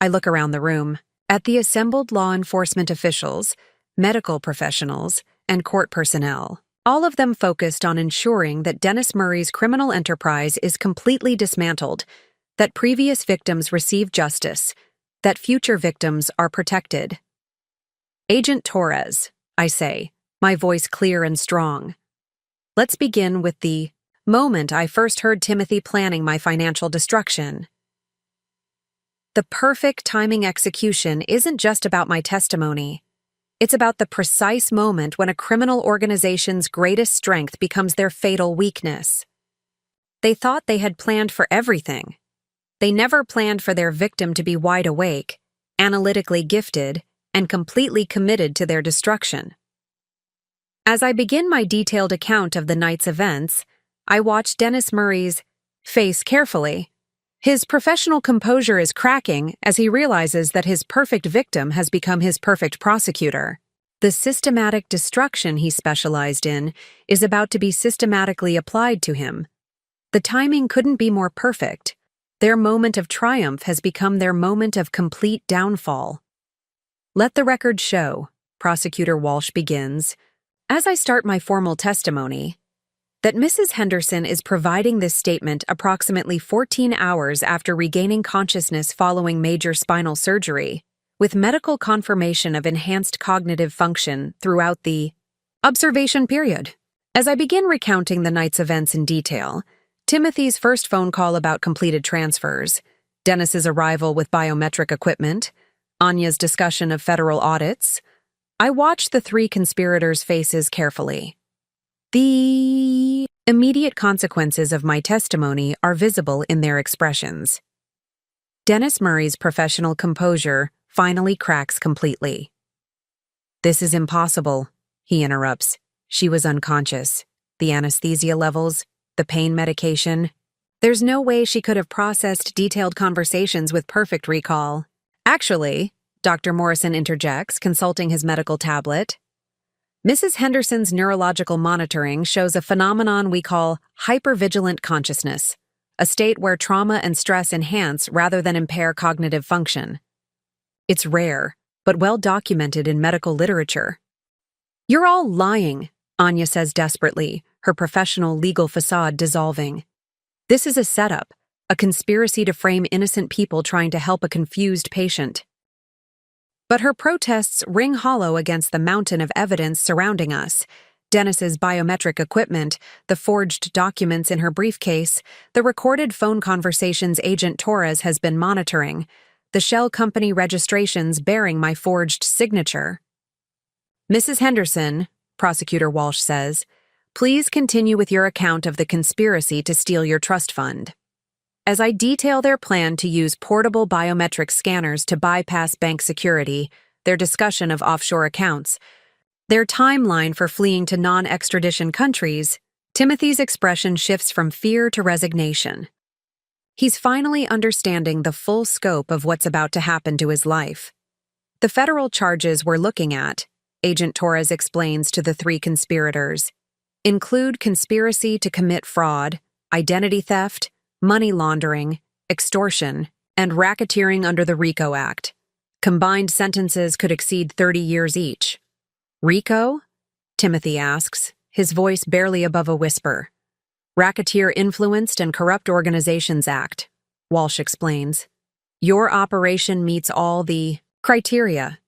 I look around the room, at the assembled law enforcement officials, medical professionals, and court personnel. All of them focused on ensuring that Dennis Murray's criminal enterprise is completely dismantled, that previous victims receive justice, that future victims are protected. Agent Torres, I say, my voice clear and strong. Let's begin with the moment I first heard Timothy planning my financial destruction. The perfect timing execution isn't just about my testimony. It's about the precise moment when a criminal organization's greatest strength becomes their fatal weakness. They thought they had planned for everything. They never planned for their victim to be wide awake, analytically gifted, and completely committed to their destruction. As I begin my detailed account of the night's events, I watch Dennis Murray's face carefully. His professional composure is cracking as he realizes that his perfect victim has become his perfect prosecutor. The systematic destruction he specialized in is about to be systematically applied to him. The timing couldn't be more perfect. Their moment of triumph has become their moment of complete downfall. Let the record show, Prosecutor Walsh begins, as I start my formal testimony, that Mrs. Henderson is providing this statement approximately 14 hours after regaining consciousness following major spinal surgery, with medical confirmation of enhanced cognitive function throughout the observation period. As I begin recounting the night's events in detail, Timothy's first phone call about completed transfers, Dennis's arrival with biometric equipment, Anya's discussion of federal audits, I watch the three conspirators' faces carefully. The immediate consequences of my testimony are visible in their expressions. Dennis Murray's professional composure finally cracks completely. "This is impossible," he interrupts. "She was unconscious. The anesthesia levels, the pain medication. There's no way she could have processed detailed conversations with perfect recall. Actually, Dr. Morrison interjects, consulting his medical tablet, Mrs. Henderson's neurological monitoring shows a phenomenon we call hypervigilant consciousness, a state where trauma and stress enhance rather than impair cognitive function. It's rare, but well documented in medical literature. You're all lying, Anya says desperately, her professional legal facade dissolving. This is a setup, a conspiracy to frame innocent people trying to help a confused patient. But her protests ring hollow against the mountain of evidence surrounding us. Dennis's biometric equipment, the forged documents in her briefcase, the recorded phone conversations Agent Torres has been monitoring, the shell company registrations bearing my forged signature. Mrs. Henderson, Prosecutor Walsh says, please continue with your account of the conspiracy to steal your trust fund. As I detail their plan to use portable biometric scanners to bypass bank security, their discussion of offshore accounts, their timeline for fleeing to non-extradition countries, Timothy's expression shifts from fear to resignation. He's finally understanding the full scope of what's about to happen to his life. The federal charges we're looking at, Agent Torres explains to the three conspirators, include conspiracy to commit fraud, identity theft, money laundering, extortion, and racketeering under the RICO Act. Combined sentences could exceed 30 years each. RICO? Timothy asks, his voice barely above a whisper. Racketeer Influenced and Corrupt Organizations Act, Walsh explains. Your operation meets all the criteria.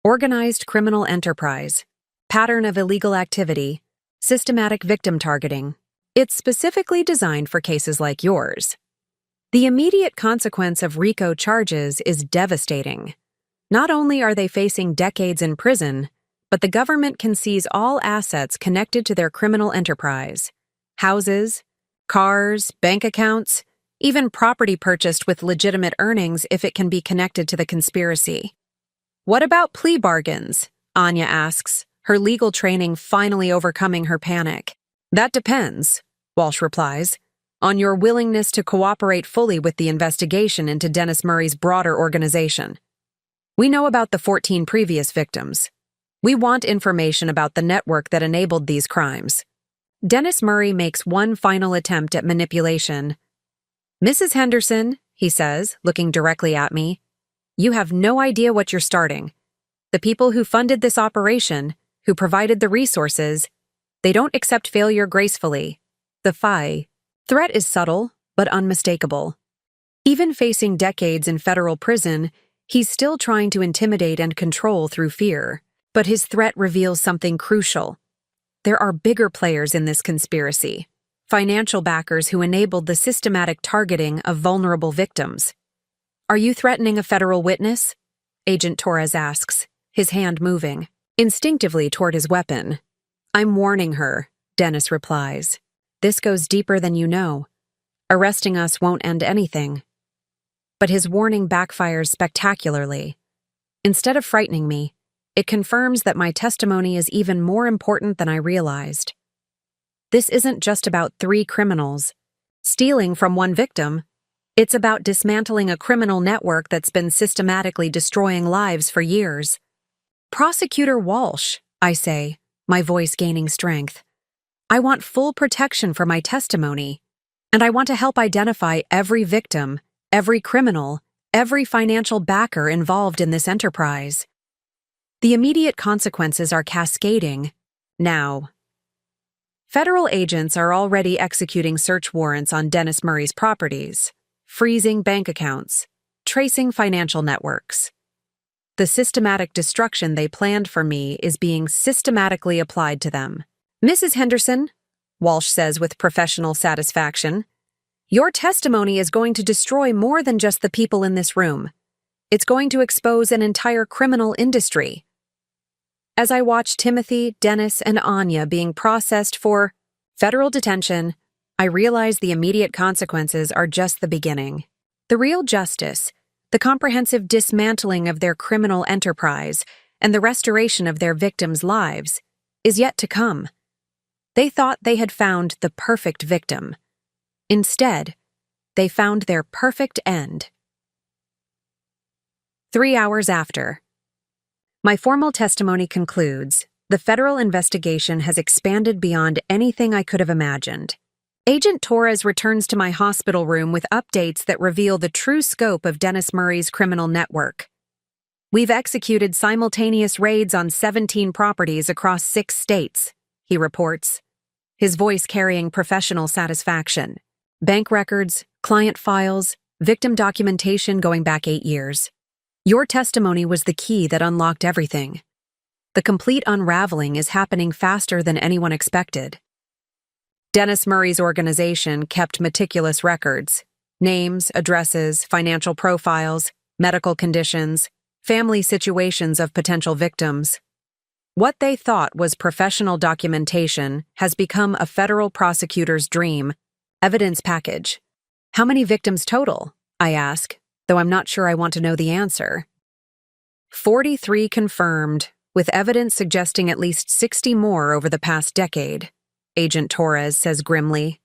Organized criminal enterprise, pattern of illegal activity, systematic victim targeting. It's specifically designed for cases like yours. The immediate consequence of RICO charges is devastating. Not only are they facing decades in prison, but the government can seize all assets connected to their criminal enterprise. Houses, cars, bank accounts, even property purchased with legitimate earnings if it can be connected to the conspiracy. What about plea bargains? Anya asks, her legal training finally overcoming her panic. That depends, Walsh replies, on your willingness to cooperate fully with the investigation into Dennis Murray's broader organization. We know about the 14 previous victims. We want information about the network that enabled these crimes. Dennis Murray makes one final attempt at manipulation. Mrs. Henderson, he says, looking directly at me, you have no idea what you're starting. The people who funded this operation, who provided the resources, they don't accept failure gracefully. The threat is subtle, but unmistakable. Even facing decades in federal prison, he's still trying to intimidate and control through fear. But his threat reveals something crucial. There are bigger players in this conspiracy, financial backers who enabled the systematic targeting of vulnerable victims. Are you threatening a federal witness? Agent Torres asks, his hand moving, instinctively toward his weapon. I'm warning her, Dennis replies. This goes deeper than you know. Arresting us won't end anything. But his warning backfires spectacularly. Instead of frightening me, it confirms that my testimony is even more important than I realized. This isn't just about 3 criminals stealing from one victim. It's about dismantling a criminal network that's been systematically destroying lives for years. Prosecutor Walsh, I say, my voice gaining strength. I want full protection for my testimony, and I want to help identify every victim, every criminal, every financial backer involved in this enterprise. The immediate consequences are cascading now. Federal agents are already executing search warrants on Dennis Murray's properties, freezing bank accounts, tracing financial networks. The systematic destruction they planned for me is being systematically applied to them. Mrs. Henderson, Walsh says with professional satisfaction, your testimony is going to destroy more than just the people in this room. It's going to expose an entire criminal industry. As I watch Timothy, Dennis, and Anya being processed for federal detention, I realize the immediate consequences are just the beginning. The real justice, the comprehensive dismantling of their criminal enterprise, and the restoration of their victims' lives is yet to come. They thought they had found the perfect victim. Instead, they found their perfect end. 3 hours after. My formal testimony concludes, the federal investigation has expanded beyond anything I could have imagined. Agent Torres returns to my hospital room with updates that reveal the true scope of Dennis Murray's criminal network. We've executed simultaneous raids on 17 properties across 6 states, he reports, his voice carrying professional satisfaction. Bank records, client files, victim documentation going back 8 years. Your testimony was the key that unlocked everything. The complete unraveling is happening faster than anyone expected. Dennis Murray's organization kept meticulous records: names, addresses, financial profiles, medical conditions, family situations of potential victims. What they thought was professional documentation has become a federal prosecutor's dream. Evidence package. How many victims total? I ask, though I'm not sure I want to know the answer. 43 confirmed, with evidence suggesting at least 60 more over the past decade, Agent Torres says grimly.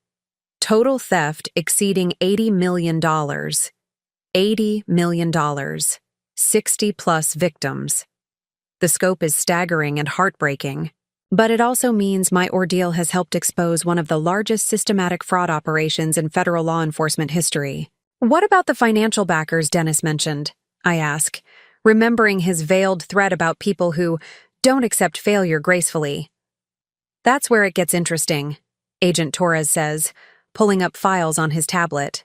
Total theft exceeding $80 million. $80 million. 60-plus victims. The scope is staggering and heartbreaking, but it also means my ordeal has helped expose one of the largest systematic fraud operations in federal law enforcement history. What about the financial backers Dennis mentioned? I ask, remembering his veiled threat about people who don't accept failure gracefully. That's where it gets interesting, Agent Torres says, pulling up files on his tablet.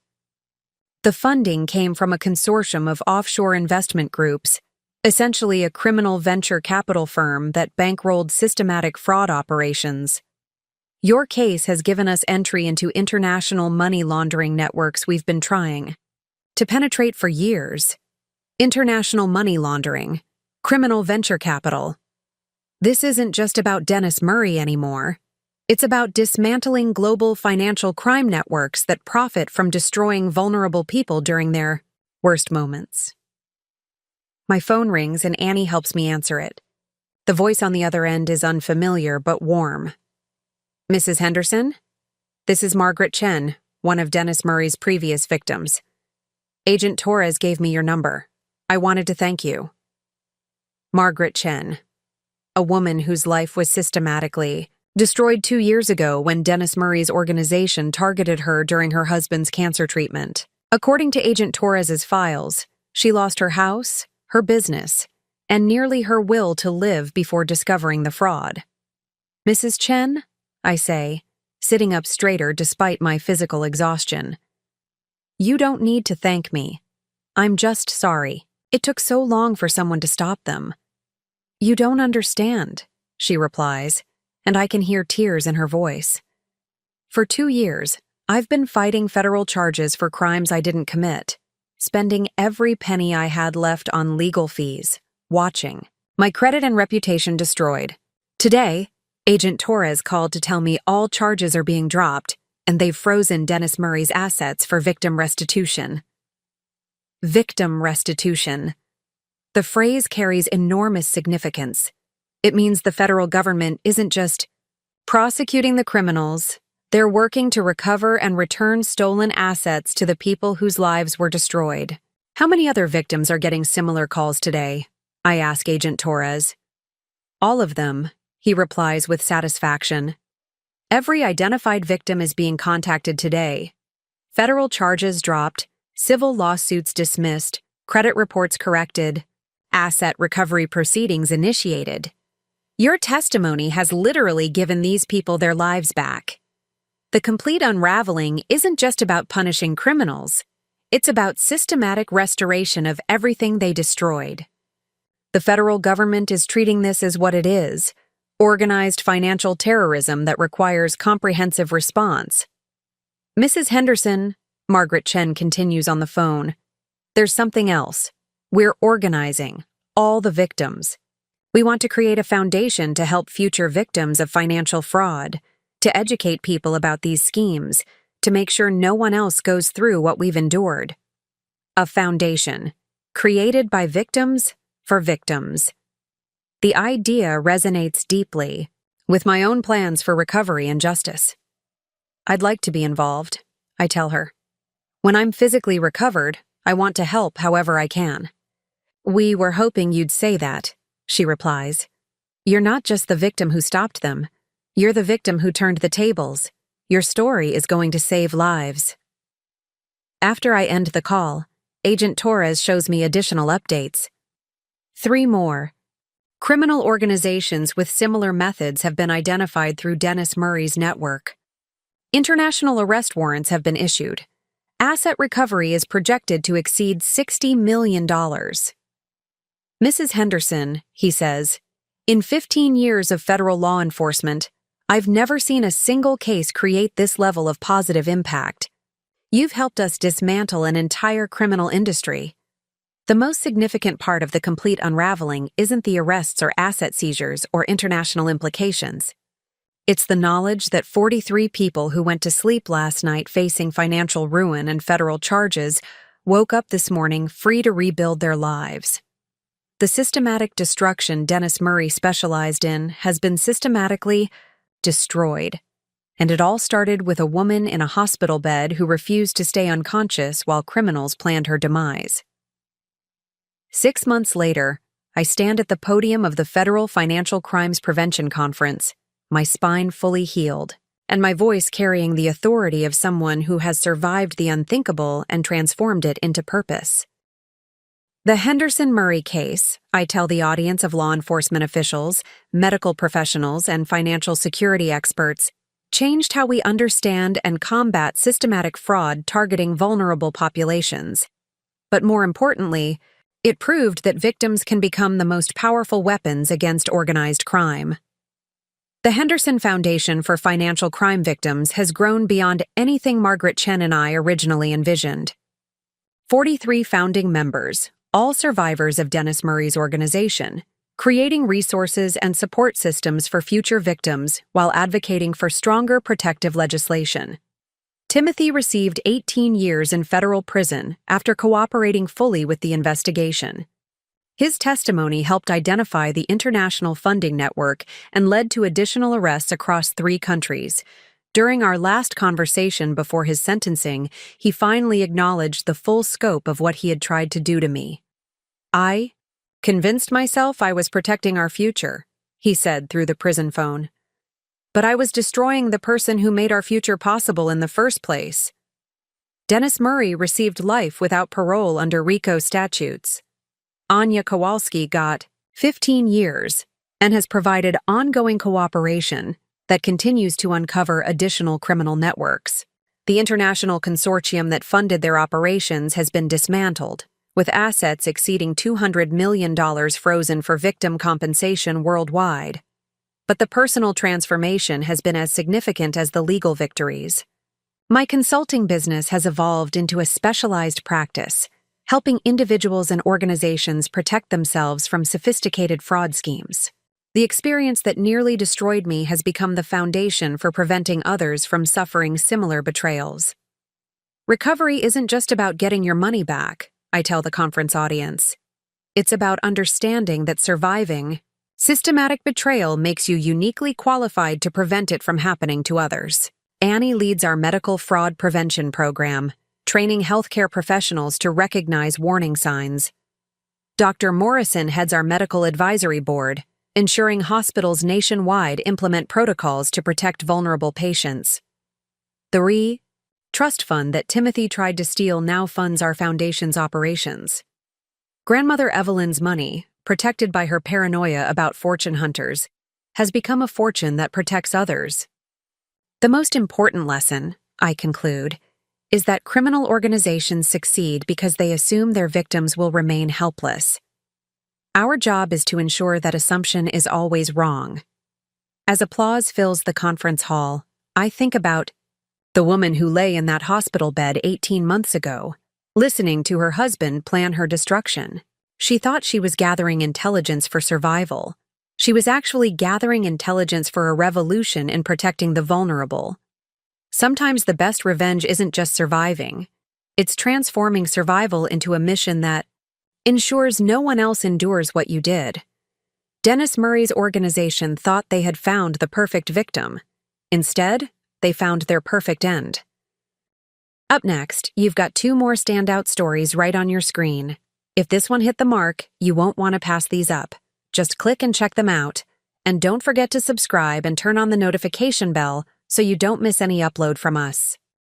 The funding came from a consortium of offshore investment groups, essentially a criminal venture capital firm that bankrolled systematic fraud operations. Your case has given us entry into international money laundering networks we've been trying to penetrate for years. International money laundering, criminal venture capital. This isn't just about Dennis Murray anymore. It's about dismantling global financial crime networks that profit from destroying vulnerable people during their worst moments. My phone rings and Annie helps me answer it. The voice on the other end is unfamiliar but warm. Mrs. Henderson? This is Margaret Chen, one of Dennis Murray's previous victims. Agent Torres gave me your number. I wanted to thank you. Margaret Chen, a woman whose life was systematically destroyed 2 years ago when Dennis Murray's organization targeted her during her husband's cancer treatment. According to Agent Torres's files, she lost her house, her business, and nearly her will to live before discovering the fraud. Mrs. Chen? I say, sitting up straighter despite my physical exhaustion. You don't need to thank me. I'm just sorry. It took so long for someone to stop them. You don't understand, she replies, and I can hear tears in her voice. For 2 years, I've been fighting federal charges for crimes I didn't commit, spending every penny I had left on legal fees, watching. My credit and reputation destroyed. Today, Agent Torres called to tell me all charges are being dropped, and they've frozen Dennis Murray's assets for victim restitution. Victim restitution. The phrase carries enormous significance. It means the federal government isn't just prosecuting the criminals, they're working to recover and return stolen assets to the people whose lives were destroyed. How many other victims are getting similar calls today? I ask Agent Torres. All of them, he replies with satisfaction. Every identified victim is being contacted today. Federal charges dropped, civil lawsuits dismissed, credit reports corrected, asset recovery proceedings initiated. Your testimony has literally given these people their lives back. The complete unraveling isn't just about punishing criminals. It's about systematic restoration of everything they destroyed. The federal government is treating this as what it is, organized financial terrorism that requires comprehensive response. Mrs. Henderson, Margaret Chen continues on the phone, there's something else. We're organizing all the victims. We want to create a foundation to help future victims of financial fraud, to educate people about these schemes, to make sure no one else goes through what we've endured. A foundation, created by victims for victims. The idea resonates deeply, with my own plans for recovery and justice. I'd like to be involved, I tell her. When I'm physically recovered, I want to help however I can. We were hoping you'd say that, she replies. You're not just the victim who stopped them. You're the victim who turned the tables. Your story is going to save lives. After I end the call, Agent Torres shows me additional updates. 3 more. Criminal organizations with similar methods have been identified through Dennis Murray's network. International arrest warrants have been issued. Asset recovery is projected to exceed $60 million. Mrs. Henderson, he says, in 15 years of federal law enforcement, I've never seen a single case create this level of positive impact. You've helped us dismantle an entire criminal industry. The most significant part of the complete unraveling isn't the arrests or asset seizures or international implications. It's the knowledge that 43 people who went to sleep last night facing financial ruin and federal charges woke up this morning free to rebuild their lives. The systematic destruction Dennis Murray specialized in has been systematically destroyed, and it all started with a woman in a hospital bed who refused to stay unconscious while criminals planned her demise. 6 months later, I stand at the podium of the Federal Financial Crimes Prevention Conference, my spine fully healed, and my voice carrying the authority of someone who has survived the unthinkable and transformed it into purpose. The Henderson Murray case, I tell the audience of law enforcement officials, medical professionals, and financial security experts, changed how we understand and combat systematic fraud targeting vulnerable populations. But more importantly, it proved that victims can become the most powerful weapons against organized crime. The Henderson Foundation for Financial Crime Victims has grown beyond anything Margaret Chen and I originally envisioned. 43 founding members, all survivors of Dennis Murray's organization, creating resources and support systems for future victims while advocating for stronger protective legislation. Timothy received 18 years in federal prison after cooperating fully with the investigation. His testimony helped identify the international funding network and led to additional arrests across 3 countries. During our last conversation before his sentencing, he finally acknowledged the full scope of what he had tried to do to me. I convinced myself I was protecting our future, he said through the prison phone. But I was destroying the person who made our future possible in the first place. Dennis Murray received life without parole under RICO statutes. Anya Kowalski got 15 years and has provided ongoing cooperation that continues to uncover additional criminal networks. The international consortium that funded their operations has been dismantled, with assets exceeding $200 million frozen for victim compensation worldwide. But the personal transformation has been as significant as the legal victories. My consulting business has evolved into a specialized practice, helping individuals and organizations protect themselves from sophisticated fraud schemes. The experience that nearly destroyed me has become the foundation for preventing others from suffering similar betrayals. Recovery isn't just about getting your money back, I tell the conference audience. It's about understanding that surviving systematic betrayal makes you uniquely qualified to prevent it from happening to others. Annie leads our medical fraud prevention program, training healthcare professionals to recognize warning signs. Dr. Morrison heads our medical advisory board, ensuring hospitals nationwide implement protocols to protect vulnerable patients. The trust fund that Timothy tried to steal now funds our foundation's operations. Grandmother Evelyn's money, protected by her paranoia about fortune hunters, has become a fortune that protects others. The most important lesson, I conclude, is that criminal organizations succeed because they assume their victims will remain helpless. Our job is to ensure that assumption is always wrong. As applause fills the conference hall, I think about the woman who lay in that hospital bed 18 months ago, listening to her husband plan her destruction. She thought she was gathering intelligence for survival. She was actually gathering intelligence for a revolution in protecting the vulnerable. Sometimes the best revenge isn't just surviving. It's transforming survival into a mission that ensures no one else endures what you did. Dennis Murray's organization thought they had found the perfect victim. Instead, they found their perfect end. Up next, you've got 2 more standout stories right on your screen. If this one hit the mark, you won't want to pass these up. Just click and check them out. And don't forget to subscribe and turn on the notification bell so you don't miss any upload from us.